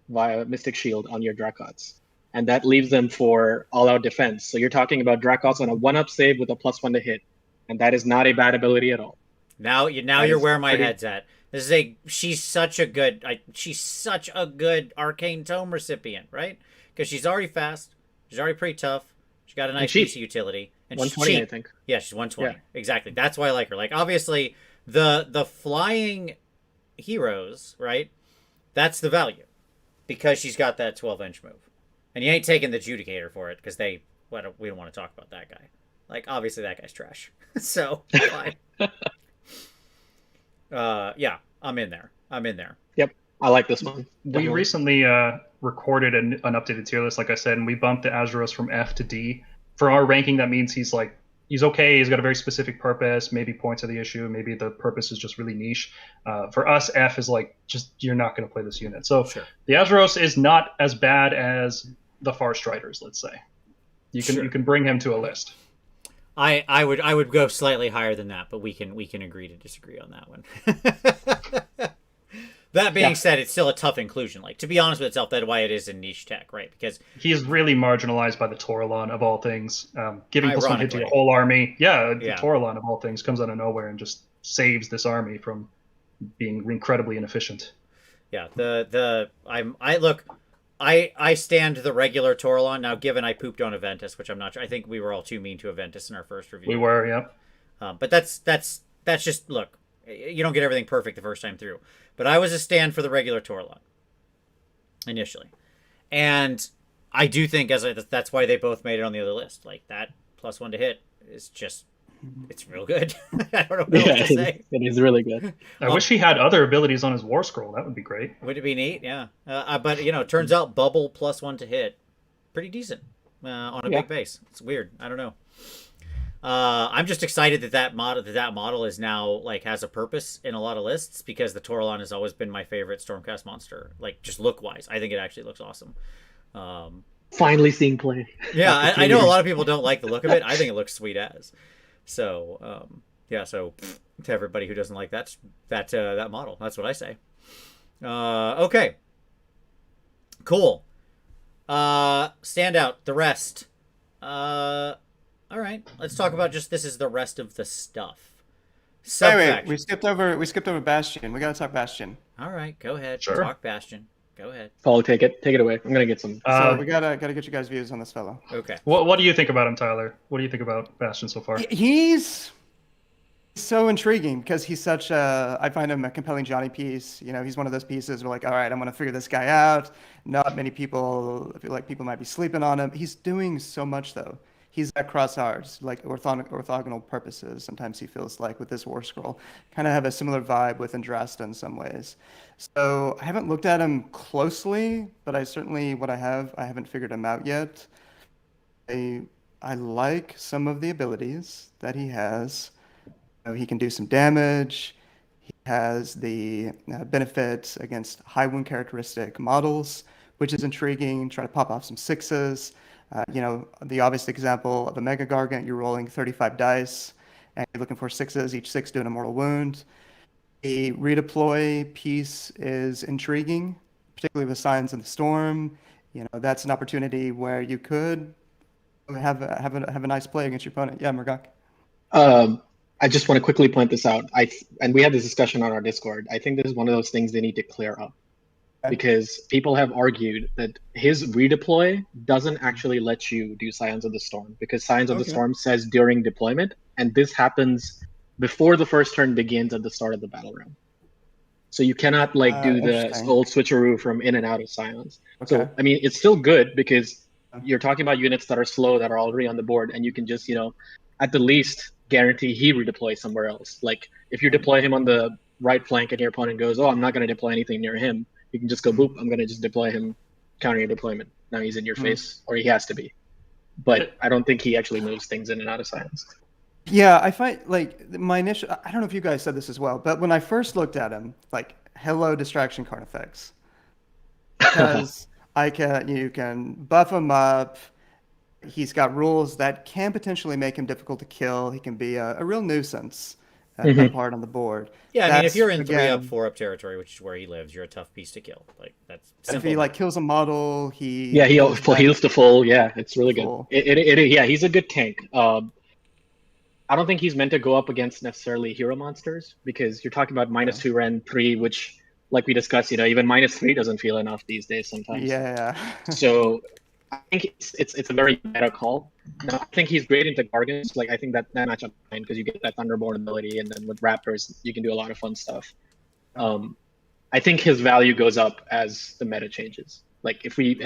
via Mystic Shield on your Dracots. And that leaves them for all-out defense. So you're talking about Dracots on a 1-up save with a +1 to hit, and that is not a bad ability at all. Now you're where my head's at. She's such a good Arcane Tome recipient, right? Because she's already fast, she's already pretty tough, she's got a nice piece of utility, and 120, she's cheap. I think. Yeah, she's 120. Yeah. Exactly. That's why I like her. Like, obviously, the flying heroes, right? That's the value, because she's got that 12-inch move. And you ain't taking the Judicator for it, because we don't want to talk about that guy. Like, obviously that guy's trash. So, fine. Yeah, I'm in there. Yep, I like this one. We recently recorded an updated tier list, like I said, and we bumped the Azeros from F to D. For our ranking, that means he's okay, he's got a very specific purpose, maybe points are the issue, maybe the purpose is just really niche. For us, F is you're not going to play this unit. So sure. The Azeros is not as bad as the Far Striders, let's say. You can bring him to a list. I would go slightly higher than that, but we can agree to disagree on that one. That being said, it's still a tough inclusion. Like, to be honest with itself, that's why it is in niche tech, right? Because he's really marginalized by the Toralon of all things. Giving +1 hit to your whole army. The Toralon of all things comes out of nowhere and just saves this army from being incredibly inefficient. Yeah, I stand the regular Toralon. Now, given I pooped on Aventus, which I'm not sure. I think we were all too mean to Aventus in our first review. We were, yeah. But that's just, look, you don't get everything perfect the first time through. But I was a stand for the regular Toralon initially. And I do think that's why they both made it on the other list. Like, that +1 to hit is just, it's real good. I don't know what else to say. It is really good. I wish he had other abilities on his War Scroll. That would be great. Would it be neat? Yeah. But, it turns out Bubble +1 to hit, pretty decent on a big base. It's weird. I don't know. I'm just excited that model is now like has a purpose in a lot of lists because the Taurolon has always been my favorite Stormcast monster. Like just look wise, I think it actually looks awesome. Finally seeing play. Yeah, After I know a 2 years. lot of people don't like the look of it. I think it looks sweet as. So yeah, so to everybody who doesn't like that model, that's what I say. Okay, cool. Standout. The rest. All right, let's talk about just this is the rest of the stuff. Wait, Subfaction. we skipped over Bastion. We gotta talk Bastion. All right, go ahead. Sure. Talk Bastion. Go ahead. Paul, take it away. I'm gonna get some. So we gotta get you guys' views on this fellow. Okay. What do you think about him, Tyler? What do you think about Bastion so far? He's so intriguing because he's such a. I find him a compelling Johnny piece. You know, he's one of those pieces where like, all right, I'm gonna figure this guy out. Not many people I feel like people might be sleeping on him. He's doing so much though. He's at crosshards, like orthogonal purposes. Sometimes he feels like with this War Scroll, kind of have a similar vibe with Andrasta in some ways. So I haven't looked at him closely, but I certainly what I haven't figured him out yet. I like some of the abilities that he has. You know, he can do some damage. He has the benefit against high wound characteristic models, which is intriguing. Try to pop off some sixes. You know, the obvious example of a Mega Gargant, you're rolling 35 dice, and you're looking for sixes, each six doing a mortal wound. The redeploy piece is intriguing, particularly with Signs of the Storm. You know, that's an opportunity where you could have a nice play against your opponent. Yeah, Murgok. I just want to quickly point this out. And we had this discussion on our Discord. I think this is one of those things they need to clear up. Because people have argued that his redeploy doesn't actually let you do Scions of the Storm, because Scions of the Storm says during deployment, and this happens before the first turn begins at the start of the battle round. So you cannot like do the old switcheroo from in and out of Scions. So I mean, it's still good because you're talking about units that are slow that are already on the board, and you can just at the least guarantee he redeploys somewhere else. Like if you deploy him on the right flank and your opponent goes, "Oh, I'm not going to deploy anything near him," you can just go, boop, I'm going to just deploy him, counter your deployment. Now he's in your face, or he has to be. But I don't think he actually moves things in and out of Scions. Yeah, I find like my initial, I don't know if you guys said this as well, but when I first looked at him, like, hello distraction card effects. Because you can buff him up. He's got rules that can potentially make him difficult to kill. He can be a real nuisance. That part on the board. Yeah, I mean, if you're in 3-up, 4-up territory, which is where he lives, you're a tough piece to kill. Like that's simple. If he like kills a model, he heals to full. Yeah, it's really good. Yeah, he's a good tank. I don't think he's meant to go up against necessarily hero monsters because you're talking about -2 Ren 3, which, like we discussed, even -3 doesn't feel enough these days sometimes. Yeah. So I think it's a very meta call. Now, I think he's great into Gargants. Like I think that matchup fine because you get that Thunderborn ability, and then with Raptors you can do a lot of fun stuff. I think his value goes up as the meta changes. Like if we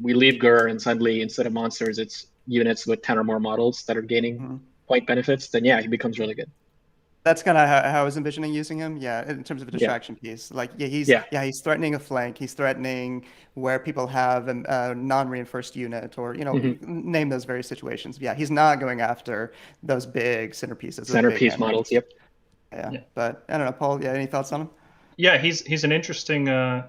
leave Gur, and suddenly instead of monsters it's units with 10 or more models that are gaining point benefits, then yeah, he becomes really good. That's kind of how I was envisioning using him. Yeah, in terms of a distraction piece. Like, he's threatening a flank. He's threatening where people have a non-reinforced unit, or name those various situations. Yeah, he's not going after those big centerpieces. Centerpiece models. Yep. Yeah, but I don't know, Paul. Yeah, any thoughts on him? Yeah, he's an interesting.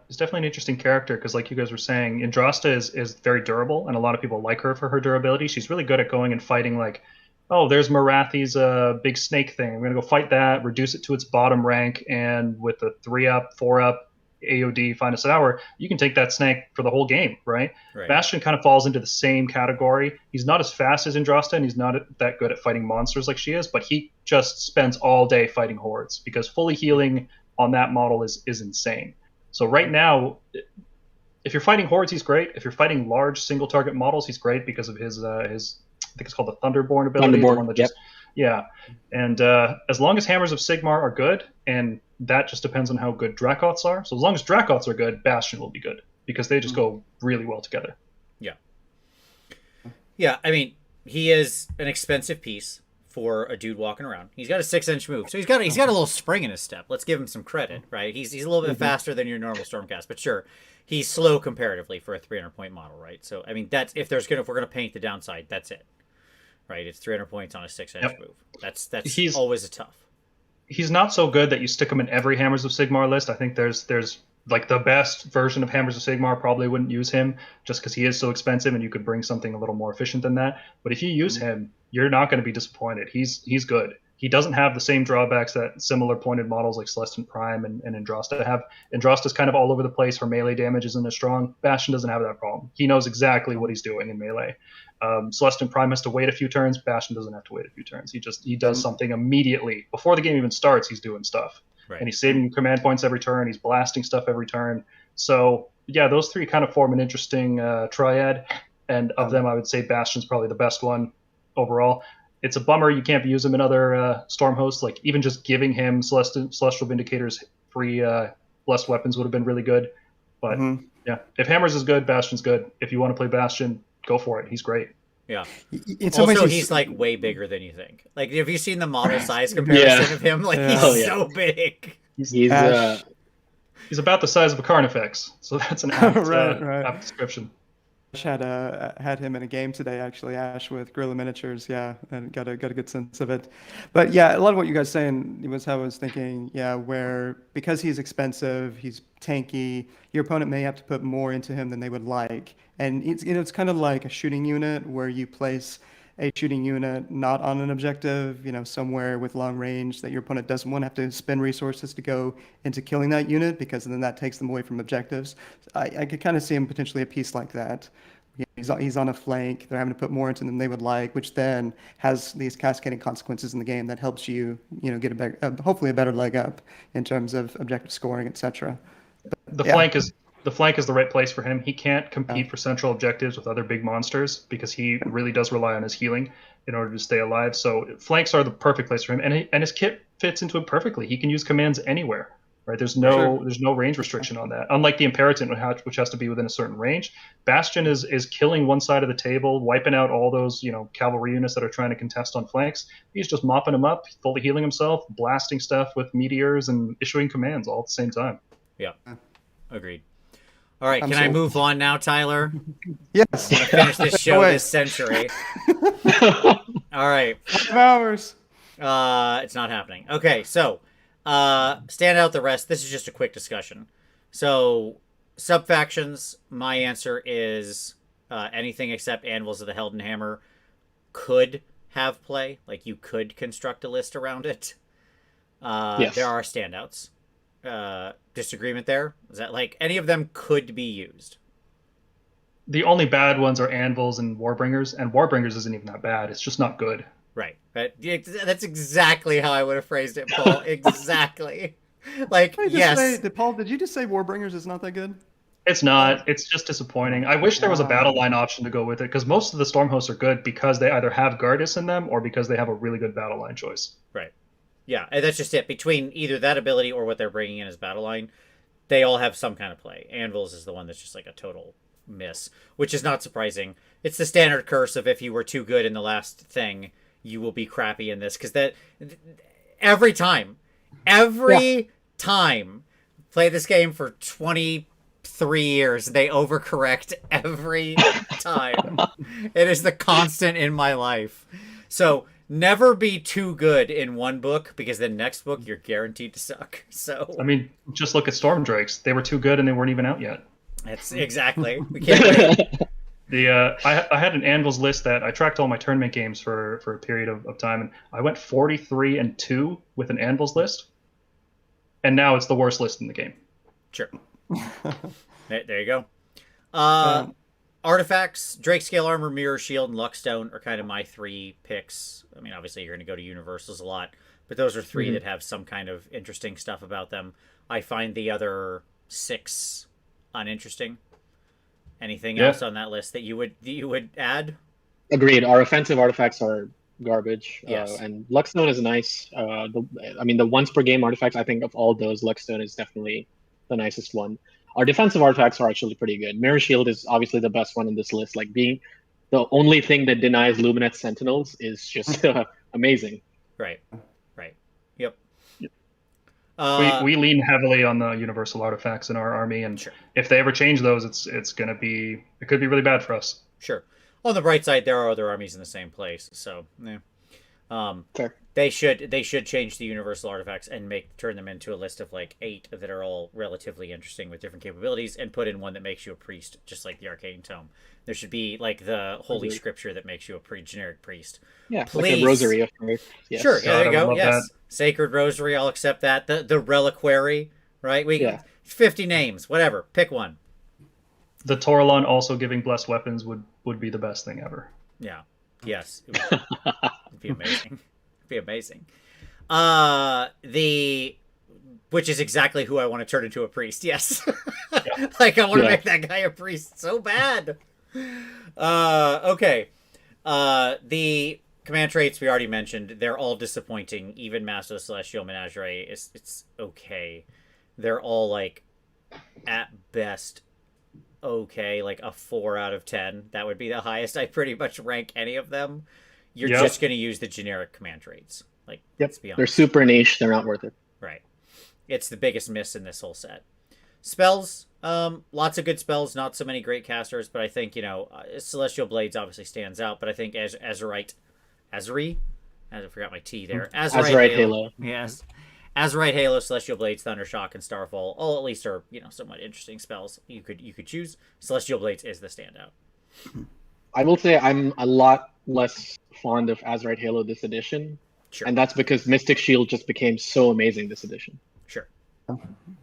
He's definitely an interesting character because, like you guys were saying, Andrasta is very durable, and a lot of people like her for her durability. She's really good at going and fighting like, oh, there's Marathi's big snake thing. I'm going to go fight that, reduce it to its bottom rank, and with a 3-up, 4-up AOD, Finest Hour, you can take that snake for the whole game, right? Bastion kind of falls into the same category. He's not as fast as Andrasta, and he's not that good at fighting monsters like she is, but he just spends all day fighting hordes because fully healing on that model is insane. So right now, if you're fighting hordes, he's great. If you're fighting large single-target models, he's great because of his I think it's called the Thunderborn ability. And as long as Hammers of Sigmar are good, and that just depends on how good Dracoths are. So as long as Dracoths are good, Bastion will be good because they just go really well together. Yeah, I mean, he is an expensive piece for a dude walking around. He's got a 6-inch move, so he's got a little spring in his step. Let's give him some credit, right? He's a little bit faster than your normal Stormcast, but sure, he's slow comparatively for a 300-point model, right? So I mean, that's if we're gonna paint the downside, that's it. right? It's 300 points on a 6-inch Yep. move. That's He's- always a tough. He's not so good that you stick him in every Hammers of Sigmar list. I think there's like the best version of Hammers of Sigmar probably wouldn't use him just because he is so expensive, and you could bring something a little more efficient than that. But if you use him, you're not going to be disappointed. He's good. He doesn't have the same drawbacks that similar pointed models like Celestin Prime and Andrasta have. Andrasta's kind of all over the place. Her melee damage isn't as strong. Bastion doesn't have that problem. He knows exactly what he's doing in melee. Celestin Prime has to wait a few turns. Bastion doesn't have to wait a few turns. He does something immediately. Before the game even starts, he's doing stuff. Right. And he's saving command points every turn. He's blasting stuff every turn. So, yeah, those three kind of form an interesting triad. And of them, I would say Bastion's probably the best one overall. It's a bummer you can't use him in other Storm hosts. Like, even just giving him Celestial Vindicators free blessed weapons would have been really good. But, yeah, if Hammers is good, Bastion's good. If you want to play Bastion, go for it. He's great. Yeah. In some Also, ways, he's like way bigger than you think. Like, have you seen the model size comparison of him? Like, he's so big. He's Ash. He's about the size of a Carnifex, so that's an apt, Right. apt description. Ash had him in a game today, actually. Ash with Guerrilla Miniatures, yeah, and got a good sense of it. But yeah, a lot of what you guys saying was how I was thinking. Yeah, where because he's expensive, he's tanky, your opponent may have to put more into him than they would like, and it's kind of like a shooting unit where you place a shooting unit not on an objective, somewhere with long range that your opponent doesn't want to have to spend resources to go into killing that unit, because then that takes them away from objectives. I could kind of see him potentially a piece like that. He's on a flank. They're having to put more into them than they would like, which then has these cascading consequences in the game that helps you, get hopefully a better leg up in terms of objective scoring, etc. The flank is the right place for him. He can't compete for central objectives with other big monsters because he really does rely on his healing in order to stay alive. So flanks are the perfect place for him, and his kit fits into it perfectly. He can use commands anywhere, right? There's no range restriction on that. Unlike the Imperator, which has to be within a certain range, Bastion is killing one side of the table, wiping out all those cavalry units that are trying to contest on flanks. He's just mopping them up, fully healing himself, blasting stuff with meteors, and issuing commands all at the same time. Yeah, agreed. All right, I'm can I sold. move on now, Tyler? Yes. Finish this show Away. this century. All right. 5 hours. It's not happening. Okay, so stand out the rest. This is just a quick discussion. So sub-factions, my answer is anything except Anvils of the Helden Hammer could have play. Like, you could construct a list around it. Yes. There are standouts. Disagreement there? Is that like any of them could be used? The only bad ones are Anvils and Warbringers, and Warbringers isn't even that bad. It's just not good. Right. That's exactly how I would have phrased it, Paul. Exactly. Like, yes. Paul, did you just say Warbringers is not that good? It's not. It's just disappointing. I wish there was a battle line option to go with it, because most of the Storm hosts are good because they either have Gardas in them or because they have a really good battle line choice. Right. Yeah, and that's just it. Between either that ability or what they're bringing in as battle line, they all have some kind of play. Anvils is the one that's just like a total miss, which is not surprising. It's the standard curse of if you were too good in the last thing, you will be crappy in this. Because that every time, play this game for 23 years, they overcorrect every time. It is the constant in my life. So never be too good in one book, because the next book you're guaranteed to suck. So I mean, just look at Storm Drakes. They were too good and they weren't even out yet. that's exactly. We can't wait. I had an Anvils list that I tracked all my tournament games for a period of time, and I went 43-2 with an Anvils list, and now it's the worst list in the game. Sure. There you go. Artifacts, Drake Scale Armor, Mirror Shield, and Luckstone are kind of my three picks. I mean, obviously you're going to go to Universals a lot, but those are three that have some kind of interesting stuff about them. I find the other 6 uninteresting. Anything else on that list that you would add? Agreed. Our offensive artifacts are garbage. Yes. And Luckstone is nice. The once per game artifacts, I think of all those, Luckstone is definitely the nicest one. Our defensive artifacts are actually pretty good. Mirror Shield is obviously the best one in this list. Like, being the only thing that denies Luminet Sentinels is just amazing. Right. Yep. We lean heavily on the universal artifacts in our army, and Sure. if they ever change those, it could be really bad for us. Sure. On the bright side, there are other armies in the same place, so yeah. Fair. They should change the universal artifacts and turn them into a list of like 8 that are all relatively interesting with different capabilities, and put in one that makes you a priest, just like the Arcane Tome. There should be like the Holy Scripture that makes you a generic priest. Yeah, please. like a rosary of course. Yes. Sure, yeah, there you go. Yes, that. Sacred Rosary, I'll accept that. The Reliquary, right? 50 names, whatever. Pick one. The Toralon also giving blessed weapons would be the best thing ever. Yeah. Yes. It'd be amazing. It'd be amazing. Which is exactly who I want to turn into a priest. Yes. Yeah. Like I want to make that guy a priest so bad. Okay. The command traits we already mentioned, they're all disappointing. Even Master of the Celestial Menagerie it's okay. They're all like at best okay, like a 4 out of 10. That would be the highest I pretty much rank any of them. You're just going to use the generic command traits. Like, let's be honest. They're super niche. They're not worth it. Right. It's the biggest miss in this whole set. Spells, lots of good spells, not so many great casters, but I think, Celestial Blades obviously stands out, but I think Azerite, I forgot my T there. Azerite Halo. Yes. Azerite Halo, Celestial Blades, Thundershock, and Starfall all at least are, somewhat interesting spells you could choose. Celestial Blades is the standout. I will say I'm a lot less fond of Azerite Halo this edition. Sure. And that's because Mystic Shield just became so amazing this edition. Sure.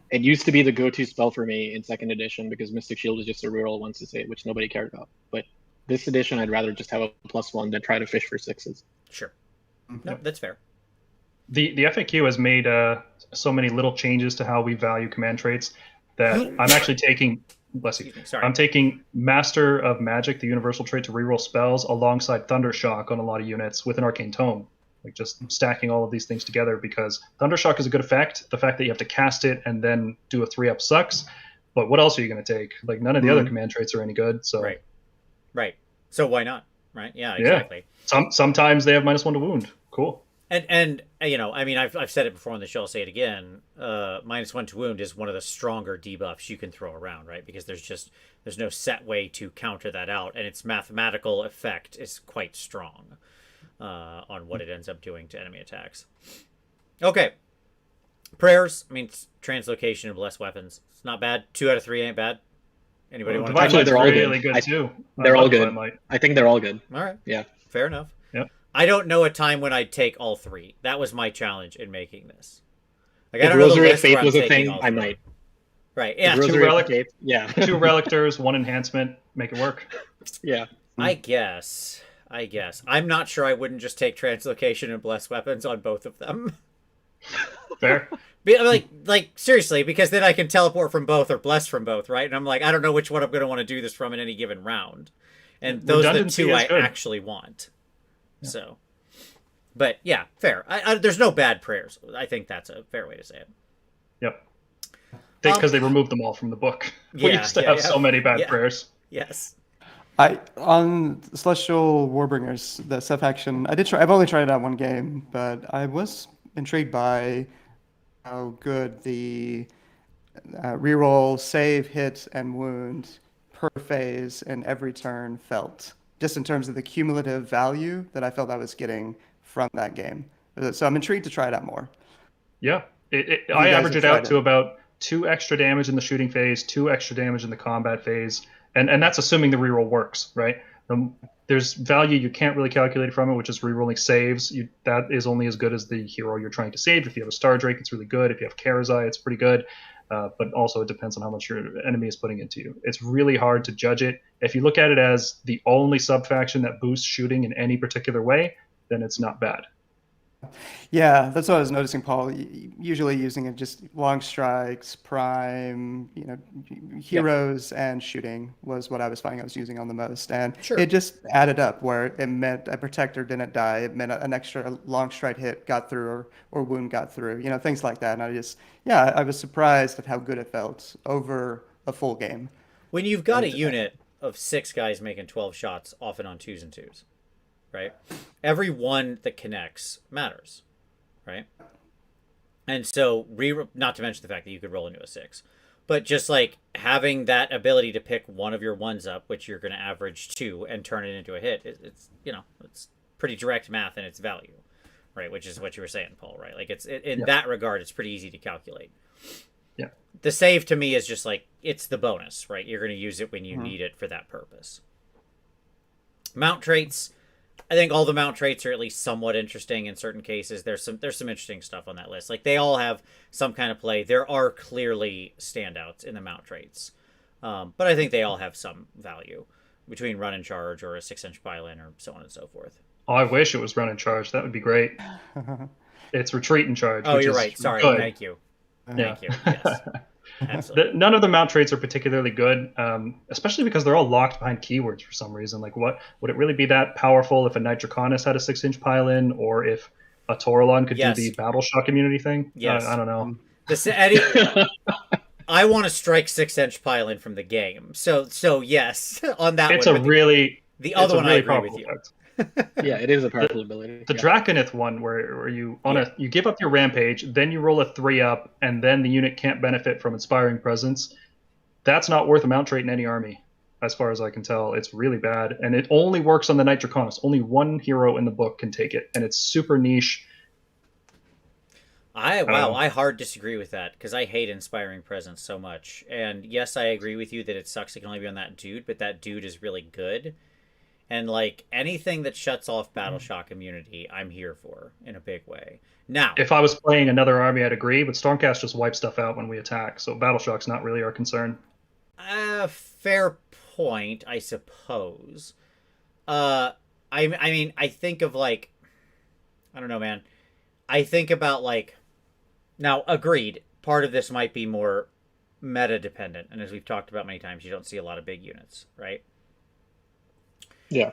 It used to be the go-to spell for me in 2nd edition because Mystic Shield is just a reroll once to say it, which nobody cared about. But this edition, I'd rather just have a +1 than try to fish for 6s. Sure. No, that's fair. The FAQ has made so many little changes to how we value command traits that I'm actually taking. Bless you. Sorry. I'm taking Master of Magic, the universal trait to reroll spells, alongside Thundershock on a lot of units with an Arcane Tome. Like just stacking all of these things together because Thundershock is a good effect. The fact that you have to cast it and then do a 3-up sucks. But what else are you going to take? Like none of the other command traits are any good. So right. So why not? Right. Yeah. Exactly. Yeah. Sometimes they have -1 to wound. Cool. And I've said it before on the show. I'll say it again. -1 to wound is one of the stronger debuffs you can throw around, right? Because there's no set way to counter that out, and its mathematical effect is quite strong on what it ends up doing to enemy attacks. Okay, prayers. Translocation and blessed weapons. It's not bad. 2 out of 3 ain't bad. Anybody want to? Actually, they're all really good too. They're all good. I think they're all good. All right. Yeah. Fair enough. Yep. I don't know a time when I'd take all 3. That was my challenge in making this. Like, if Rosary of Faith was a thing, I might. Right. Yeah. 2 relic. Yeah. 2 relictors, 1 enhancement. Make it work. Yeah. I guess. I'm not sure I wouldn't just take translocation and blessed weapons on both of them. Fair. Like seriously, because then I can teleport from both or bless from both, right? And I'm like, I don't know which one I'm going to want to do this from in any given round. And those are the 2 I actually want. Yeah. So, but yeah, fair. There's no bad prayers. I think that's a fair way to say it. Yep. Because they removed them all from the book. We used to have so many bad prayers. Yes. On Celestial Warbringers, the sub faction, I've only tried it out 1 game, but I was intrigued by how good the reroll, save, hit, and wound per phase and every turn felt. Just in terms of the cumulative value that I felt I was getting from that game. So I'm intrigued to try it out more. Yeah. I average it out to about 2 extra damage in the shooting phase, 2 extra damage in the combat phase. And that's assuming the reroll works, right? There's value you can't really calculate from it, which is rerolling saves. That is only as good as the hero you're trying to save. If you have a Star Drake, it's really good. If you have Karazai, it's pretty good. But also it depends on how much your enemy is putting into you. It's really hard to judge it. If you look at it as the only sub-faction that boosts shooting in any particular way, then it's not bad. Yeah, that's what I was noticing, Paul. Usually using it just long strikes, prime, heroes, and shooting was what I was finding I was using on the most. And it just added up where it meant a protector didn't die. It meant an extra long strike hit got through or wound got through, things like that. And I was surprised at how good it felt over a full game. When you've got a unit of 6 guys making 12 shots, often on 2s and 2s. Right? Every one that connects matters, right? And so, not to mention the fact that you could roll into a 6. But just like having that ability to pick one of your ones up, which you're going to average 2, and turn it into a hit, it's it's pretty direct math in its value, right? Which is what you were saying, Paul, right? Like in that regard, it's pretty easy to calculate. Yeah. The save to me is just like it's the bonus, right? You're going to use it when you need it for that purpose. Mount traits. I think all the mount traits are at least somewhat interesting in certain cases. There's some interesting stuff on that list. Like they all have some kind of play. There are clearly standouts in the mount traits, but I think they all have some value between run and charge or a 6-inch pile-in or so on and so forth. Oh, I wish it was run and charge. That would be great. It's retreat and charge. Oh, which you're is right. Sorry. good. Thank you. Thank you. Yes. Absolutely. None of the mount traits are particularly good, especially because they're all locked behind keywords for some reason. Like, what would it really be that powerful if a Nitroconus had a 6-inch pile-in, or if a Taurolon could do the battle shock immunity thing? Yes. I don't know. I want to strike 6-inch pile-in from the game. So yes, on that It's one. a really the other one I agree with you. Effect. Yeah, it is a powerful ability. The Draconith one, where you you give up your rampage, then you roll a 3-up, and then the unit can't benefit from inspiring presence. That's not worth a mount trait in any army, as far as I can tell. It's really bad, and it only works on the Nitroconus. Only one hero in the book can take it, and it's super niche. I hard disagree with that because I hate inspiring presence so much. And yes, I agree with you that it sucks it can only be on that dude, but that dude is really good. And like anything that shuts off battle shock immunity, I'm here for in a big way. Now, if I was playing another army, I'd agree, but Stormcast just wipes stuff out when we attack, so battle shock's not really our concern. Fair point, I suppose. I mean, I think of like, I don't know, man. I think about like, now agreed. Part of this might be more meta dependent, and as we've talked about many times, you don't see a lot of big units, right? Yeah.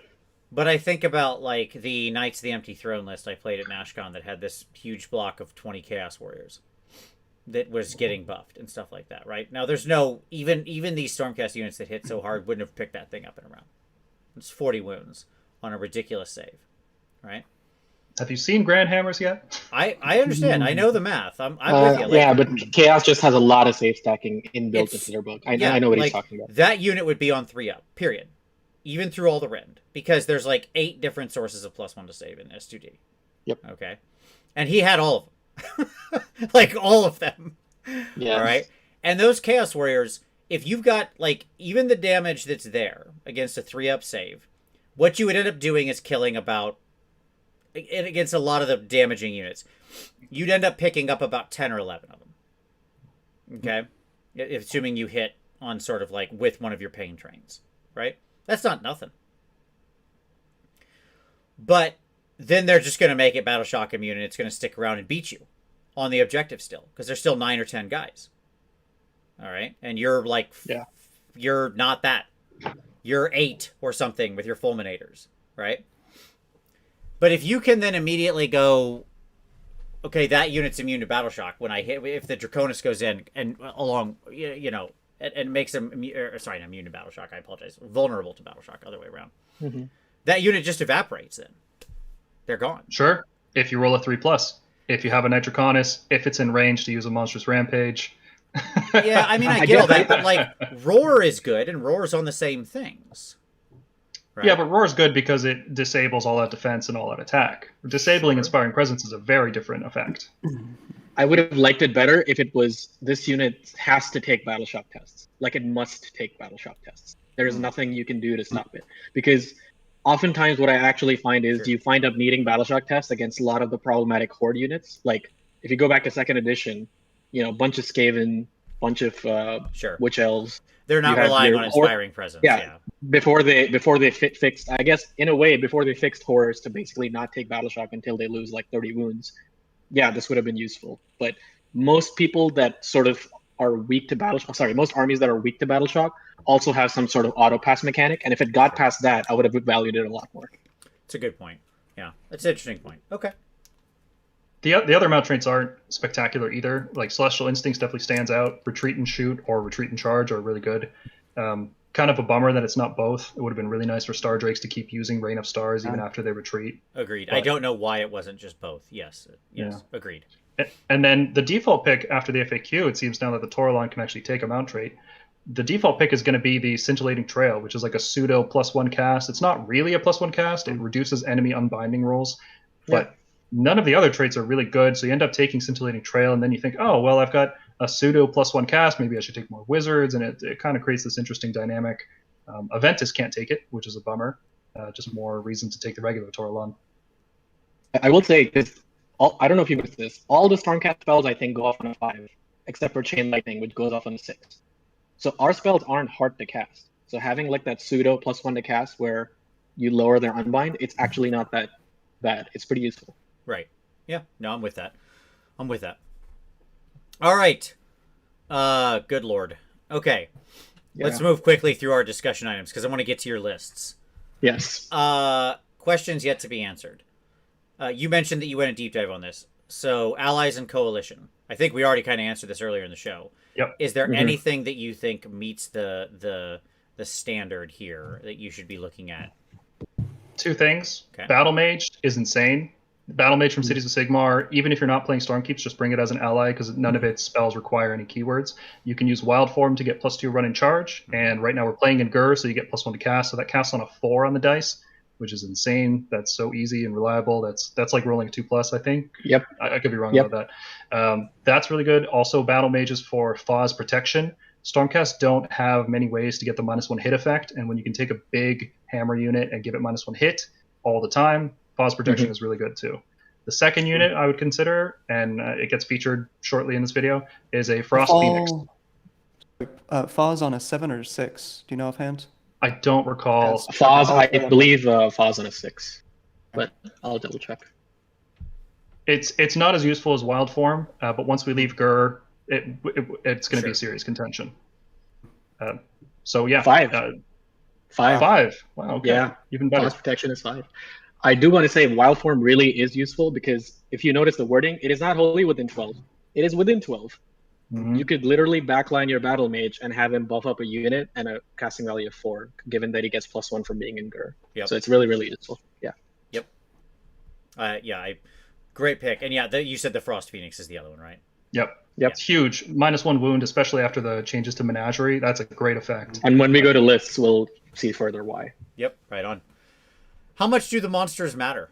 But I think about like the Knights of the Empty Throne list I played at NashCon that had this huge block of 20 Chaos Warriors that was getting buffed and stuff like that, right? Now there's no even these Stormcast units that hit so hard wouldn't have picked that thing up in a round. It's 40 wounds on a ridiculous save, right? Have you seen Grand Hammers yet? I understand. I know the math. I'm with you. Like, yeah, but Chaos just has a lot of save stacking inbuilt into their book. I know what he's talking about. That unit would be on 3-up, period. Even through all the rend. Because there's like 8 different sources of +1 to save in S2D. Yep. Okay. And he had all of them. Like all of them. Yeah. All right. And those Chaos Warriors, if you've got like even the damage that's there against a 3-up save, what you would end up doing is killing about, against a lot of the damaging units, you'd end up picking up about 10 or 11 of them. Okay? Assuming you hit on sort of like with one of your pain trains. Right? That's not nothing. But then they're just going to make it battle shock immune, and it's going to stick around and beat you on the objective still, because there's still 9 or 10 guys. All right? And you're like, you're not that. You're 8 or something with your fulminators, right? But if you can then immediately go, okay, that unit's immune to battle shock when I hit, if the Draconis goes in and along, and makes them, not immune to battle shock, I apologize, vulnerable to battle shock, other way around. Mm-hmm. That unit just evaporates then. They're gone. Sure. If you roll a 3+. If you have a Nitroconus, if it's in range to use a monstrous rampage. Yeah, I mean, I get all that, but like, Roar is good, and Roar's on the same things. Right? Yeah, but Roar's good because it disables all out defense and all out attack. Disabling Inspiring Presence is a very different effect. I would have liked it better if it was, this unit has to take battle shock tests. Like, it must take battle shock tests. There is nothing you can do to stop it. Because oftentimes what I actually find is you find up needing battle shock tests against a lot of the problematic horde units. Like, if you go back to 2nd edition, bunch of Skaven, bunch of Witch Elves. They're not relying on Inspiring Presence. Yeah. Before they fixed, I guess, in a way, before they fixed horrors to basically not take battle shock until they lose like 30 wounds. Yeah, this would have been useful. But most people that sort of are weak to battle shock, most armies that are weak to battle shock also have some sort of auto pass mechanic. And if it got past that, I would have valued it a lot more. It's a good point. Yeah, that's an interesting point. Okay. The other mount traits aren't spectacular either. Like Celestial Instincts definitely stands out. Retreat and Shoot or Retreat and Charge are really good. Kind of a bummer that it's not both. It would have been really nice for Star Drakes to keep using Rain of Stars even after they retreat. Agreed. But I don't know why it wasn't just both. Yes. Yeah. Agreed. And then the default pick after the FAQ, it seems now that the Toralon can actually take a mount trait. The default pick is going to be the Scintillating Trail, which is like a pseudo +1 cast. It's not really a +1 cast. It reduces enemy unbinding rolls, but none of the other traits are really good. So you end up taking Scintillating Trail, and then you think, oh, well, I've got a pseudo +1 cast. Maybe I should take more wizards, and it kind of creates this interesting dynamic. Aventus can't take it, which is a bummer. Just more reason to take the regular Toralon. I will say this. I don't know if you noticed this. All the Stormcast spells, I think, go off on a 5, except for Chain Lightning, which goes off on a 6. So our spells aren't hard to cast. So having like that pseudo +1 to cast where you lower their unbind, it's actually not that bad. It's pretty useful. Right. Yeah. No, I'm with that. All right. Good Lord. Okay. Yeah. Let's move quickly through our discussion items because I want to get to your lists. Yes. Questions yet to be answered. You mentioned that you went a deep dive on this. So allies and coalition. I think we already kind of answered this earlier in the show. Yep. Is there anything that you think meets the standard here that you should be looking at? 2 things. Okay. Battle Mage is insane. Battle Mage from Cities of Sigmar, even if you're not playing Stormkeeps, just bring it as an ally because none of its spells require any keywords. You can use Wild Form to get +2 run and charge, and right now we're playing in Gur, so you get +1 to cast, so that casts on a 4 on the dice, which is insane. That's so easy and reliable. That's like rolling a 2+, I think. Yep. I could be wrong about that. That's really good. Also, Battle Mages for Faw's protection. Stormcast don't have many ways to get the -1 hit effect, and when you can take a big hammer unit and give it -1 hit all the time, Faw's protection is really good too. The second unit I would consider, and it gets featured shortly in this video, is a Frost Phoenix. Faw's on a 7 or 6. Do you know offhand? I don't recall. Faw's, I believe Faw's on a 6, but I'll double check. It's not as useful as Wild Form, but once we leave Gur, it's going to be a serious contention. So yeah, 5. 5. Wow. Okay. Yeah. Even better. Faw's protection is 5. I do want to say Wild Form really is useful because if you notice the wording, it is not wholly within 12. It is within 12. You could literally backline your Battle Mage and have him buff up a unit and a casting value of 4, given that he gets +1 from being in Gur. Yep. So it's really, really useful. Yeah. Yep. Great pick. And yeah, you said the Frost Phoenix is the other one, right? Yep. It's huge. -1 wound, especially after the changes to Menagerie. That's a great effect. And when we go to lists, we'll see further why. Yep. Right on. How much do the monsters matter?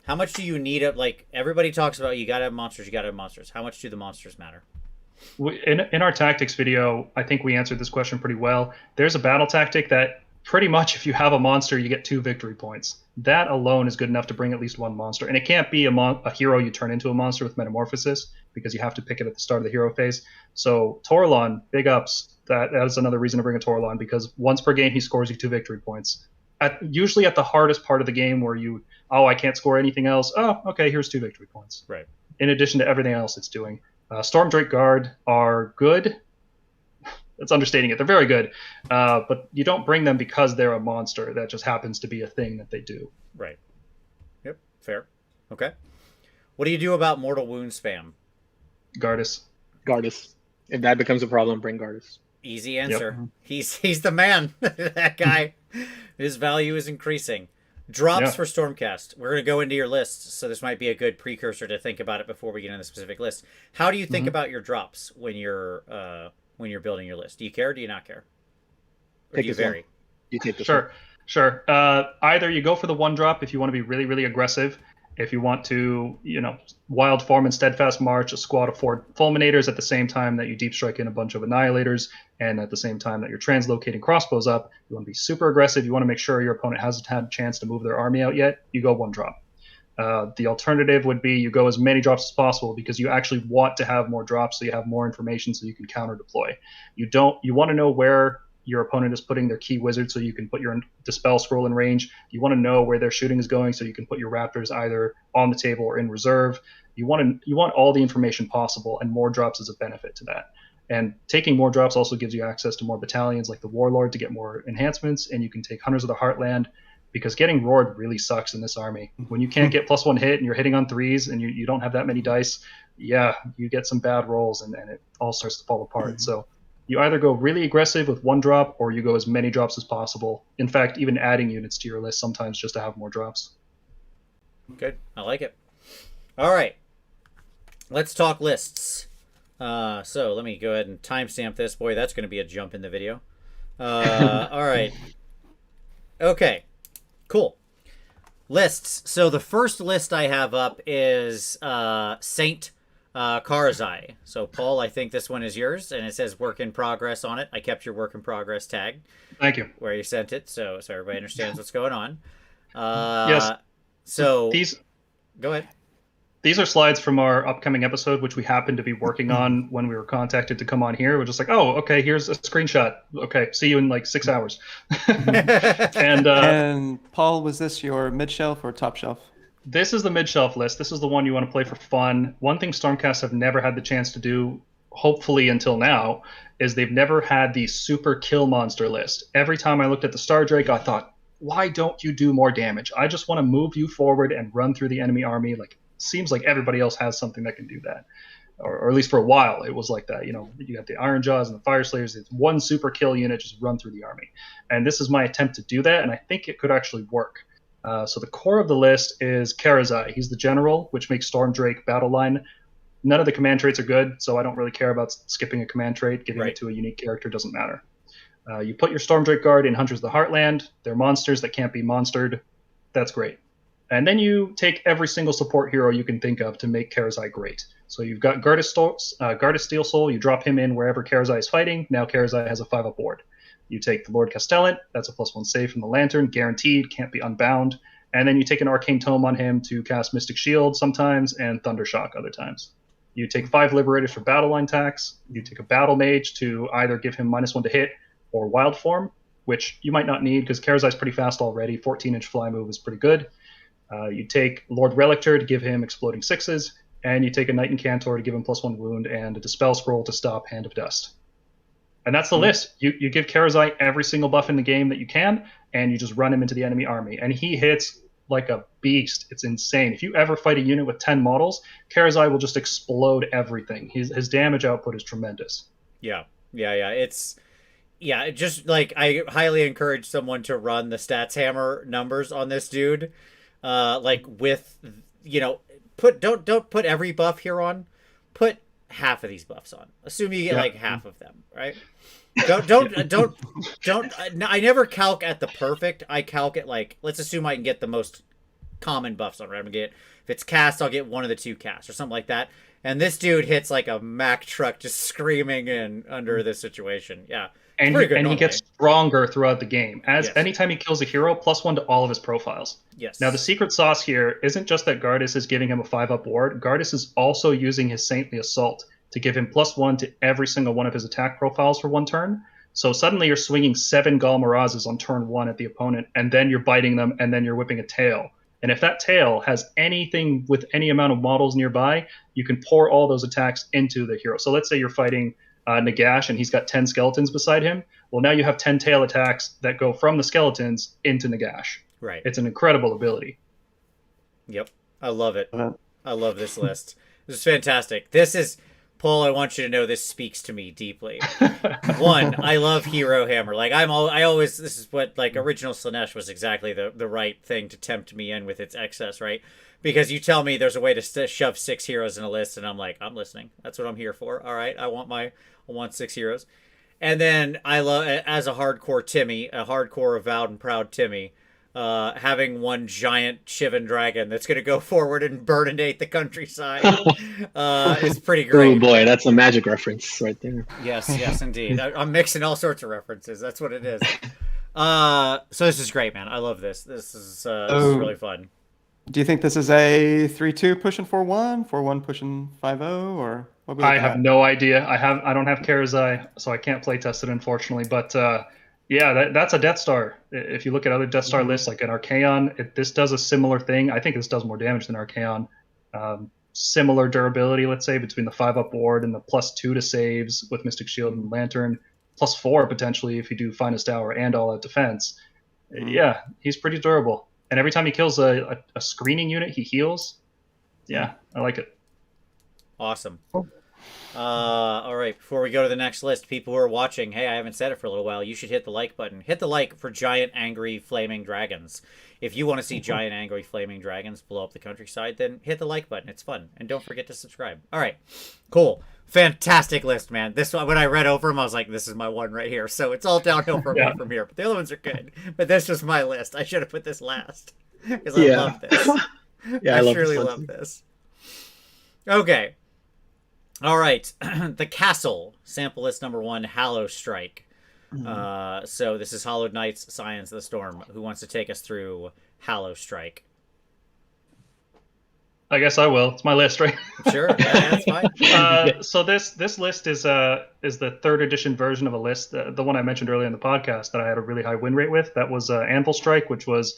How much do you need it? Like everybody talks about, you gotta have monsters, you gotta have monsters. How much do the monsters matter? In our tactics video, I think we answered this question pretty well. There's a battle tactic that pretty much if you have a monster, you get 2 victory points. That alone is good enough to bring at least 1 monster. And it can't be a hero you turn into a monster with Metamorphosis because you have to pick it at the start of the hero phase. So Toralon, big ups. That is another reason to bring a Toralon because once per game he scores you 2 victory points. Usually at the hardest part of the game where I can't score anything else. Oh, okay, here's 2 victory points. Right. In addition to everything else it's doing. Stormdrake Guard are good. That's understating it. They're very good. But you don't bring them because they're a monster. That just happens to be a thing that they do. Right. Yep. Fair. Okay. What do you do about Mortal Wound spam? Gardas. If that becomes a problem, bring Gardas. Easy answer. Yep. He's the man. That guy. His value is increasing. Drops for Stormcast. We're going to go into your list, so this might be a good precursor to think about it before we get into the specific list. How do you think about your drops when you're building your list? Do you care or do you not care? Or do you vary? You take this Sure. Either you go for the 1 drop if you want to be really, really aggressive. If you want to, Wild Form and Steadfast March, a squad of 4 Fulminators at the same time that you deep strike in a bunch of Annihilators, and at the same time that you're translocating crossbows up, you want to be super aggressive. You want to make sure your opponent hasn't had a chance to move their army out yet. You go 1 drop. The alternative would be you go as many drops as possible because you actually want to have more drops so you have more information so you can counter deploy. You want to know where your opponent is putting their key wizard so you can put your Dispel Scroll in range. You want to know where their shooting is going so you can put your Raptors either on the table or in reserve. You want all the information possible, and more drops is a benefit to that. And taking more drops also gives you access to more battalions like the Warlord to get more enhancements, and you can take Hunters of the Heartland because getting roared really sucks in this army. When you can't get +1 hit and you're hitting on 3s and you don't have that many dice, you get some bad rolls and it all starts to fall apart. So you either go really aggressive with 1 drop or you go as many drops as possible. In fact, even adding units to your list sometimes just to have more drops. Good. I like it. All right. let's talk lists. So let me go ahead and timestamp this. Boy, that's going to be a jump in the video. All right. Okay. Cool. Lists. So the first list I have up is Saint Karzai. So Paul, I think this one is yours, and it says work in progress on it. I kept your work in progress tag. Thank you. Where you sent it, so everybody understands what's going on. Yes. So These go ahead. These are slides from our upcoming episode, which we happened to be working on when we were contacted to come on here. We're just like, oh, okay, here's a screenshot. Okay, see you in like 6 hours. And Paul, was this your mid shelf or top shelf? This is the mid-shelf list. This is the one you want to play for fun. One thing Stormcast have never had the chance to do, hopefully until now, is they've never had the super kill monster list. Every time I looked at the Star Drake, I thought, why don't you do more damage? I just want to move you forward and run through the enemy army. Like, seems like everybody else has something that can do that. Or at least for a while, it was like that. You know, you got the Iron Jaws and the Fire Slayers. It's one super kill unit, just run through the army. And this is my attempt to do that, and I think it could actually work. So the core of the list is Karazai. He's the general, which makes Storm Drake battle line. None of the command traits are good, so I don't really care about skipping a command trait. Giving it to a unique character doesn't matter. You put your Storm Drake Guard in Hunters of the Heartland. They're monsters that can't be monstered. That's great. And then you take every single support hero you can think of to make Karazai great. So you've got Gardas Steel Soul. You drop him in wherever Karazai is fighting. Now Karazai has a 5-up ward. You take the Lord Castellan, that's a +1 save from the Lantern, guaranteed, can't be unbound. And then you take an Arcane Tome on him to cast Mystic Shield sometimes and Thundershock other times. You take 5 Liberators for battle line tax. You take a Battle Mage to either give him -1 to hit or Wild Form, which you might not need because Karazai's pretty fast already. 14-inch fly move is pretty good. You take Lord Relictor to give him Exploding Sixes, and you take a Knight Incantor to give him +1 wound and a Dispel Scroll to stop Hand of Dust. And that's the list. You give Karazai every single buff in the game that you can, and you just run him into the enemy army. And he hits like a beast. It's insane. If you ever fight a unit with 10 models, Karazai will just explode everything. His damage output is tremendous. Yeah. It's just like I highly encourage someone to run the Stats Hammer numbers on this dude. Like with, you know, don't put every buff here on. Put half of these buffs on. Assume you get like half of them, right? Don't. I never calc at the perfect. I calc at like, let's assume I can get the most common buffs on. Right? I'm gonna get, if it's cast, I'll get one of the 2 casts or something like that. And this dude hits like a Mack truck, just screaming in under this situation. Yeah, and he gets stronger throughout the game. Anytime he kills a hero, +1 to all of his profiles. Yes. Now the secret sauce here isn't just that Gardas is giving him a 5-up ward. Gardas is also using his Saintly Assault to give him +1 to every single one of his attack profiles for 1 turn. So suddenly you're swinging 7 Galmarazes on turn 1 at the opponent, and then you're biting them, and then you're whipping a tail. And if that tail has anything with any amount of models nearby, you can pour all those attacks into the hero. So let's say you're fighting Nagash, and he's got 10 skeletons beside him. Well, now you have 10 tail attacks that go from the skeletons into Nagash. Right. It's an incredible ability. Yep. I love it. I love this list. This is fantastic. This is... Paul, I want you to know this speaks to me deeply. One, I love Hero Hammer. Like I always, this is what like original Slanesh was exactly the right thing to tempt me in with its excess, right? Because you tell me there's a way to shove 6 heroes in a list, and I'm like, I'm listening. That's what I'm here for. All right, I want 6 heroes. And then I love, as a hardcore Timmy, a hardcore avowed and proud Timmy, having one giant Shivan dragon that's going to go forward and burnidate the countryside is pretty great. Oh boy, that's a Magic reference right there. Yes, indeed. I'm mixing all sorts of references. That's what it is. So this is great, man. I love this. This is really fun. Do you think this is a 3-2 pushing 4-1, 4-1 pushing 5-0, or what? I have no idea. I don't have Karazai, so I can't play test it, unfortunately. But yeah, that's a Death Star. If you look at other Death Star lists, like an Archaon, this does a similar thing. I think this does more damage than Archaon. Similar durability, let's say, between the 5-up ward and the +2 to saves with Mystic Shield and Lantern, +4 potentially if you do Finest Hour and all-out defense. Yeah, he's pretty durable. And every time he kills a screening unit, he heals. Yeah, I like it. Awesome. All right, before we go to the next list, people who are watching, hey, I haven't said it for a little while. You should hit the like button. Hit the like for giant, angry, flaming dragons. If you want to see giant, angry, flaming dragons blow up the countryside, then hit the like button. It's fun. And don't forget to subscribe. All right, cool. Fantastic list, man. This one, when I read over them, I was like, this is my one right here. So it's all downhill from me from here. But the other ones are good. But this was my list. I should have put this last because I love this. Yeah, I truly love this. Okay. All right. The Castle, sample list number 1, Hallow Strike. So this is Hollowed Knights, Scions of the Storm. Who wants to take us through Hallow Strike? I guess I will. It's my list, right? Sure, yeah, that's fine. So this list is the 3rd edition version of a list, the one I mentioned earlier in the podcast that I had a really high win rate with. That was Anvil Strike, which was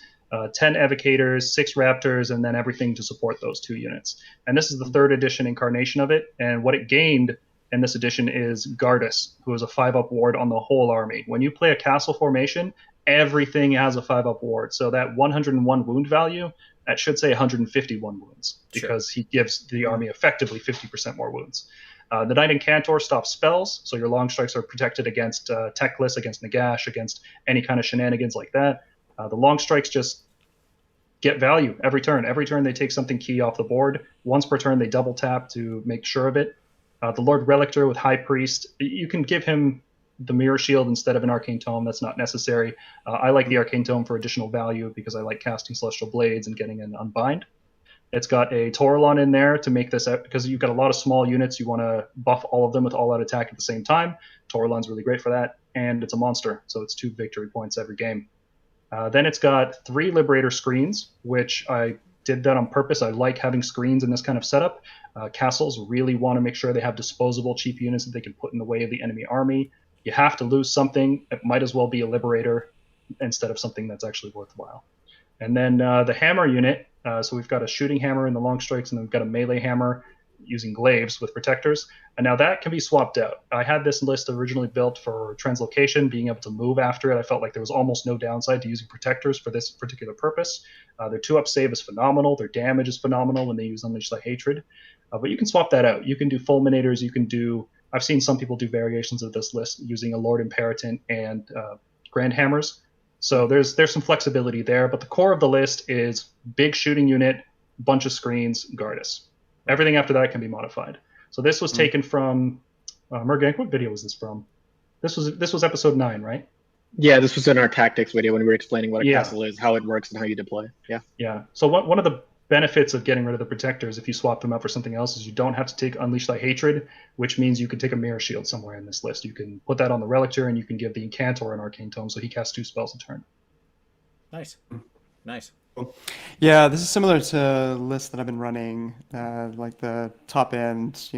10 Evocators, 6 Raptors, and then everything to support those 2 units. And this is the 3rd edition incarnation of it. And what it gained in this edition is Gardas, who is a 5-up ward on the whole army. When you play a castle formation, everything has a 5-up ward. So that 101 wound value, that should say 151 wounds, because he gives the army effectively 50% more wounds. The Knight Incantor stops spells, so your long strikes are protected against Techless, against Nagash, against any kind of shenanigans like that. The long strikes just get value every turn. Every turn they take something key off the board. Once per turn they double tap to make sure of it. The Lord Relictor with High Priest, you can give him the Mirror Shield instead of an Arcane Tome. That's not necessary. I like the Arcane Tome for additional value because I like casting Celestial Blades and getting an Unbind. It's got a Toralon in there to make this, because you've got a lot of small units. You want to buff all of them with all-out attack at the same time. Toralon's really great for that. And it's a monster, so it's 2 victory points every game. Then it's got 3 Liberator screens, which I did that on purpose. I like having screens in this kind of setup. Castles really want to make sure they have disposable cheap units that they can put in the way of the enemy army. You have to lose something. It might as well be a Liberator instead of something that's actually worthwhile. And then the Hammer unit. So we've got a Shooting Hammer in the long strikes, and then we've got a Melee Hammer using glaives with protectors. And now that can be swapped out. I had this list originally built for translocation, being able to move after it. I felt like there was almost no downside to using protectors for this particular purpose. Their 2-up save is phenomenal. Their damage is phenomenal when they use Unleash Thy Hatred. But you can swap that out. You can do Fulminators. You can do... I've seen some people do variations of this list using a Lord Imperatant and Grand Hammers. So there's some flexibility there. But the core of the list is big shooting unit, bunch of screens, Gardas. Everything after that can be modified. So this was taken from Mergank. What video was this from? This was episode 9, right? Yeah, this was in our tactics video when we were explaining what a castle is, how it works, and how you deploy. Yeah. Yeah. So one of the benefits of getting rid of the protectors, if you swap them out for something else, is you don't have to take Unleash Thy Hatred, which means you can take a Mirror Shield somewhere in this list. You can put that on the Relictor, and you can give the Incantor an Arcane Tome, so he casts 2 spells a turn. Nice. Yeah, this is similar to lists that I've been running, like the top end,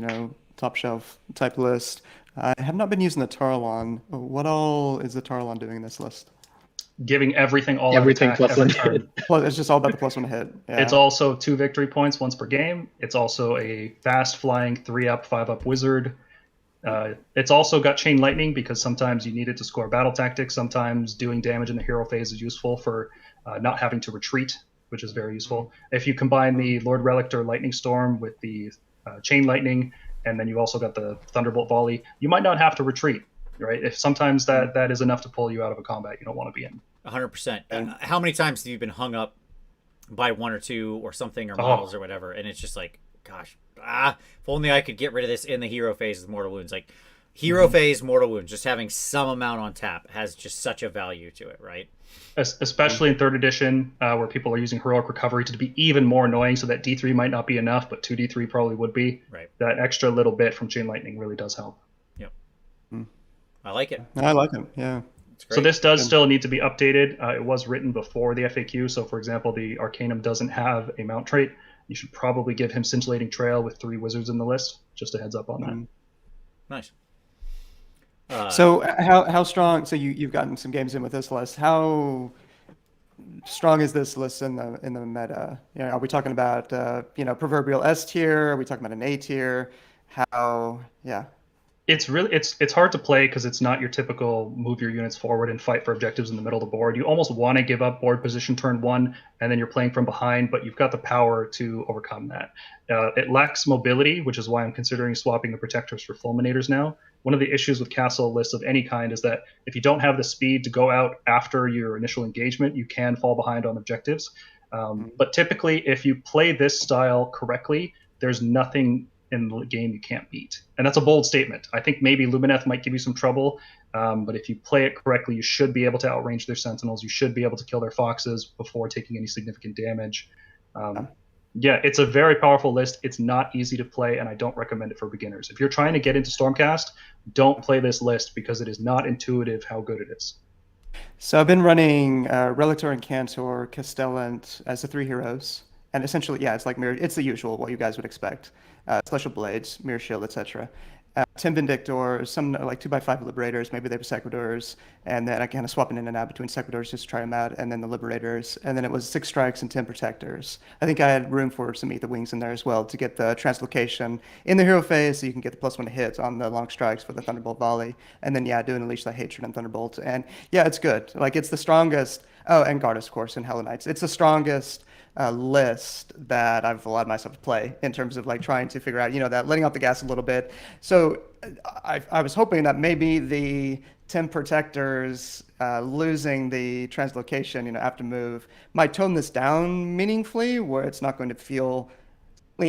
top shelf type list. I have not been using the Tarlon. What all is the Tarlon doing in this list? Giving everything everything attack plus every 1 turn. hit. Well, it's just all about the +1 hit. Yeah. It's also 2 victory points once per game. It's also a fast flying 3-up, 5-up wizard. It's also got Chain Lightning because sometimes you need it to score battle tactics. Sometimes doing damage in the hero phase is useful for not having to retreat, which is very useful. If you combine the Lord Relictor Lightning Storm with the Chain Lightning, and then you also got the Thunderbolt Volley, you might not have to retreat, right? If sometimes that is enough to pull you out of a combat you don't want to be in. 100%. How many times have you been hung up by 1 or 2 or something, or models or whatever, and it's just like, gosh, if only I could get rid of this in the hero phase with Mortal Wounds. Like, hero phase Mortal Wounds, just having some amount on tap has just such a value to it, right? Especially in 3rd edition, where people are using Heroic Recovery to be even more annoying, so that D3 might not be enough, but 2D3 probably would be. Right. That extra little bit from Chain Lightning really does help. Yep. I like it. I like it, yeah. So this does still need to be updated. It was written before the FAQ, so for example, the Arcanum doesn't have a mount trait. You should probably give him Scintillating Trail with 3 wizards in the list. Just a heads up on that. Nice. So how strong? So you've gotten some games in with this list. How strong is this list in the meta? Are we talking about proverbial S tier? Are we talking about an A tier? How? Yeah. It's hard to play because it's not your typical move your units forward and fight for objectives in the middle of the board. You almost want to give up board position turn 1, and then you're playing from behind, but you've got the power to overcome that. It lacks mobility, which is why I'm considering swapping the protectors for fulminators now. One of the issues with castle lists of any kind is that if you don't have the speed to go out after your initial engagement, you can fall behind on objectives. But typically, if you play this style correctly, there's nothing in the game you can't beat. And that's a bold statement. I think maybe Lumineth might give you some trouble, but if you play it correctly, you should be able to outrange their sentinels. You should be able to kill their foxes before taking any significant damage. Yeah, it's a very powerful list. It's not easy to play, and I don't recommend it for beginners. If you're trying to get into Stormcast, don't play this list because it is not intuitive how good it is. So I've been running Relitor and Cantor, Castellant as the 3 heroes. And essentially, yeah, it's like mirror. It's the usual, what you guys would expect. Celestial Blades, Mirror Shield, etc. 10 Vindictors, some like 2x5 Liberators, maybe they were Sequitors, and then I kind of swapping in and out between Sequitors just to try them out, and then the Liberators, and then it was 6 Strikes and 10 Protectors. I think I had room for some Eat the Wings in there as well to get the Translocation in the hero phase, so you can get the +1 to hit on the long strikes for the Thunderbolt volley, and then yeah, doing Unleash the Hatred and Thunderbolt, and yeah, it's good. Like it's the strongest. Oh, and Gardas, of course, and Hella Knights. It's the strongest list that I've allowed myself to play in terms of like trying to figure out, that letting off the gas a little bit. So I was hoping that maybe the 10 Protectors losing the translocation, after move might tone this down meaningfully where it's not going to feel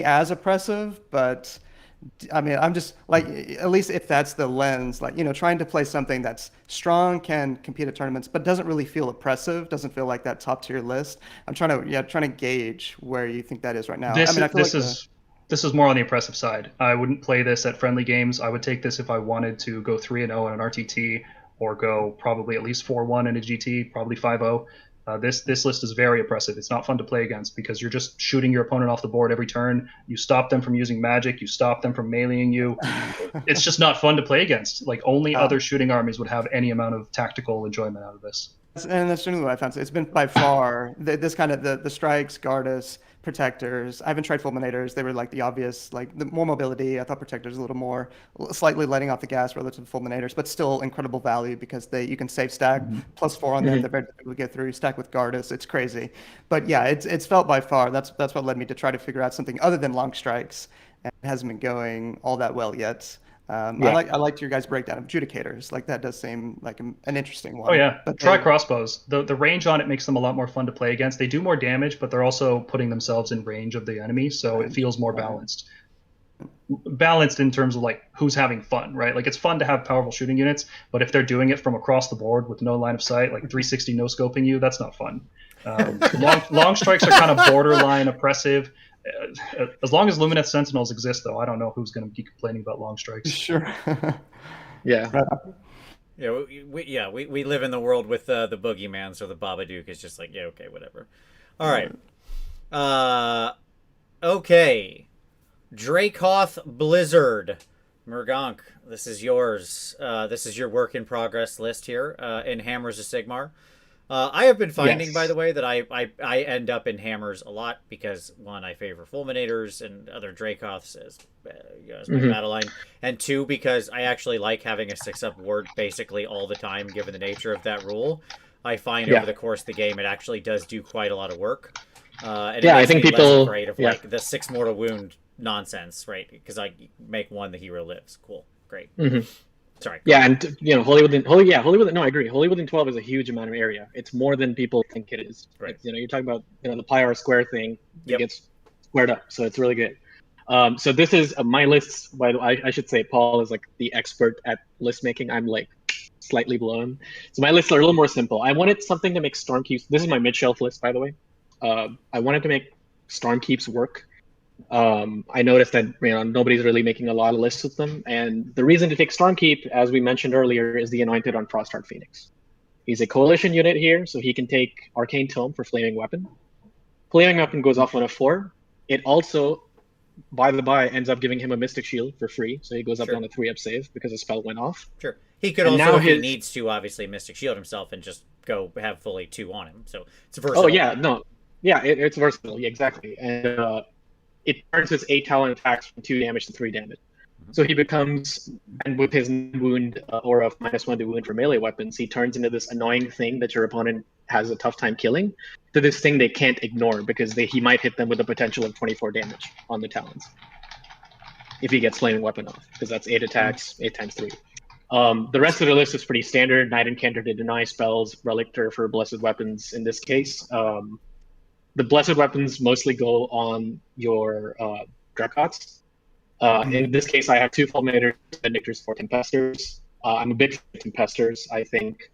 as oppressive, but I mean, I'm just like, at least if that's the lens, like, trying to play something that's strong, can compete at tournaments, but doesn't really feel oppressive, doesn't feel like that top tier list. I'm trying to gauge where you think that is right now. This is more on the oppressive side. I wouldn't play this at friendly games. I would take this if I wanted to go 3-0 in an RTT or go probably at least 4-1 in a GT, probably 5-0. This list is very oppressive. It's not fun to play against because you're just shooting your opponent off the board every turn. You stop them from using magic. You stop them from meleeing you. It's just not fun to play against. Like only other shooting armies would have any amount of tactical enjoyment out of this. And that's generally what I found. So it's been by far this kind of the strikes, Gardas, Protectors. I haven't tried Fulminators. They were like the obvious, like the more mobility. I thought Protectors a little more, slightly letting off the gas relative to Fulminators, but still incredible value because you can save stack +4 on them. They're very difficult to get through. Stack with Gardas, it's crazy. But yeah, it's felt by far. That's what led me to try to figure out something other than long strikes, and it hasn't been going all that well yet. I liked your guys' breakdown of Judicators. Like that does seem like an interesting one. Oh yeah, but try crossbows. The range on it makes them a lot more fun to play against. They do more damage, but they're also putting themselves in range of the enemy, so it feels more balanced. Balanced in terms of like who's having fun, right? Like it's fun to have powerful shooting units, but if they're doing it from across the board with no line of sight, like 360 no scoping you, that's not fun. Long strikes are kind of borderline oppressive. As long as Lumineth Sentinels exist, though, I don't know who's going to be complaining about long strikes. Sure. Yeah. Yeah, we live in the world with the boogeyman, so the Babadook is just like, yeah, okay, whatever. All right. Okay. Dracoth Blizzard. Murgonk, this is yours. This is your work in progress list here in Hammers of Sigmar. I have been finding, by the way, that I end up in Hammers a lot because, one, I favor Fulminators and other Dracoths as my battle line, and two, because I actually like having a 6-up ward basically all the time, given the nature of that rule. I find over the course of the game it actually does do quite a lot of work. And I think people... less afraid of like the 6 mortal wound nonsense, right? Because I make 1, the hero lives. Cool. Great. Sorry. Yeah, and Holy Within. No, I agree. Holy Within 12 is a huge amount of area. It's more than people think it is. Right. You're talking about the Pyre square thing. It gets squared up, so it's really good. So this is my list. By the way, I should say Paul is like the expert at list making. I'm like slightly blown. So my lists are a little more simple. I wanted something to make Stormkeeps. This is my mid-shelf list, by the way. I wanted to make Stormkeeps work. I noticed that nobody's really making a lot of lists with them, and the reason to take Stormkeep, as we mentioned earlier, is the Anointed on Frostheart Phoenix. He's a coalition unit here, so he can take Arcane Tome for Flaming Weapon. Flaming Weapon goes off 1 of 4. It also, by the by, ends up giving him a Mystic Shield for free, so he goes up on a 3-up save because the spell went off. Sure. He could also, if he needs to, obviously Mystic Shield himself and just go have fully 2 on him. So it's versatile. Oh yeah, no, yeah, it's versatile. Yeah, exactly, and it turns his 8 talent attacks from 2 damage to 3 damage. So he becomes, and with his wound aura of -1 to wound for melee weapons, he turns into this annoying thing that your opponent has a tough time killing, to this thing they can't ignore because he might hit them with a potential of 24 damage on the talons if he gets flaming weapon off, because that's 8 attacks, 8 times 3. The rest of the list is pretty standard. Night Encounter to deny spells, Relictor for blessed weapons in this case. The blessed weapons mostly go on your Dracots. In this case, I have 2 Fulminators, Vindictors, 4 Tempestors. I'm a big fan of Tempestors. I think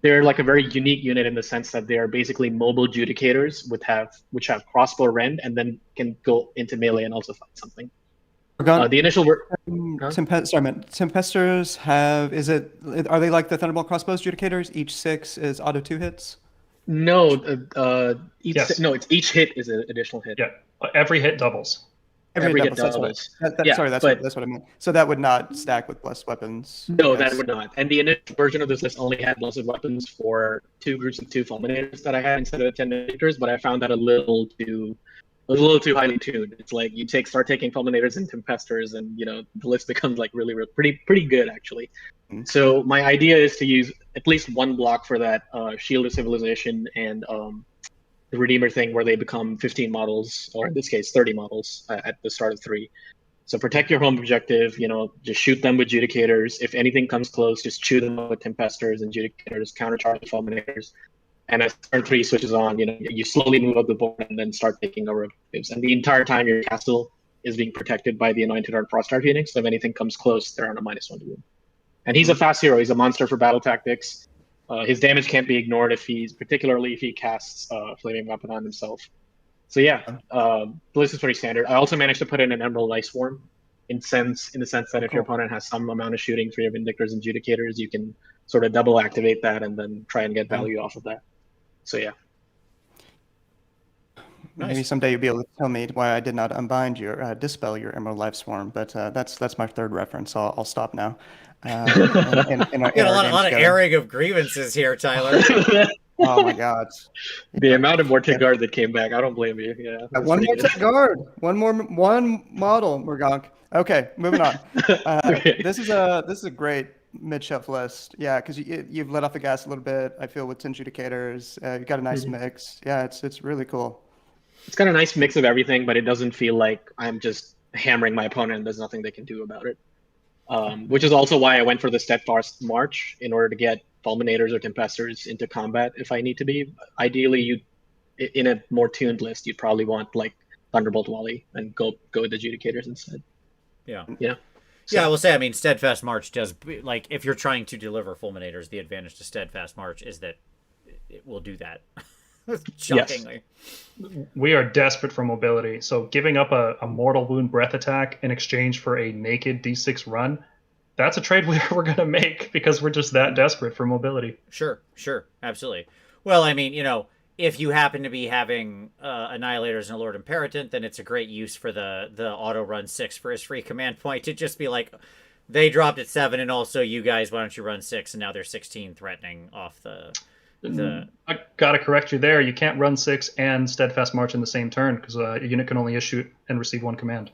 they're like a very unique unit in the sense that they are basically mobile Judicators which have crossbow rend and then can go into melee and also fight something. The initial Tempestors are they like the Thunderbolt crossbows Judicators? Each 6 is auto 2 hits? No, Yes. no, it's each hit is an additional hit. Yeah, every hit doubles. Every hit doubles. Yeah, Sorry, that's what I meant. So that would not stack with blessed weapons. No, that would not. And the initial version of this list only had blessed weapons for 2 groups of 2 Fulminators that I had instead of 10 Vindictors, but I found that a little too highly tuned. It's like you start taking Fulminators and Tempestors, and the list becomes like really pretty good actually. Mm-hmm. So my idea is to use at least 1 block for that Shield of Civilization and the Redeemer thing, where they become 15 models, or in this case 30 models at the start of 3. So protect your home objective. Just shoot them with Judicators. If anything comes close, just chew them with Tempestors and Judicators. Countercharge the Fulminators. And as turn 3 switches on, you slowly move up the board and then start taking over objectives. And the entire time, your castle is being protected by the Anointed Art Frostheart Phoenix. So if anything comes close, they're on a -1 to wound. And he's a fast hero. He's a monster for battle tactics. His damage can't be ignored particularly if he casts Flaming Weapon on himself. So yeah, the list is pretty standard. I also managed to put in an Emerald Ice Swarm in the sense that if your opponent has some amount of shooting for your Vindictors and Judicators, you can sort of double activate that and then try and get value off of that. So yeah. Nice. Maybe someday you'll be able to tell me why I did not unbind dispel your Emerald Life Swarm, but that's my 3rd reference. I'll stop now. A lot of airing of grievances here, Tyler. Oh my God! The amount of Mortic Guard that came back, I don't blame you. Yeah, one more guard, one model, Murgonk. Okay, moving on. Okay. This is a great mid-shelf list. Yeah, because you've let off the gas a little bit. I feel with 10 Judicators, you've got a nice mix. Yeah, it's really cool. It's got a nice mix of everything, but it doesn't feel like I'm just hammering my opponent and there's nothing they can do about it. Which is also why I went for the Steadfast March, in order to get Fulminators or Tempestors into combat if I need to be. Ideally, in a more tuned list, you'd probably want like Thunderbolt Wally and go with the Judicators instead. Yeah. Yeah. So, yeah, I will say, I mean, Steadfast March does, like, if you're trying to deliver Fulminators, the advantage to Steadfast March is that it will do that. Shockingly. Yes. We are desperate for mobility, so giving up a mortal wound breath attack in exchange for a naked D6 run, that's a trade we're going to make because we're just that desperate for mobility. Sure, absolutely. Well, I mean, if you happen to be having Annihilators and a Lord Imperatant, then it's a great use for the auto run 6 for his free command point to just be like, they dropped at 7, and also you guys, why don't you run 6, and now they're 16 threatening off the... I gotta correct you there. You can't run 6 and Steadfast March in the same turn because a unit can only issue and receive 1 command.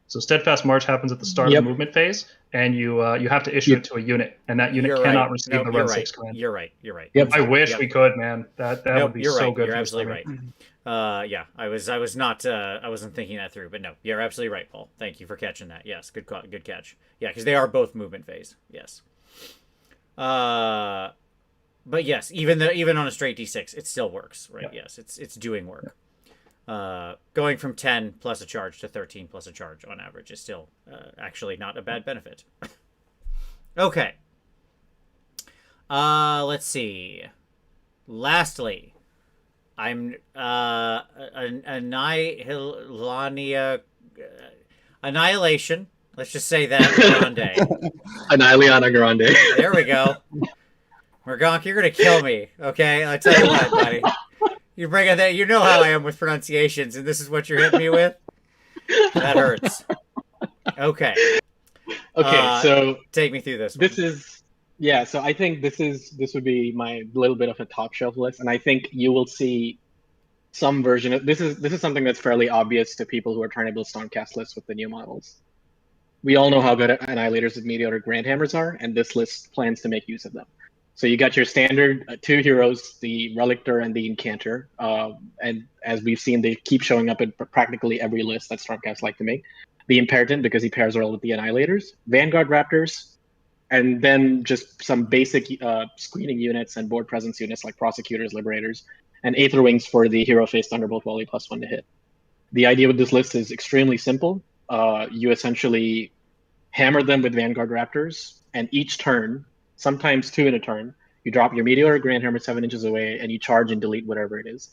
So Steadfast March happens at the start of the movement phase, and you have to issue it to a unit, and that unit cannot receive the run 6 command. You're right. Yep. I wish we could, man. That would be so good. You're absolutely right. Yeah, I wasn't thinking that through, but no, you're absolutely right, Paul. Thank you for catching that. Yes, good catch. Yeah, because they are both movement phase. Yes. But yes, even on a straight D6, it still works, right? Yeah. Yes, it's doing work. Going from 10 plus a charge to 13 plus a charge on average is still actually not a bad benefit. Okay. Let's see. Lastly, I'm Annihilation. Let's just say that Grande. Annihiliana Grande. There we go. Murgonk, you're gonna kill me. Okay, I'll tell you what, buddy. You bring in that. You know how I am with pronunciations, and this is what you're hitting me with. That hurts. Okay. Okay, so take me through this. So I think this would be my little bit of a top shelf list, and I think you will see some version of this is something that's fairly obvious to people who are trying to build Stormcast lists with the new models. We all know how good Annihilators with Meteor Grandhammers are, and this list plans to make use of them. So you got your standard two heroes, the Relictor and the Incanter, and as we've seen, they keep showing up in practically every list that Stormcast like to make. The Imperatant, because he pairs well with the Annihilators, Vanguard Raptors, and then just some basic screening units and board presence units like Prosecutors, Liberators, and Aether Wings for the Hero Face Thunderbolt Volley +1 to hit. The idea with this list is extremely simple. You essentially hammer them with Vanguard Raptors, and each turn, sometimes 2 in a turn, you drop your Meteor or Grandhammer 7 inches away, and you charge and delete whatever it is.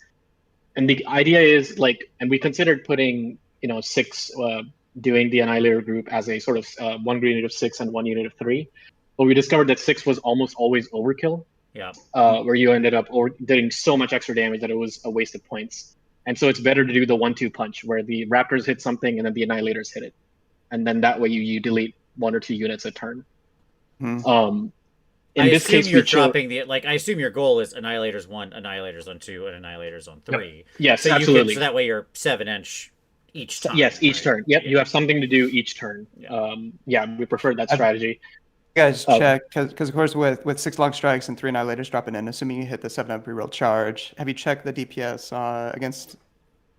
And the idea is and we considered putting 6, doing the Annihilator group as a sort of 1 unit of 6 and 1 unit of 3. But we discovered that 6 was almost always overkill. Yeah. Where you ended up doing so much extra damage that it was a waste of points. And so it's better to do the 1-2 punch, where the Raptors hit something and then the Annihilators hit it. And then that way you delete 1 or 2 units a turn. In this case, you're dropping I assume your goal is Annihilators 1, Annihilators on 2, and Annihilators on 3. Yep. Yes, so absolutely. so that way you're 7-inch each time. Yes, each turn. Yep, you have something to do each turn. Yeah. We prefer that strategy. You guys check, because of course with 6 Long Strikes and 3 Annihilators dropping in, assuming you hit the 7-up reroll charge, have you checked the DPS against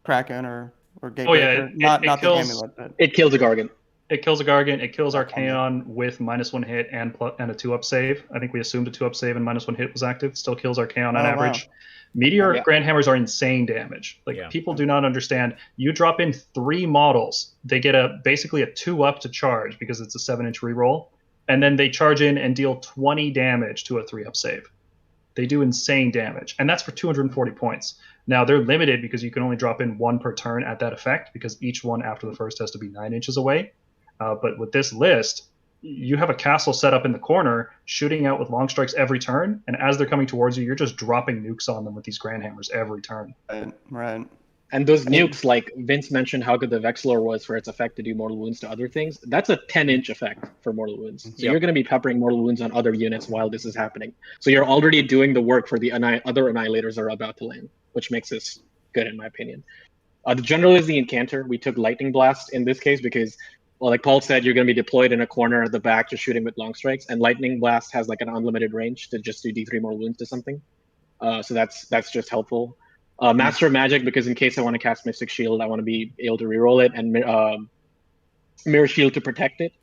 Kraken or Gatebreaker? Oh yeah, not kills, the amulet, but it kills a Gargant. It kills a Gargant. It kills Archaon with -1 hit and a 2-up save. I think we assumed a 2-up save and -1 hit was active. Still kills Archaon on average. Wow. Meteor Grandhammers are insane damage. People do not understand. You drop in 3 models, they get basically a 2-up to charge because it's a 7-inch reroll. And then they charge in and deal 20 damage to a 3-up save. They do insane damage, and that's for 240 points. Now, they're limited because you can only drop in 1 per turn at that effect, because each one after the first has to be 9 inches away. But with this list, you have a castle set up in the corner, shooting out with long strikes every turn, and as they're coming towards you, you're just dropping nukes on them with these Grandhammers every turn. Right. And those nukes, like Vince mentioned how good the Vexillor was for its effect to do mortal wounds to other things, that's a 10-inch effect for mortal wounds. So you're going to be peppering mortal wounds on other units while this is happening. So you're already doing the work for the other Annihilators that are about to land, which makes this good in my opinion. The general is the Incanter. We took Lightning Blast in this case because, well, like Paul said, you're going to be deployed in a corner at the back just shooting with long strikes, and Lightning Blast has like an unlimited range to just do D3 mortal wounds to something. So that's just helpful. Master of Magic, because in case I want to cast Mystic Shield, I want to be able to reroll it, and Mirror Shield to protect it.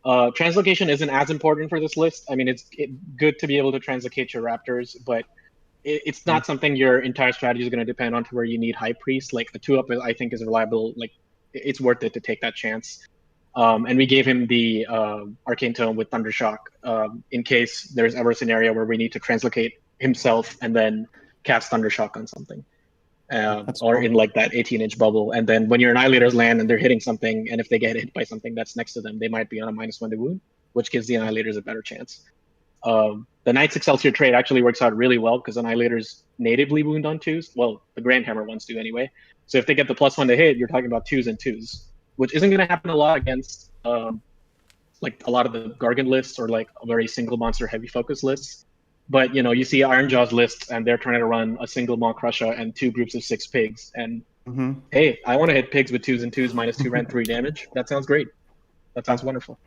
Translocation isn't as important for this list. I mean, it's good to be able to translocate your Raptors, but it's not something your entire strategy is going to depend on to where you need High Priest. Like, the 2-up, I think, is reliable. Like, it's worth it to take that chance. And we gave him the Arcane Tome with Thundershock in case there's ever a scenario where we need to translocate himself and then cast Thundershock on something. Or in like that 18-inch bubble, and then when your Annihilators land and they're hitting something, and if they get hit by something that's next to them, they might be on a -1 to wound, which gives the Annihilators a better chance. The Knights Excelsior trait actually works out really well because Annihilators natively wound on 2s. Well, the Grandhammer ones do anyway. So if they get the +1 to hit, you're talking about 2s and 2s, which isn't going to happen a lot against like a lot of the Gargant lists or like a very single monster heavy focus lists. But, you see Ironjaw's lists, and they're trying to run a single Maw Crusher and 2 groups of 6 pigs. And, hey, I want to hit pigs with 2s and 2s -2 rend 3 damage. That sounds great. That sounds wonderful.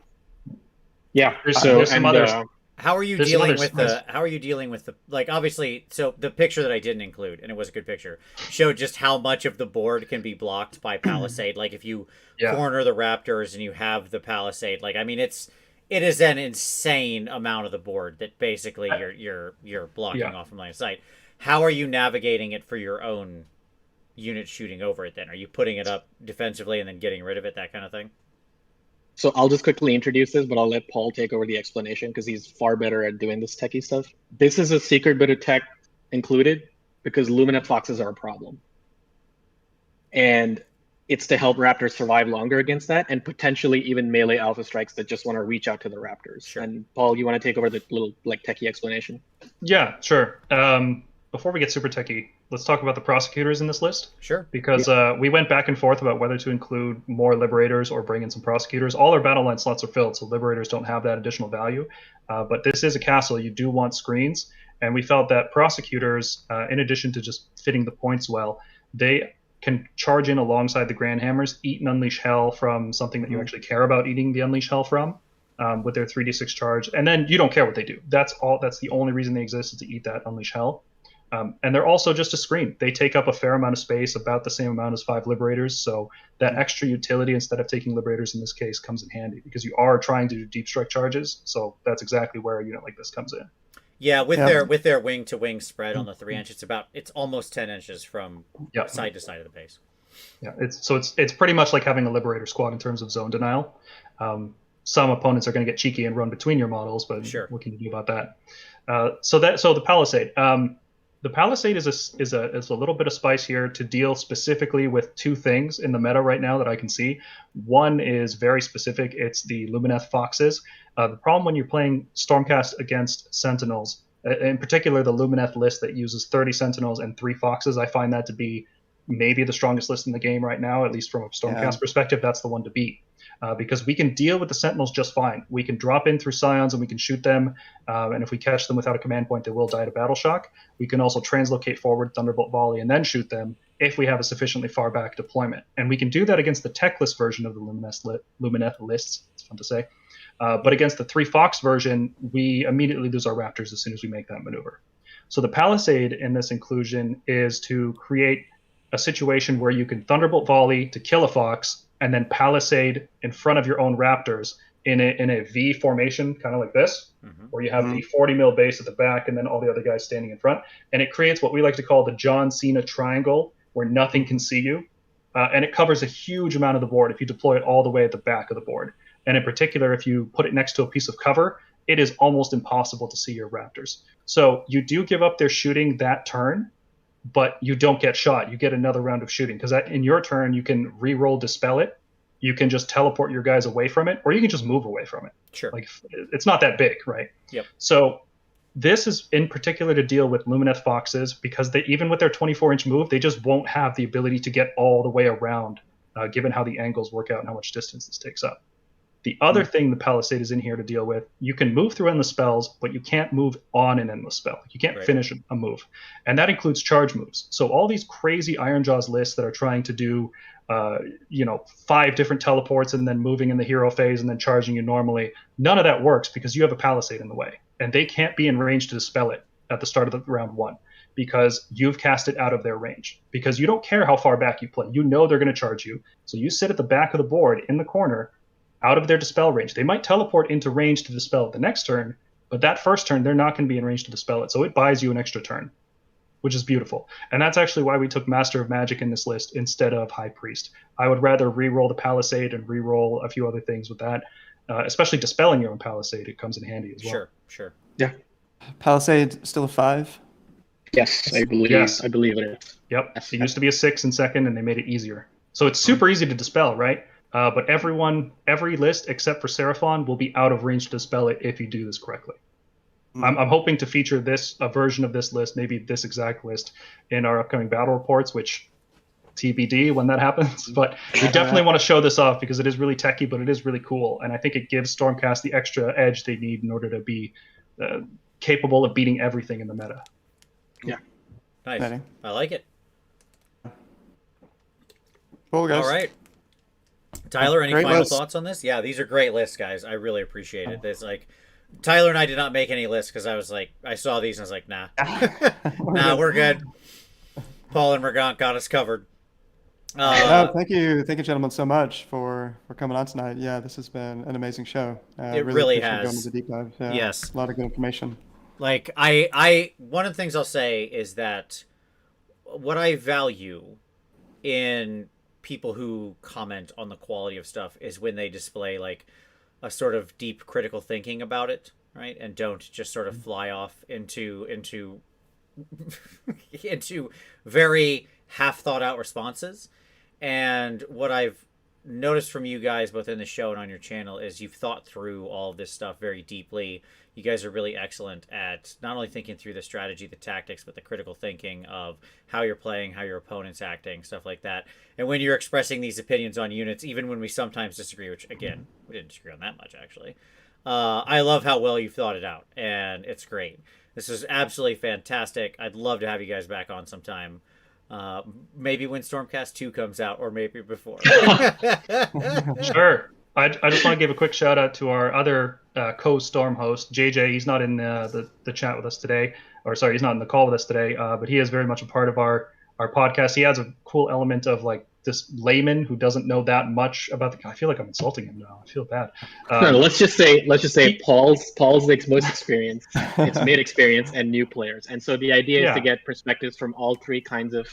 Yeah. There's some others. How are you dealing with the like, obviously, so the picture that I didn't include, and it was a good picture, showed just how much of the board can be blocked by Palisade. Like, if you corner the Raptors and you have the Palisade, like, I mean, it is an insane amount of the board that basically you're blocking off from line of sight. How are you navigating it for your own unit shooting over it then? Are you putting it up defensively and then getting rid of it, that kind of thing? So I'll just quickly introduce this, but I'll let Paul take over the explanation because he's far better at doing this techie stuff. This is a secret bit of tech included because Lumineth Foxes are a problem. And it's to help Raptors survive longer against that, and potentially even melee Alpha Strikes that just want to reach out to the Raptors. Sure. And Paul, you want to take over the little techie explanation? Yeah, sure. Before we get super techie, let's talk about the Prosecutors in this list. Sure. Because we went back and forth about whether to include more Liberators or bring in some Prosecutors. All our battle line slots are filled, so Liberators don't have that additional value. But this is a castle. You do want screens. And we felt that Prosecutors, in addition to just fitting the points well, they can charge in alongside the Grand Hammers, eat and unleash hell from something that you actually care about eating the unleash hell from, with their 3d6 charge, and then you don't care what they do. That's all. That's the only reason they exist, is to eat that unleash hell. And they're also just a screen. They take up a fair amount of space, about the same amount as 5 Liberators. So that extra utility, instead of taking Liberators in this case, comes in handy because you are trying to do deep strike charges. So that's exactly where a unit like this comes in. Yeah, with their wing to wing spread on the 3 inch, it's almost 10 inches from side to side of the base. Yeah, it's pretty much like having a Liberator squad in terms of zone denial. Some opponents are going to get cheeky and run between your models, but what can you do about that? So the Palisade. The Palisade is a little bit of spice here to deal specifically with 2 things in the meta right now that I can see. One is very specific. It's the Lumineth Foxes. The problem when you're playing Stormcast against Sentinels, in particular the Lumineth list that uses 30 Sentinels and 3 Foxes, I find that to be maybe the strongest list in the game right now, at least from a Stormcast perspective. That's the one to beat. Because we can deal with the Sentinels just fine. We can drop in through Scions and we can shoot them, and if we catch them without a command point, they will die to Battle Shock. We can also translocate forward, Thunderbolt Volley, and then shoot them if we have a sufficiently far back deployment. And we can do that against the techless version of the Lumineth lists. It's fun to say. But against the 3 Fox version, we immediately lose our Raptors as soon as we make that maneuver. So the Palisade in this inclusion is to create a situation where you can Thunderbolt Volley to kill a Fox, and then Palisade in front of your own Raptors in a V formation, kind of like this, where you have the 40 mil base at the back and then all the other guys standing in front. And it creates what we like to call the John Cena triangle, where nothing can see you. And it covers a huge amount of the board if you deploy it all the way at the back of the board. And in particular, if you put it next to a piece of cover, it is almost impossible to see your Raptors. So you do give up their shooting that turn, but you don't get shot. You get another round of shooting, because in your turn, you can re-roll Dispel It. You can just teleport your guys away from it, or you can just move away from it. Sure. Like, it's not that big, right? Yep. So this is in particular to deal with Lumineth Foxes, because they, even with their 24-inch move, they just won't have the ability to get all the way around, given how the angles work out and how much distance this takes up. The other thing the Palisade is in here to deal with, you can move through endless spells, but you can't move on an endless spell. You can't finish a move. And that includes charge moves. So all these crazy Ironjawz lists that are trying to do 5 different teleports and then moving in the hero phase and then charging you normally, none of that works because you have a Palisade in the way. And they can't be in range to dispel it at the start of the round 1, because you've cast it out of their range. Because you don't care how far back you play. You know they're going to charge you. So you sit at the back of the board in the corner, out of their dispel range. They might teleport into range to dispel it the next turn, but that first turn, they're not going to be in range to dispel it. So it buys you an extra turn, which is beautiful. And that's actually why we took Master of Magic in this list instead of High Priest. I would rather re-roll the Palisade and re-roll a few other things with that, especially dispelling your own Palisade. It comes in handy as well. Sure. Yeah. Palisade still a 5? Yes, I believe. Yes. I believe it is. Yep. It used to be a 6 in second, and they made it easier. So it's super easy to dispel, right? But every list except for Seraphon will be out of range to dispel it if you do this correctly. I'm hoping to feature a version of this list, maybe this exact list, in our upcoming battle reports, which TBD when that happens. But we definitely want to show this off because it is really techy, but it is really cool. And I think it gives Stormcast the extra edge they need in order to be capable of beating everything in the meta. Yeah. Nice. Exciting. I like it. Cool, guys. All right. Tyler, any Great final list. thoughts on this? Yeah, these are great lists, guys. I really appreciate it. It's like Tyler and I did not make any lists because I was like, I saw these and I was like, nah, nah, we're good. Paul and Regant got us covered. Thank you, gentlemen, so much for coming on tonight. Yeah, this has been an amazing show. It really appreciate has. Going into deep dive. Yeah, Yes. a lot of good information. Like I one of the things I'll say is that what I value in people who comment on the quality of stuff is when they display like a sort of deep critical thinking about it, right? And don't just sort of fly off into into very half thought out responses. And what I've noticed from you guys both in the show and on your channel is you've thought through all of this stuff very deeply. You guys are really excellent at not only thinking through the strategy, the tactics, but the critical thinking of how you're playing, how your opponent's acting, stuff like that. And when you're expressing these opinions on units, even when we sometimes disagree, which again, we didn't disagree on that much actually, I love how well you've thought it out, and it's great. This is absolutely fantastic. I'd love to have you guys back on sometime. Maybe when Stormcast 2 comes out, or maybe before. Sure. I just want to give a quick shout out to our other co-Storm host, JJ. He's not in the chat with us today, or sorry, he's not in the call with us today, but he is very much a part of our podcast. He adds a cool element of like this layman who doesn't know that much about the. I feel like I'm insulting him now. I feel bad. No, let's just say Paul's most experience. It's mid experience and new players, and so the idea is to get perspectives from all three kinds of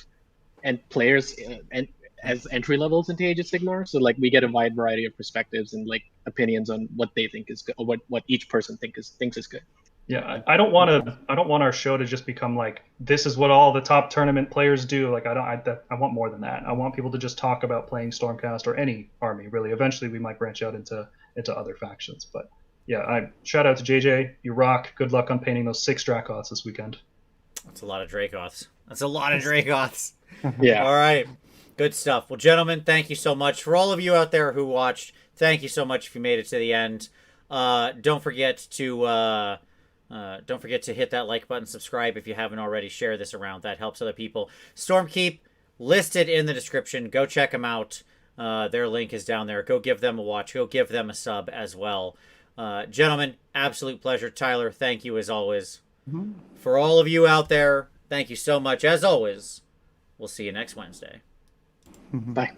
players and as entry levels into Age of Sigmar. So like we get a wide variety of perspectives and like opinions on what they think is good, or what each person thinks is good. Yeah, I don't want our show to just become like this is what all the top tournament players do. Like I want more than that. I want people to just talk about playing Stormcast or any army really. Eventually we might branch out into other factions. But yeah, I shout out to JJ. You rock. Good luck on painting those 6 Dracoths this weekend. That's a lot of Dracoths. That's a lot of Dracoths. Yeah. All right. Good stuff. Well, gentlemen, thank you so much. For all of you out there who watched, thank you so much if you made it to the end. Don't forget to hit that like button, subscribe if you haven't already, share this around. That helps other people. Stormkeep, listed in the description. Go check them out. Their link is down there. Go give them a watch. Go give them a sub as well. Gentlemen, absolute pleasure. Tyler, thank you as always. Mm-hmm. For all of you out there, thank you so much. As always, we'll see you next Wednesday. Bye.